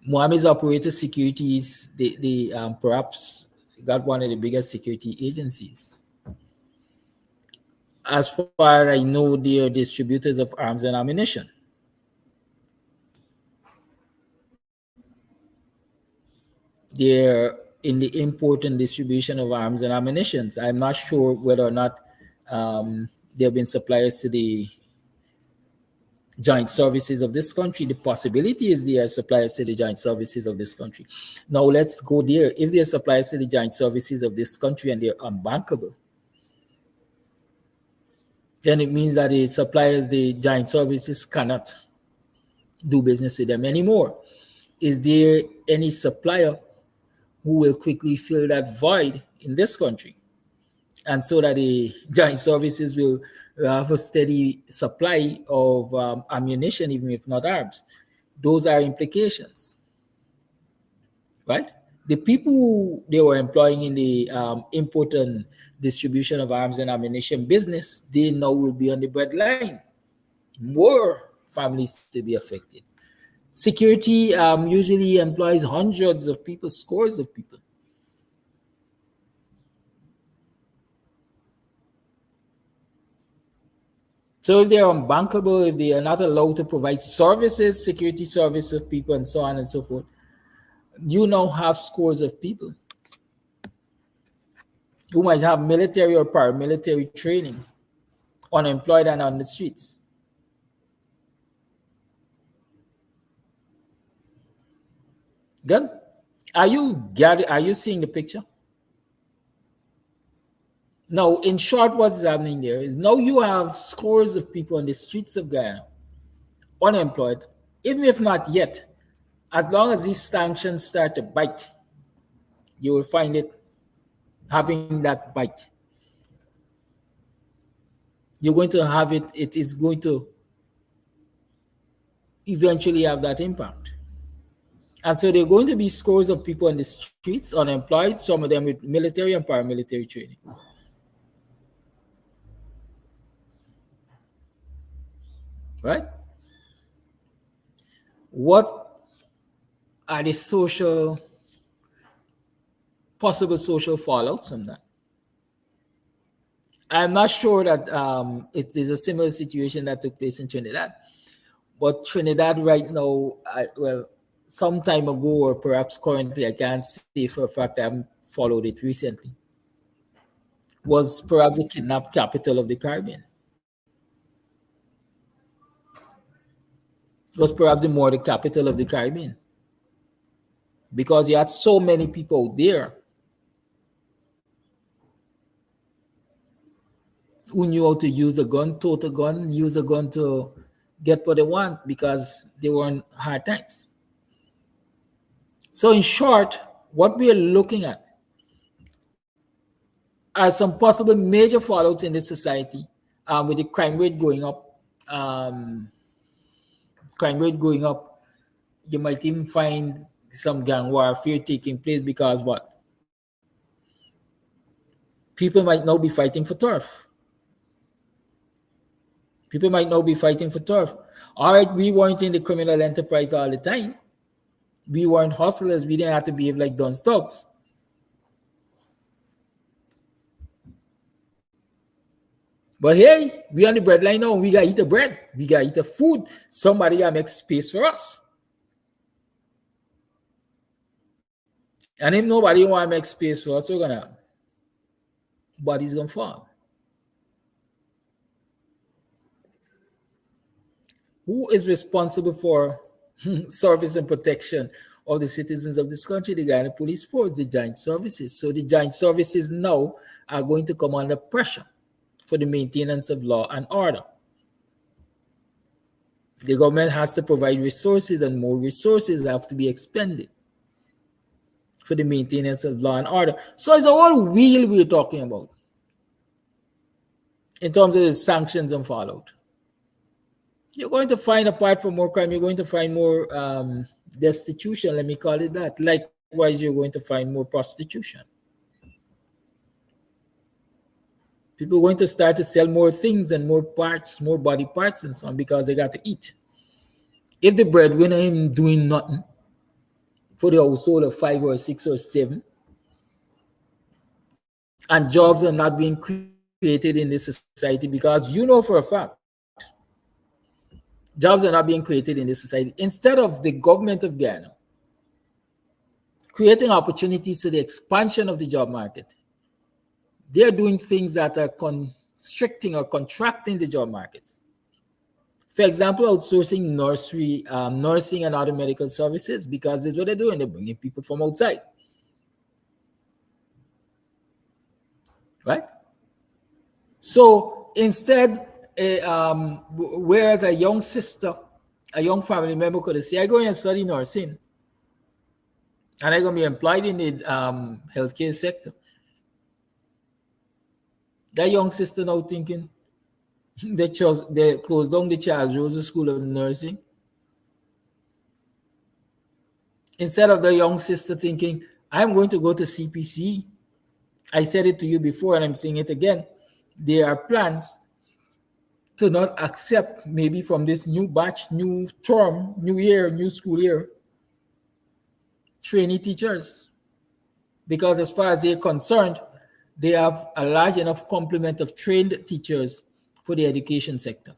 Mohammed's Operator Securities, they perhaps got one of the biggest security agencies. As far as I know, they are distributors of arms and ammunition. They're in the import and distribution of arms and ammunition. I'm not sure whether or not they have been suppliers to the joint services of this country. The possibility is they are suppliers to the joint services of this country. Now let's go there. If they are suppliers to the joint services of this country and they're unbankable, then it means that the suppliers, the joint services cannot do business with them anymore. Is there any supplier who will quickly fill that void in this country? And so that the joint services will have a steady supply of ammunition, even if not arms. Those are implications, right? The people who they were employing in the import and distribution of arms and ammunition business, they now will be on the breadline. More families to be affected. Security usually employs hundreds of people, scores of people. So if they're unbankable, if they are not allowed to provide services, security service of people, and so on and so forth, you now have scores of people who might have military or paramilitary training, unemployed and on the streets. Good. Are you seeing the picture? Now, in short, what is happening there is now you have scores of people on the streets of Guyana, unemployed, even if not yet. As long as these sanctions start to bite, you will find it having that bite. You're going to have it, it is going to eventually have that impact. And so there are going to be scores of people on the streets, unemployed, some of them with military and paramilitary training. Right? what are the possible social fallouts from that? I'm not sure that it is a similar situation that took place in Trinidad. But Trinidad right now, some time ago or perhaps currently, I can't say for a fact, I haven't followed it recently, was perhaps the kidnapped capital of the Caribbean. Was perhaps more the capital of the Caribbean. Because you had so many people there who knew how to use a gun, tote a gun, use a gun to get what they want because they were in hard times. So in short, what we are looking at are some possible major fallouts in this society with the crime rate going up. You might even find some gang warfare taking place because what? People might now be fighting for turf. All right, we weren't in the criminal enterprise all the time. We weren't hustlers. We didn't have to behave like Don Stokes. But hey, we on the breadline now. We got to eat the bread. We got to eat the food. Somebody got to make space for us. And if nobody want to make space for us, body's going to fall. Who is responsible for service and protection of the citizens of this country? The Guyana Police Force, the joint services. So the joint services now are going to come under pressure for the maintenance of law and order. The government has to provide resources, and more resources have to be expended for the maintenance of law and order. So it's a whole wheel we're talking about in terms of the sanctions and fallout. You're going to find, apart from more crime, you're going to find more destitution, let me call it that. Likewise, you're going to find more prostitution. People are going to start to sell more things and more parts, more body parts and so on, because they got to eat. If the breadwinner ain't doing nothing for the household of 5 or 6 or 7, and jobs are not being created in this society, because you know for a fact, jobs are not being created in this society. Instead of the government of Guyana creating opportunities to the expansion of the job market, they're doing things that are constricting or contracting the job markets. For example, outsourcing nursing and other medical services, because it's what they're doing. They're bringing people from outside. Right? So instead, whereas a young sister, a young family member could say, I go and study nursing, and I'm going to be employed in the healthcare sector. That young sister now thinking they closed down the Charles Rose School of Nursing. Instead of the young sister thinking, I'm going to go to CPC. I said it to you before and I'm saying it again. There are plans to not accept, maybe from this new batch, new term, new year, new school year, trainee teachers. Because as far as they're concerned, they have a large enough complement of trained teachers for the education sector.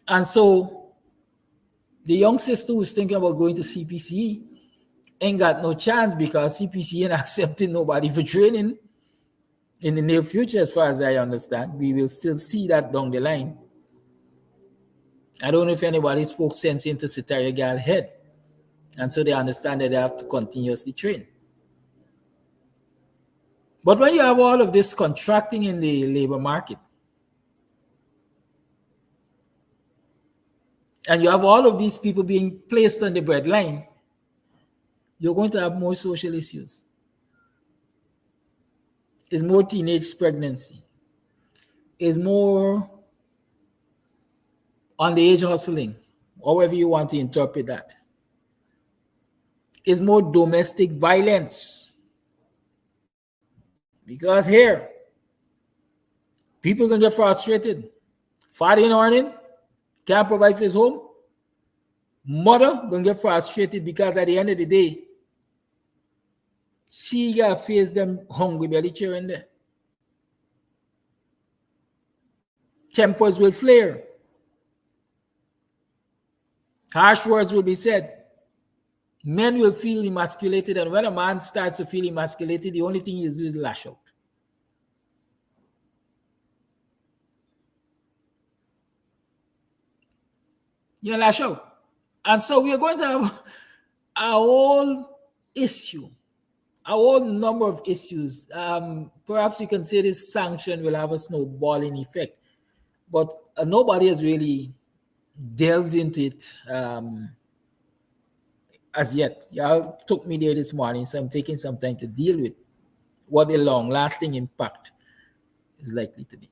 And so the young sister who's thinking about going to CPC ain't got no chance, because CPC ain't accepting nobody for training in the near future, as far as I understand. We will still see that down the line. I don't know if anybody spoke sense into Sitaria Gal head. And so they understand that they have to continuously train. But when you have all of this contracting in the labor market, and you have all of these people being placed on the breadline, you're going to have more social issues. It's more teenage pregnancy. It's more underage hustling, however you want to interpret that. It's more domestic violence. Because here, people can get frustrated. Friday morning, can't provide for his home, mother gonna get frustrated because at the end of the day, she gotta face them hungry belly children there. Tempers will flare. Harsh words will be said. Men will feel emasculated, and when a man starts to feel emasculated, the only thing he do is lash out. You lash out. And so we are going to have a whole issue, a whole number of issues. Perhaps you can say this sanction will have a snowballing effect, but nobody has really delved into it as yet. Y'all took me there this morning, so I'm taking some time to deal with what the long-lasting impact is likely to be.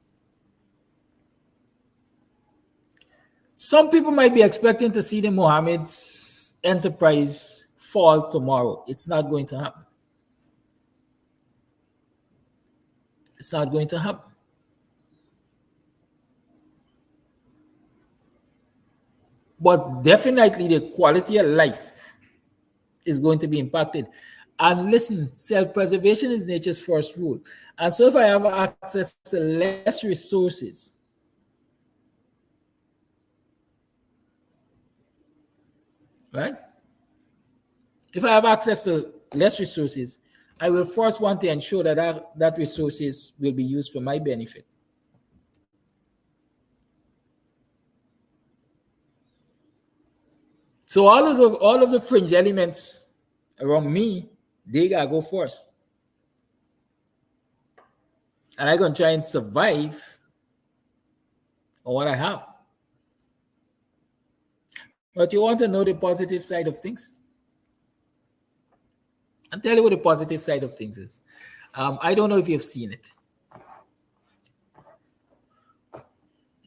Some people might be expecting to see the Mohammed's enterprise fall tomorrow. It's not going to happen. It's not going to happen. But definitely the quality of life is going to be impacted. And listen, self-preservation is nature's first rule. And so if I have access to less resources, right? If I have access to less resources, I will first want to ensure that resources will be used for my benefit. So all of the fringe elements around me, they gotta go first. And I'm gonna try and survive on what I have. But you want to know the positive side of things? I'll tell you what the positive side of things is. I don't know if you've seen it.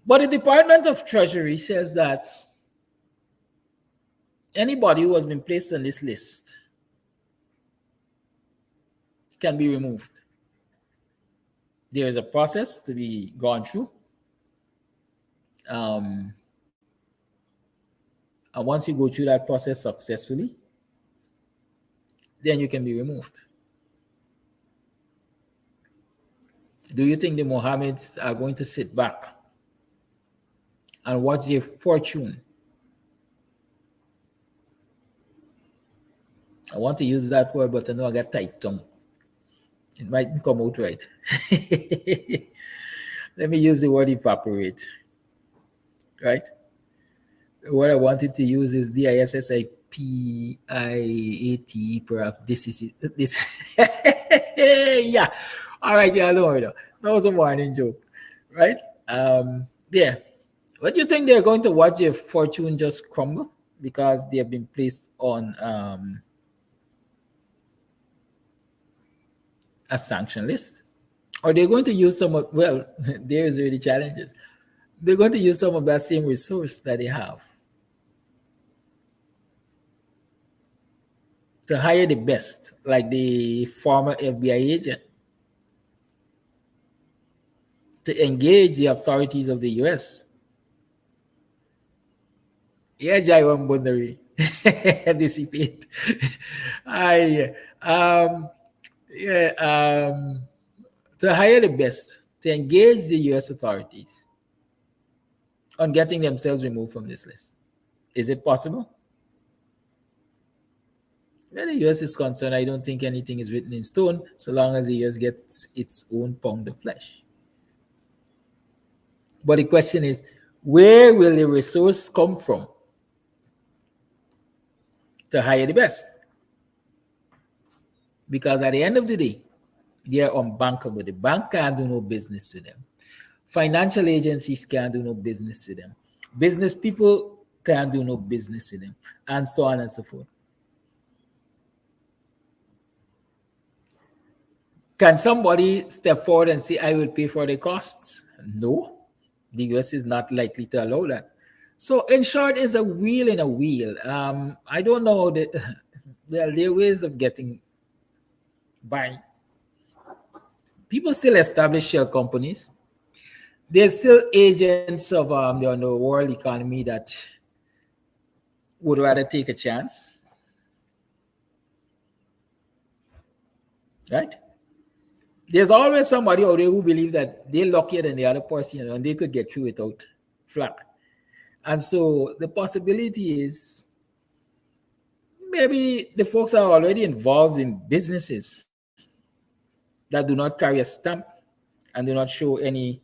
But the Department of Treasury says that anybody who has been placed on this list can be removed. There is a process to be gone through. And once you go through that process successfully, then you can be removed. Do you think the Mohammeds are going to sit back and watch their fortune? I want to use that word, but I know I got tight tongue. It mightn't come out right. Let me use the word evaporate. Right? What I wanted to use is DISSIPIATE, perhaps. This is it. This. Yeah. All right. Yeah, don't worry. That was a warning joke. Right? Yeah. What do you think they're going to watch their fortune just crumble because they have been placed on a sanction list? Or they're going to use some of, well, there's really challenges. They're going to use some of that same resource that they have to hire the best, like the former FBI agent, to engage the authorities of the US. Yeah, Jaiwan Bundari. Dissipate. To hire the best, to engage the US authorities on getting themselves removed from this list. Is it possible? Where the US is concerned, I don't think anything is written in stone so long as the US gets its own pound of flesh. But the question is, where will the resource come from to hire the best? Because at the end of the day, they are unbankable. The bank can't do no business with them. Financial agencies can't do no business with them. Business people can't do no business with them, and so on and so forth. Can somebody step forward and say, I will pay for the costs? No, the US is not likely to allow that. So in short, it's a wheel in a wheel. I don't know, there are ways of getting by. People still establish shell companies. there's still agents of the world economy that would rather take a chance, right? There's always somebody out there who believes that they're luckier than the other person, and they could get through without flack. And so the possibility is maybe the folks are already involved in businesses that do not carry a stamp and do not show any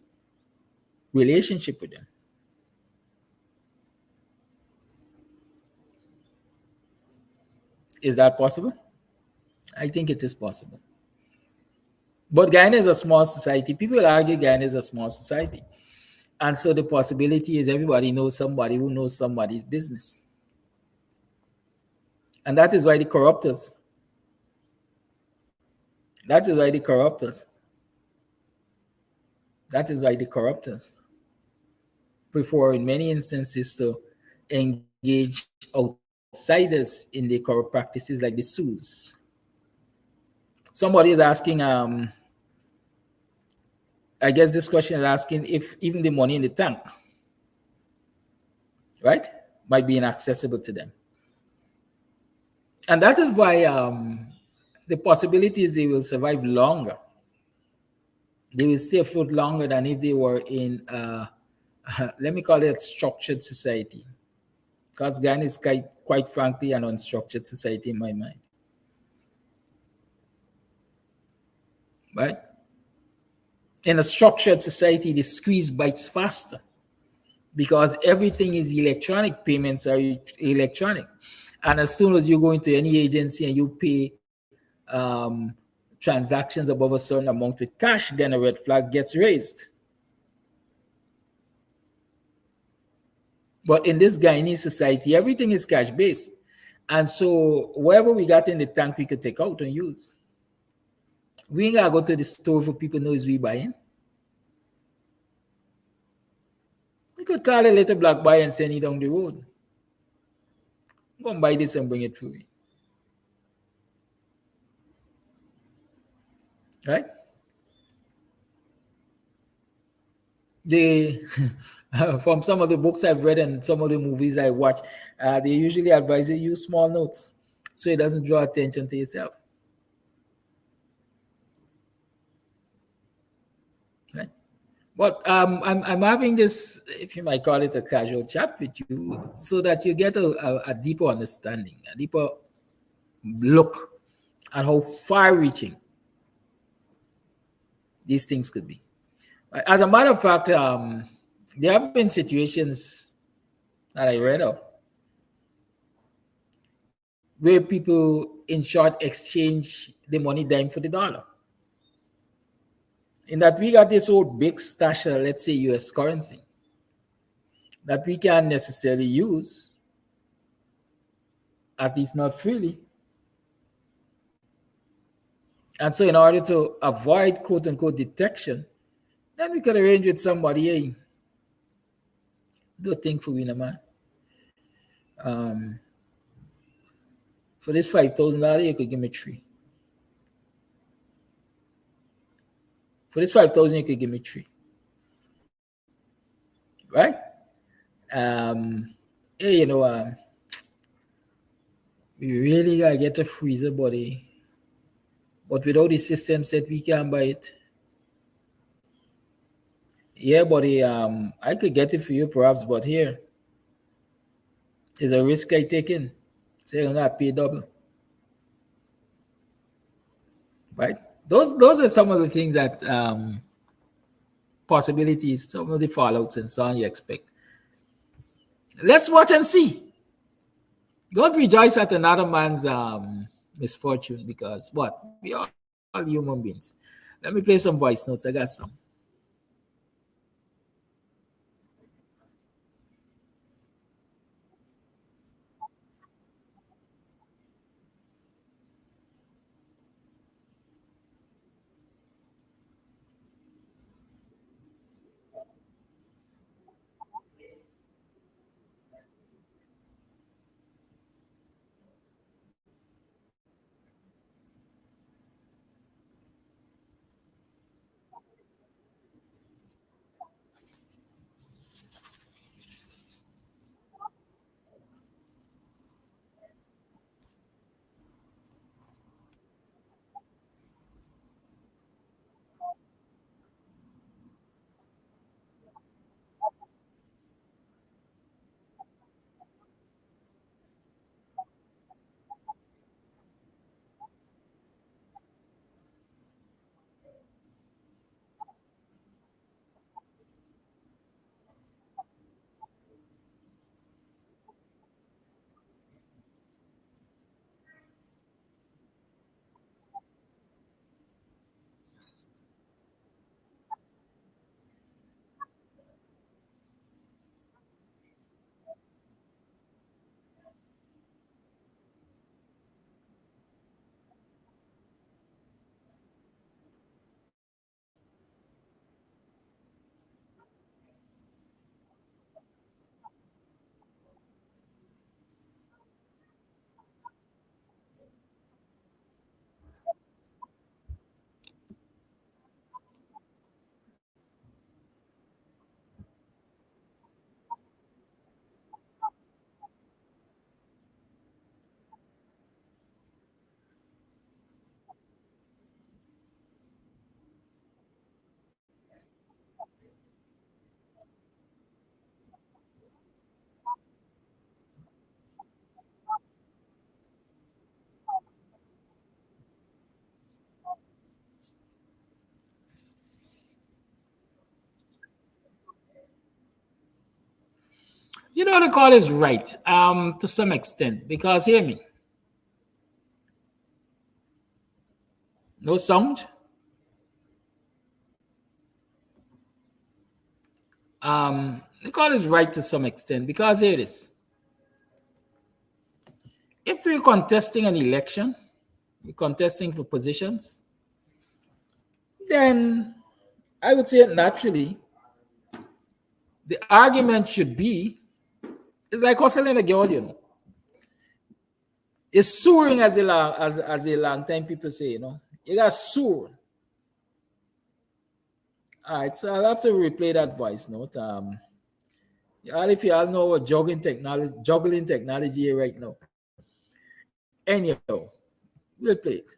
relationship with them. Is that possible? I think it is possible. But Guyana is a small society. People argue Guyana is a small society. And so the possibility is everybody knows somebody who knows somebody's business. And that is why the corruptors, that is why the corruptors, that is why the corruptors prefer in many instances to engage outsiders in the corrupt practices like the suits. Somebody is asking, I guess this question is asking if even the money in the tank, right, might be inaccessible to them. And that is why the possibility is they will survive longer. They will stay afloat longer than if they were in, let me call it a structured society. Because Ghana is quite frankly an unstructured society in my mind. Right? In a structured society, the squeeze bites faster because everything is electronic. Payments are electronic. And as soon as you go into any agency and you pay transactions above a certain amount with cash, then a red flag gets raised. But in this Guyanese society, everything is cash-based. And so whatever we got in the tank, we could take out and use. We ain't gotta go to the store for people knows we buying. You could call a little black boy and send it down the road. Go and buy this and bring it through. Right? They, from some of the books I've read and some of the movies I watch, they usually advise you use small notes so it doesn't draw attention to yourself. Right? But I'm having this, if you might call it a casual chat with you, so that you get a deeper understanding, a deeper look at how far-reaching these things could be. As a matter of fact, there have been situations that I read of where people, in short, exchange the money dime for the dollar. In that we got this old big stash of, let's say, US currency that we can't necessarily use, at least not freely. And so in order to avoid quote-unquote detection, then we could arrange with somebody, hey, do a thing for me, man. For this $5,000, you could give me 3. For this 5,000, you could give me 3. Right? Hey, we really gotta get a freezer, buddy. But without the system set, we can't buy it. Yeah, buddy, I could get it for you perhaps, but here is a risk I take in. So you're gonna pay double. Right? Those are some of the things that possibilities, some of the fallouts and so on you expect. Let's watch and see. Don't rejoice at another man's misfortune because what? We are all human beings. Let me play some voice notes. I got some. You know, the call is right, to some extent, because hear me. No sound. The call is right to some extent, because here it is. If we're contesting an election, we're contesting for positions, then I would say naturally, the argument should be, it's like hustling a girl, you know. It's soaring, as a long time people say, you know. You got soar. All right, so I'll have to replay that voice note. All if you all know what juggling technology here right now. Anyhow, we'll play it.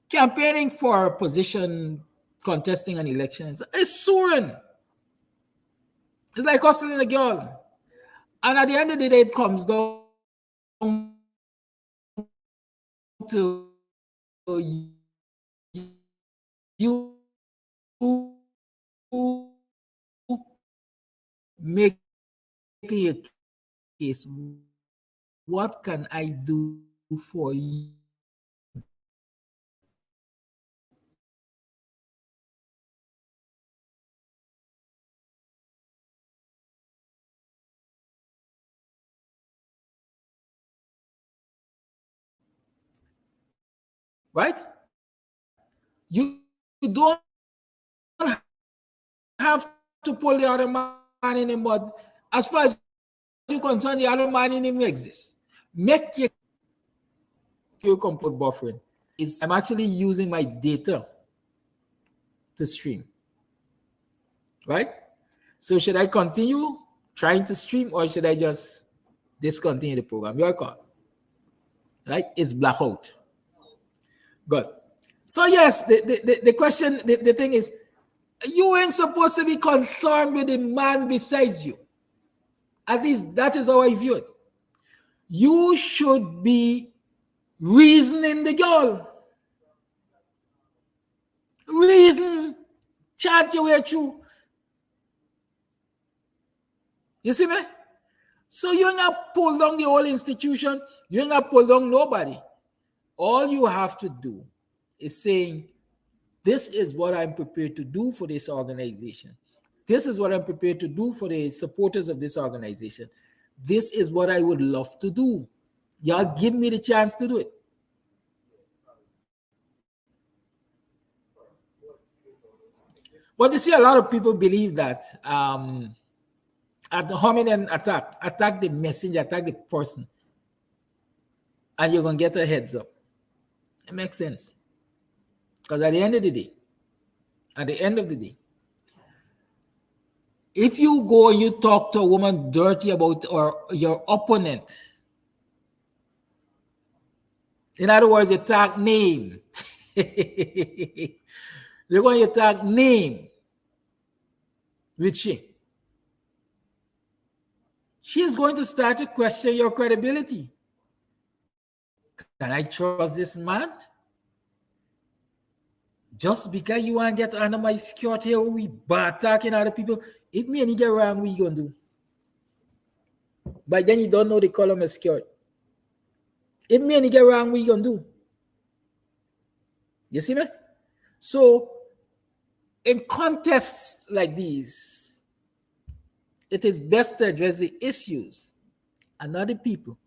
Campaigning for a position, contesting an election is soaring. It's like hustling a girl. And at the end of the day, it comes down to you making a case. What can I do for you? Right? You don't have to pull the other man in the mud. As far as you're concerned, the other man in him exists. Make your compute buffering. I'm actually using my data to stream. Right? So should I continue trying to stream, or should I just discontinue the program? Your call. Right? It's blackout. Good. So yes, the question, the thing is, you ain't supposed to be concerned with the man besides you. At least that is how I view it. You should be reasoning the girl. Reason, chat your way through. You see me? So you ain't gonna pull down the whole institution. You ain't gonna pull down nobody. All you have to do is saying, this is what I'm prepared to do for this organization. This is what I'm prepared to do for the supporters of this organization. This is what I would love to do. Y'all give me the chance to do it. But you see, a lot of people believe that at the hominem attack the messenger, attack the person, and you're going to get a heads up. It makes sense. Because at the end of the day, if you go and you talk to a woman dirty about or your opponent, in other words, you tag name. You're going to tag name with she. She's going to start to question your credibility. Can I trust this man? Just because you want to get under my skirt here, we attacking other people, if me and you get wrong, what you going to do? But then you don't know the color of my skirt. If me and you get wrong, what you going to do? You see me? So, in contests like these, it is best to address the issues and not the people.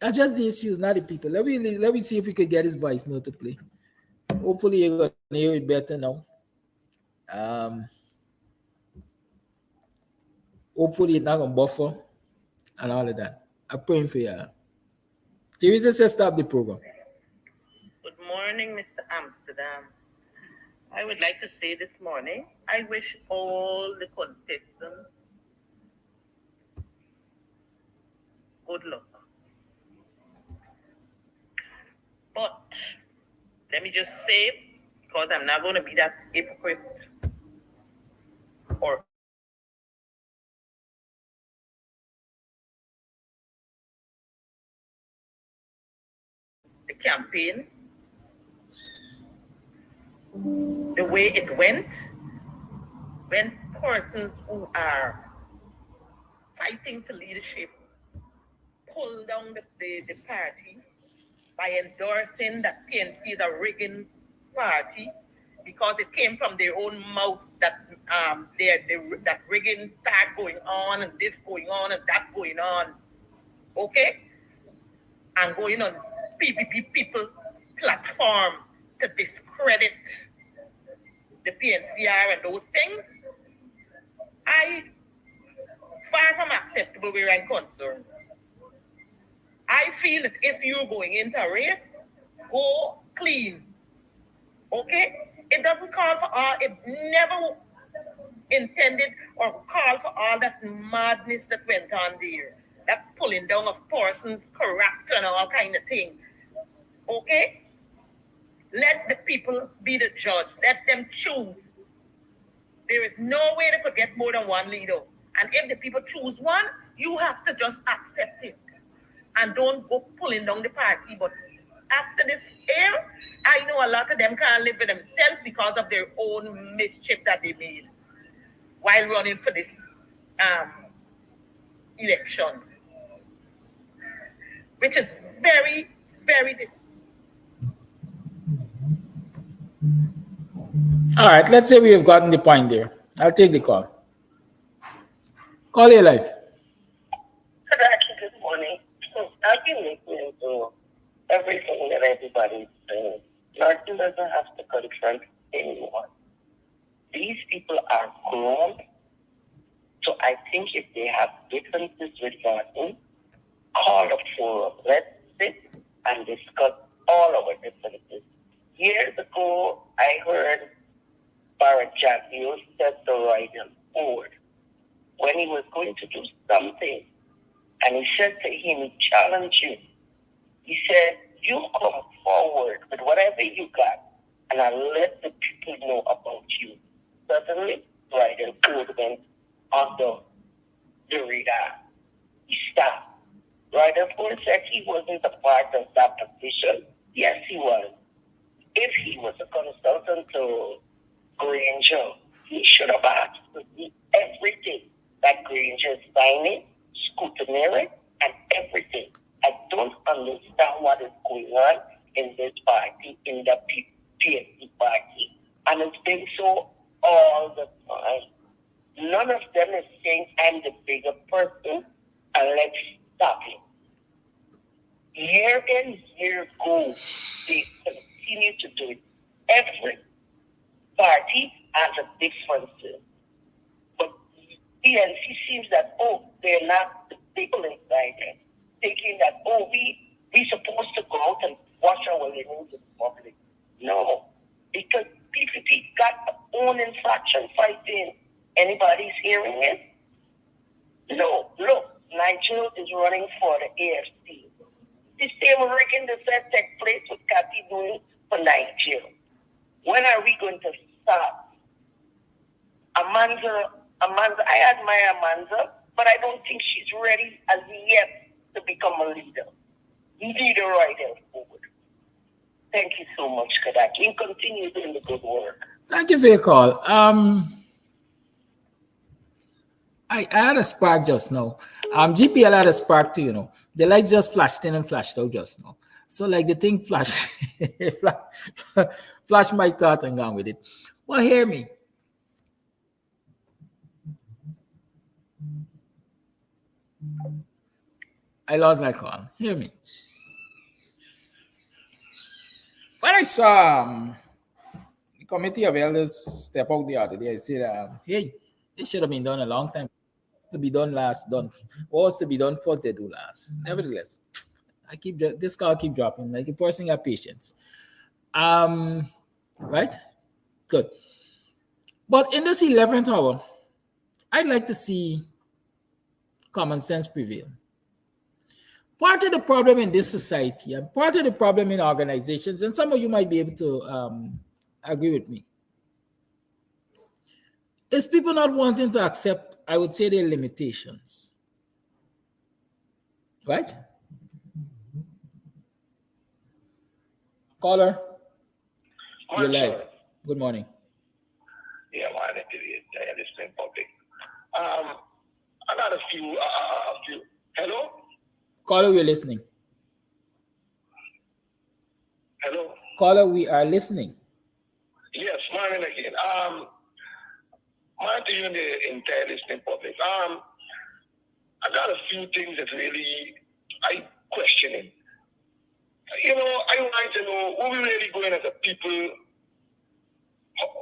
Address the issues, not the people. Let me see if we could get his voice note to play. Hopefully you're going to hear it better now. Hopefully it's not going to buffer and all of that. I'm praying for you. Teresa says stop the program. Good morning, Mr. Amsterdam. I would like to say this morning, I wish all the contestants good luck. But let me just say, because I'm not going to be that hypocrite or the campaign, the way it went, when persons who are fighting for leadership pull down the party by endorsing that PNC is a rigging party because it came from their own mouths that that rigging start going on and this going on and that going on, okay? And going on PPP people platform to discredit the PNCR and those things, far from acceptable where I'm concerned. I feel that if you're going into a race, go clean. Okay? It doesn't call for all, it never intended or called for all that madness that went on there. That pulling down of persons' character and all kind of things. Okay? Let the people be the judge. Let them choose. There is no way they could get more than one leader. And if the people choose one, you have to just accept it. And don't go pulling down the party. But after this year, I know a lot of them can't live with themselves because of their own mischief that they made while running for this election, which is very, very difficult. All right, let's say we have gotten the point there. I'll take the call. Call your life. Good morning. I've been listening to everything that everybody's saying. Martin doesn't have to confront anyone. These people are grown. So I think if they have differences with Martin, call a forum. Let's sit and discuss all our differences. Years ago, I heard Barrett Jackie set the right forward when he was going to do something. And he said to him, he challenged you. He said, you come forward with whatever you got, and I'll let the people know about you. Suddenly, Bridal Code went under the radar. He stopped. Bridal Code said he wasn't a part of that position. Yes, he was. If he was a consultant to Granger, he should have asked to see everything that Granger is signing, scrutineering, and everything. I don't understand what is going on in this party, in the PSC party. And it's been so all the time. None of them is saying I'm the bigger person and let's stop it. Year in, year go, they continue to do it. Every party has a difference. But PNC seems that, they're not the people inside there. Thinking that, we supposed to go out and wash our linens in public. No, because PPP got their own infraction fighting. Anybody's hearing it? No, look, Nigel is running for the AFC. The same rigging that take place with Cathy doing for Nigel. When are we going to start? Amanda, I admire Amanda, but I don't think she's ready as yet to become a leader. Lead her right forward. Thank you so much, Kadaki, and continue doing the good work. Thank you for your call. I had a spark just now. GPL had a spark too, The lights just flashed in and flashed out just now. So like the thing flashed, flashed my thought and gone with it. Well, hear me. I lost my call. Hear me. When I saw the committee of elders step out the other day, I said, hey, it should have been done a long time. To be done last, done. What was to be done first, they do last. Nevertheless, this call keep dropping. Like the person got patience. Right? Good. But in this 11th hour, I'd like to see common sense prevail. Part of the problem in this society and part of the problem in organizations, and some of you might be able to agree with me, is people not wanting to accept, I would say, their limitations. Right? Caller, you're live. Good morning. Yeah, I wanted to this listening public. I got a few. Hello? Caller, we're listening. Hello? Caller, we are listening. Yes, morning again. Morning to you in the entire listening public. I got a few things that really I questioning. You know, I want to know what we really going as a people.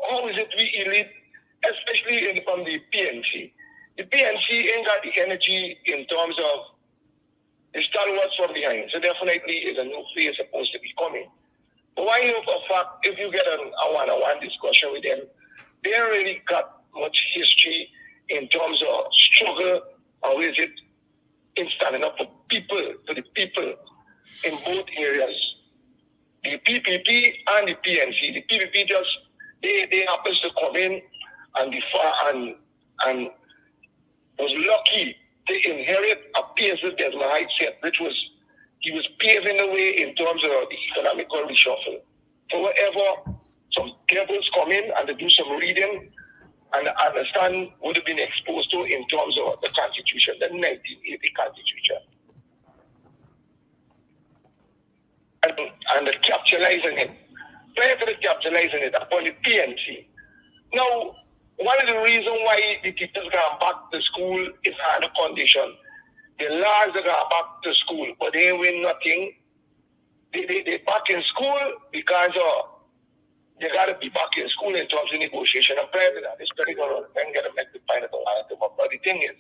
How is it we elite, especially from the PNC? The PNC ain't got the energy in terms of the stalwarts from behind. So definitely is a new phase supposed to be coming. But why know for a fact, if you get a one-on-one discussion with them, they don't really got much history in terms of struggle, or is it in standing up for people, to the people in both areas. The PPP and the PNC. The PPP just, they happens to come in and was lucky to inherit a piece of Desmond Hyde set, which was, he was paving the way in terms of the economical reshuffle. So whatever some devils come in and they do some reading and understand what have been exposed to in terms of the Constitution, the 1980 Constitution. And the capitalizing it. Prior to the capitalizing it upon the PNC. Now, one of the reasons why the teachers got back to school is under condition. The laws are going back to school, but they ain't win nothing. They back in school because they got to be back in school in terms of negotiation. And prior to that, it's pretty good. Then get to make the final narrative. But the thing is,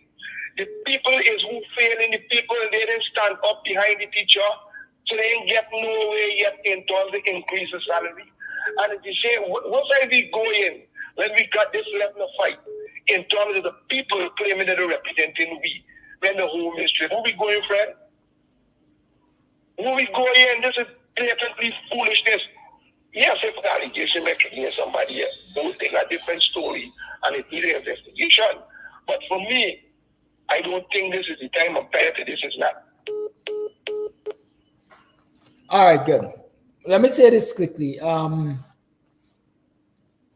the people is who failing the people, and they didn't stand up behind the teacher, so they ain't get nowhere yet in terms of increase the salary. And if you say, what are we going when we got this level of fight in terms of the people claiming that they're representing we, when the home history, who we going, friend? Who we going? This is blatantly foolishness. Yes, if the allegation makes against somebody else, those things are a different story and it needs an investigation. But for me, I don't think this is the time of parity. This is not. All right, good. Let me say this quickly.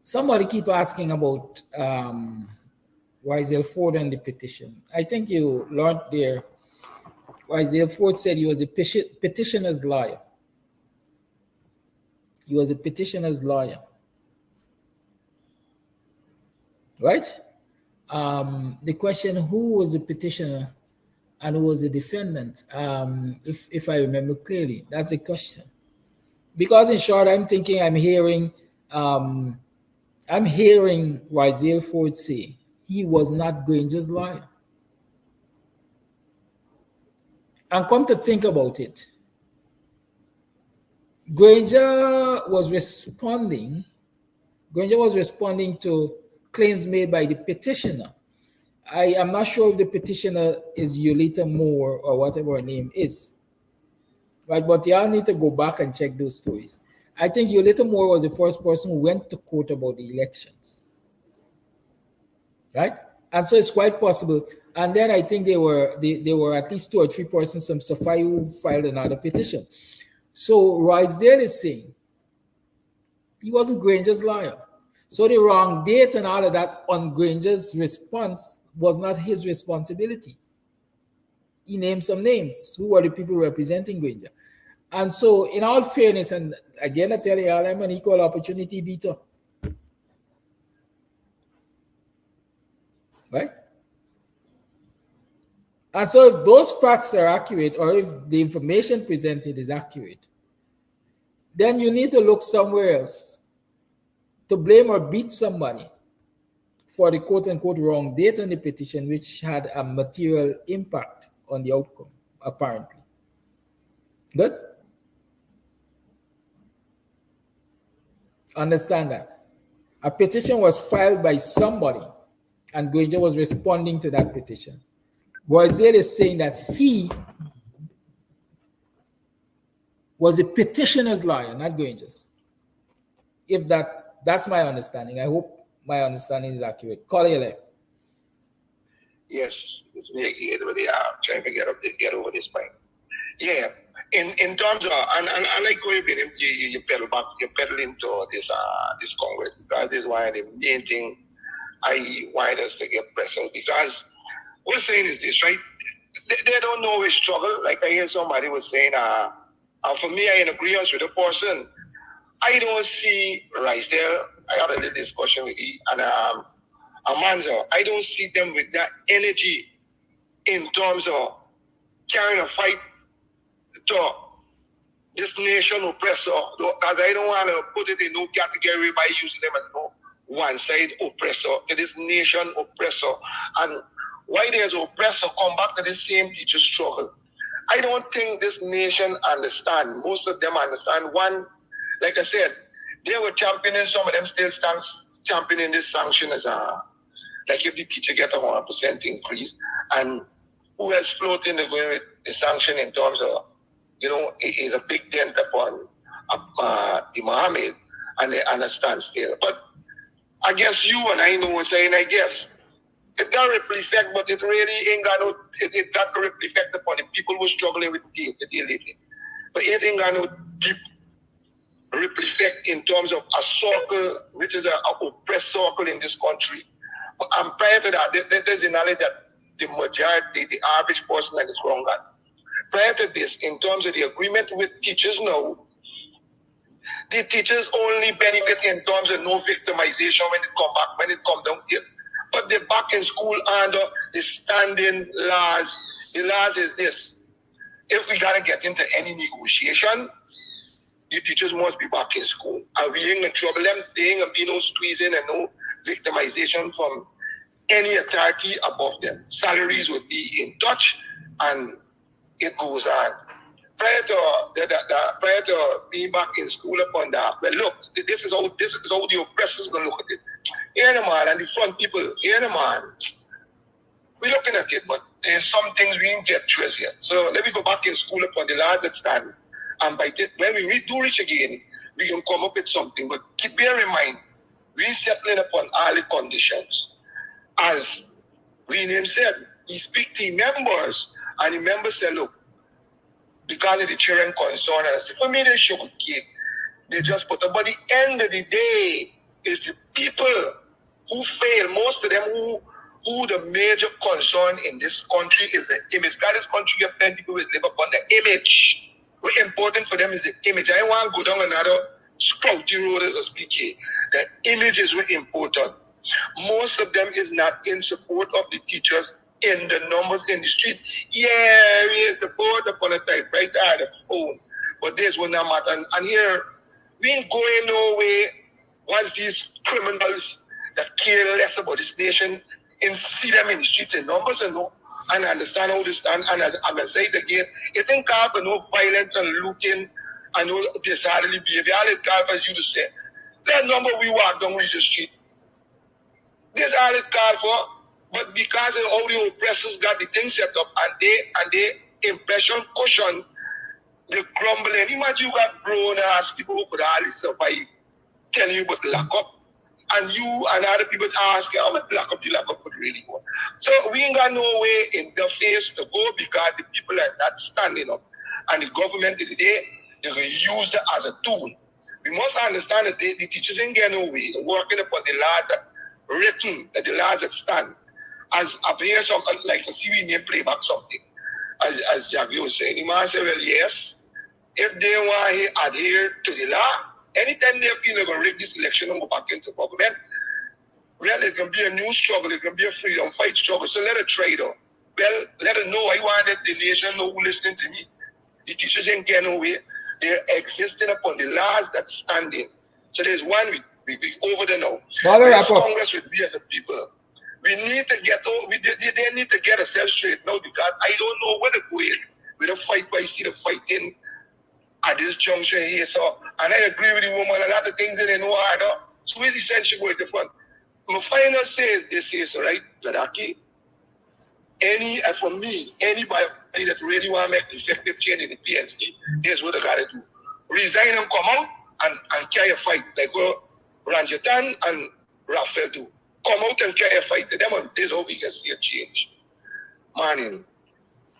Somebody keep asking about Wisel Ford and the petition. I think you learned there. Wisel Ford said he was a petitioner's lawyer. He was a petitioner's lawyer. Right? The question, who was the petitioner and who was the defendant? If I remember clearly, that's a question. Because in short, I'm hearing Wisel Ford say he was not Granger's lawyer. And come to think about it, Granger was responding to claims made by the petitioner. I am not sure if the petitioner is Yulita Moore or whatever her name is. Right, but y'all need to go back and check those stories. I think Yulita Moore was the first person who went to court about the elections. Right? And so it's quite possible. And then I think there were at least 2 or 3 persons from Safai who filed another petition. So Roysdale is saying he wasn't Granger's lawyer. So the wrong date and all of that on Granger's response was not his responsibility. He named some names. Who were the people representing Granger? And so in all fairness, and again I tell you, I'm an equal opportunity beater. Right? And so if those facts are accurate, or if the information presented is accurate, then you need to look somewhere else to blame or beat somebody for the quote-unquote wrong date on the petition, which had a material impact on the outcome, apparently. Good? Understand that. A petition was filed by somebody, and Granger was responding to that petition. Boiselle is saying that he was a petitioner's lawyer, not Granger's. If that's my understanding. I hope my understanding is accurate. Call your life. Yes, it's me again. Trying to get over this point. Yeah, in terms of and I like how you pedal back, you pedal into this Congress, because this is one of the main thing I want us to get present, because what we're saying is this, right? They don't know we struggle. Like I hear somebody was saying, for me, I agree with the person. I don't see Rice there. I had a discussion with he and Amanza. I don't see them with that energy in terms of carrying a fight to this nation oppressor. Because I don't want to put it in no category by using them as no one side oppressor. To this nation oppressor. And why there's oppressor come back to the same teacher struggle. I don't think this nation understand. Most of them understand. One, like I said, they were championing, some of them still stand championing this sanction as like if the teacher get a 100% increase. And who else floating the going with the sanction in terms of, you know, it is a big dent upon the Mohammed, and they understand still. But I guess you and I know what's saying, I guess. It got a ripple effect, but it really ain't got no, it got a ripple effect upon the people who are struggling with the living. But it ain't got no deep ripple effect in terms of a circle, which is an oppressed circle in this country. But prior to that, there's a knowledge that the majority, the average person that is wrong at. Prior to this, in terms of the agreement with teachers now, the teachers only benefit in terms of no victimization when it come back, when it come down here. But they're back in school under the standing laws. The laws is this. If we gotta get into any negotiation, the teachers must be back in school. And we ain't gonna trouble them. There ain't gonna be no squeezing and no victimization from any authority above them. Salaries would be in touch, and it goes on. Prior to being back in school upon that, well, look, this is how the oppressors gonna look at it. Here the man, and the front people, here the man, we're looking at it, but there's some things we didn't get through as yet. So let me go back in school upon the laws that stand. And by this, when we do reach again, we can come up with something. But bear in mind, we're settling upon all the conditions. As William said, he speak to members, and the members said, look, because of the children concerned, and I said, for me, they should keep. They just put up. But the end of the day is the people who fail. Most of them who the major concern in this country is the image. God, this country get plenty people who live upon the image. What's important for them is the image. I don't want to go down another sprouty road as a speaker. The image is very important. Most of them is not in support of the teachers in the numbers in the street. Yeah, we in support upon a typewriter or the phone. But this will not matter. And here, we ain't going nowhere once these criminals that care less about this nation and see them in the streets in numbers and understand how they stand. And I'm going to say it again, it ain't called for no violence and looting and no disorderly behavior. All it called for, as you to say, that number we walk down the street. That's all it called for. But because of how the oppressors got the thing set up and they impression cushion, they grumbling. Imagine you got grown ass people who could hardly survive, telling you about lock up. And you and other people ask how much lock up would really go. So we ain't got no way in the face to go because the people are not standing up. And the government today, they're going to use that as a tool. We must understand that the teachers ain't getting no way. They're working upon the laws that written, that the laws that stand. As up here, some like a CV name play back something. As Jackie was saying, the man said, well, yes, if they want to adhere to the law, anytime they feel they're going to rig this election and go back into government, well, it can be a new struggle, it can be a freedom fight struggle. So let it try it out. Well, let it know I wanted the nation know who listening to me. The teachers ain't getting away. They're existing upon the laws that's standing. So there's one we over there now. Congress with we as a people. We need to get they need to get ourselves straight now because I don't know where to go in with a fight, but I see the fighting at this junction here. So, and I agree with the woman and other things that they know harder. So where's the sense you go at the front? My final says this is right, Ladaki. For me, anybody that really want to make effective change in the PNC, here's what they gotta do. Resign and come out and carry a fight like what Ranjatan and Raphael do. Come out and carry a fight to them, and this is how we can see a change. Morning.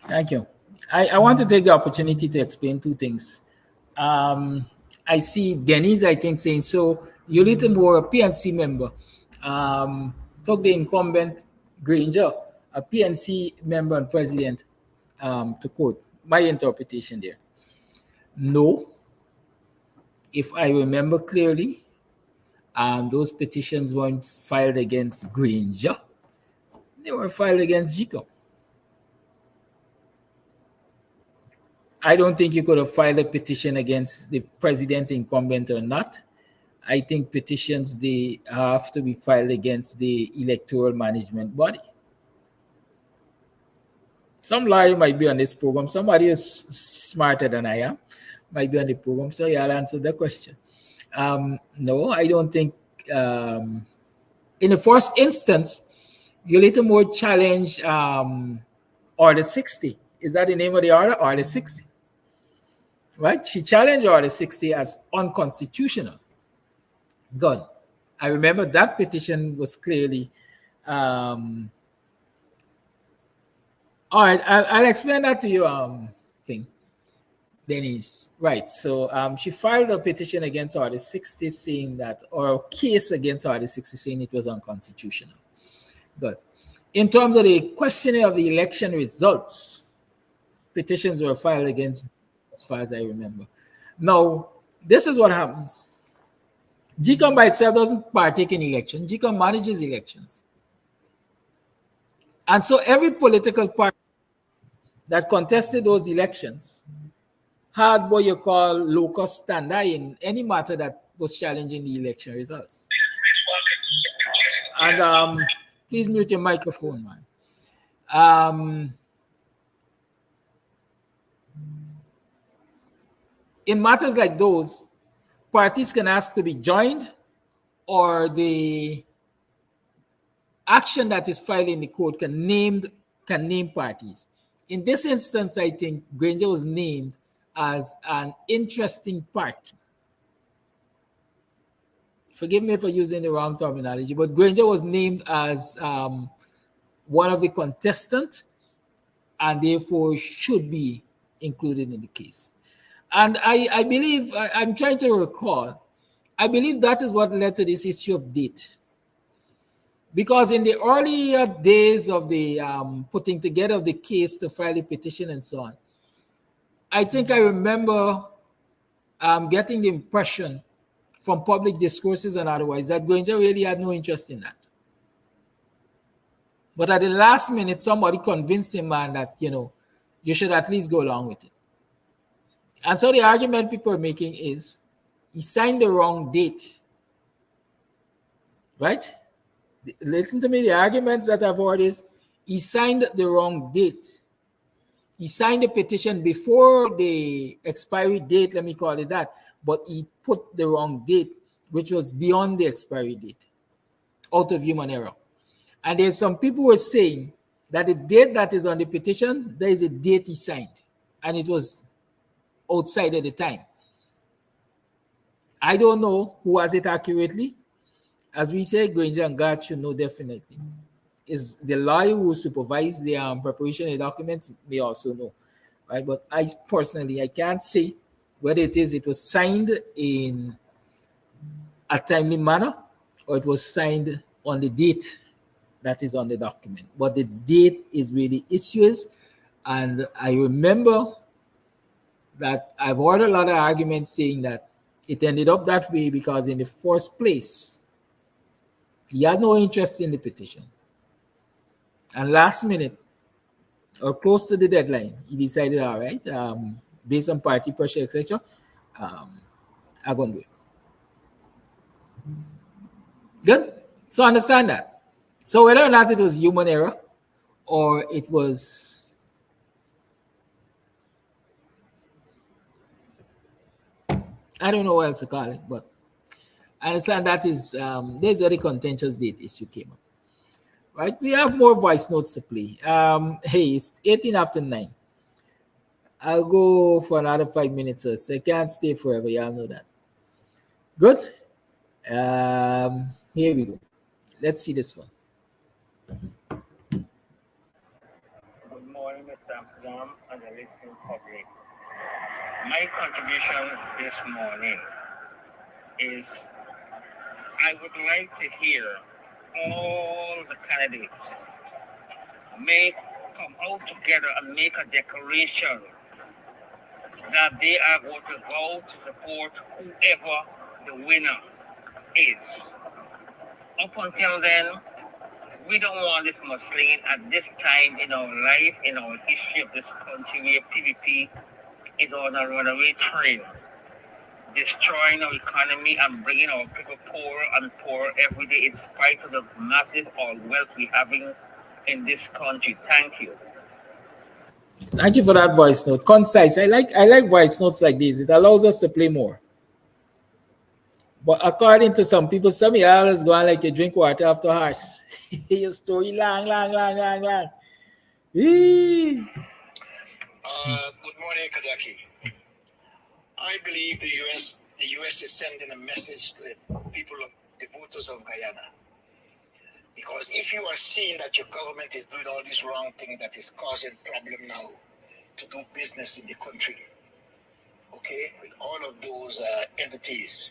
Thank you. I want to take the opportunity to explain two things. I see Denise, I think, saying, so you little more a PNC member. took the incumbent Granger, a PNC member and president, to court. My interpretation there. No, if I remember clearly, those petitions weren't filed against Granger. They were filed against GCOM. I don't think you could have filed a petition against the president incumbent or not. I think petitions, they have to be filed against the electoral management body. Some lawyer might be on this program. Somebody is smarter than I am might be on the program. So yeah, I'll answer the question. No, I don't think. In the first instance, you little more challenge Order 60. Is that the name of the order? Order 60. Right? She challenged Order 60 as unconstitutional. Good. I remember that petition was clearly. All right, I'll explain that to you. Denise. Right. So she filed a petition against Order 60 saying that, or a case against Order 60 saying it was unconstitutional. Good. In terms of the questioning of the election results, petitions were filed against, as far as I remember. Now, this is what happens. GCOM by itself doesn't partake in elections. GCOM manages elections. And so every political party that contested those elections had what you call locus standi in any matter that was challenging the election results. And please mute your microphone, man. In matters like those, parties can ask to be joined, or the action that is filed in the court can name parties. In this instance, I think Granger was named as an interesting party. Forgive me for using the wrong terminology, but Granger was named as one of the contestants and therefore should be included in the case. And I believe, I'm trying to recall, I believe that is what led to this issue of date. Because in the earlier days of the putting together of the case to file a petition and so on, I think I remember getting the impression from public discourses and otherwise that Granger really had no interest in that. But at the last minute, somebody convinced him, man, that, you should at least go along with it. And so the argument people are making is he signed the wrong date. Right? Listen to me, the arguments that I've heard is he signed the wrong date. He signed the petition before the expiry date, let me call it that, but he put the wrong date, which was beyond the expiry date, out of human error. And there's some people who are saying that the date that is on the petition, there is a date he signed, and it was outside of the time. I don't know who has it accurately. As we say, Granger and God should know definitely. Is the lawyer who supervised the preparation of the documents may also know, right? But I personally, I can't say whether it was signed in a timely manner or it was signed on the date that is on the document. But the date is where the issue is. And I remember that I've heard a lot of arguments saying that it ended up that way because in the first place, he had no interest in the petition. And last minute, or close to the deadline, he decided, all right, based on party pressure, etc., I'm going to do it. Good? So understand that. So whether or not it was human error or it was I don't know what else to call it, but I understand that is there's a very contentious date issue came up. Right? We have more voice notes to play. Hey, it's 18 after 9. I'll go for another 5 minutes or so. I can't stay forever. Y'all know that. Good. Here we go. Let's see this one. Good morning, Mr. Amsterdam and the listening public. My contribution this morning is I would like to hear all the candidates may come out together and make a declaration that they are going to vote to support whoever the winner is. Up until then, we don't want this mudslinging at this time in our life, in our history of this country, where PVP is on a runaway train, destroying our economy and bringing our people poorer and poorer every day in spite of the massive wealth we're having in this country. Thank you. Thank you for that voice note. Concise. I like voice notes like this. It allows us to play more. But according to some people, some y'all is going like you drink water after harsh. Your story long. Good morning, Kadaki. I believe the US is sending a message to the people of the voters of Guyana. Because if you are seeing that your government is doing all these wrong things that is causing problem now to do business in the country, okay, with all of those entities,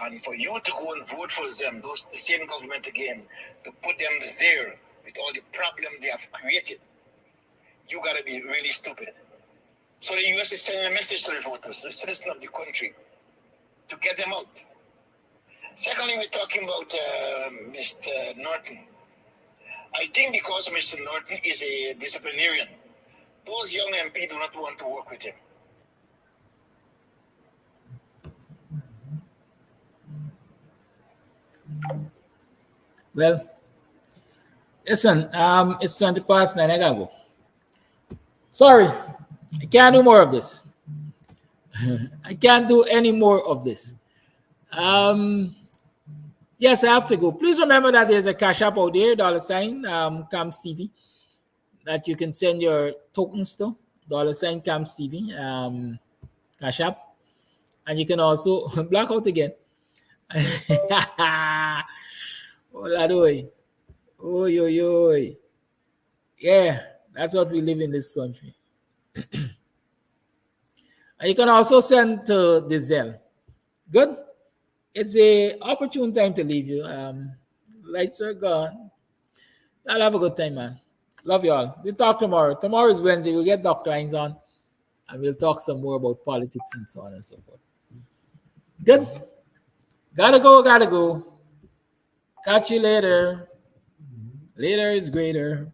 and for you to go and vote for them, the same government again, to put them there with all the problem they have created, you gotta be really stupid. So the US is sending a message to the voters, the citizens of the country, to get them out. Secondly, we're talking about Mr. Norton. I think because Mr. Norton is a disciplinarian, those young MP do not want to work with him. Well, listen, it's 20 past 9. I gotta go. Sorry, I can't do more of this. I can't do any more of this. Yes, I have to go. Please remember that there's a cash app out there, $ Camps TV, that you can send your tokens to, $ Camps TV, cash app. And you can also black out again. Oy. Yeah, that's what we live in this country. And you can also send to the Zelle. Good. It's a opportune time to leave you. Lights are gone. I'll have a good time, man. Love you all. We'll talk tomorrow. Tomorrow is Wednesday. We'll get Dr. Hines on, and we'll talk some more about politics and so on and so forth. Good. Gotta go. Catch you later. Later is greater.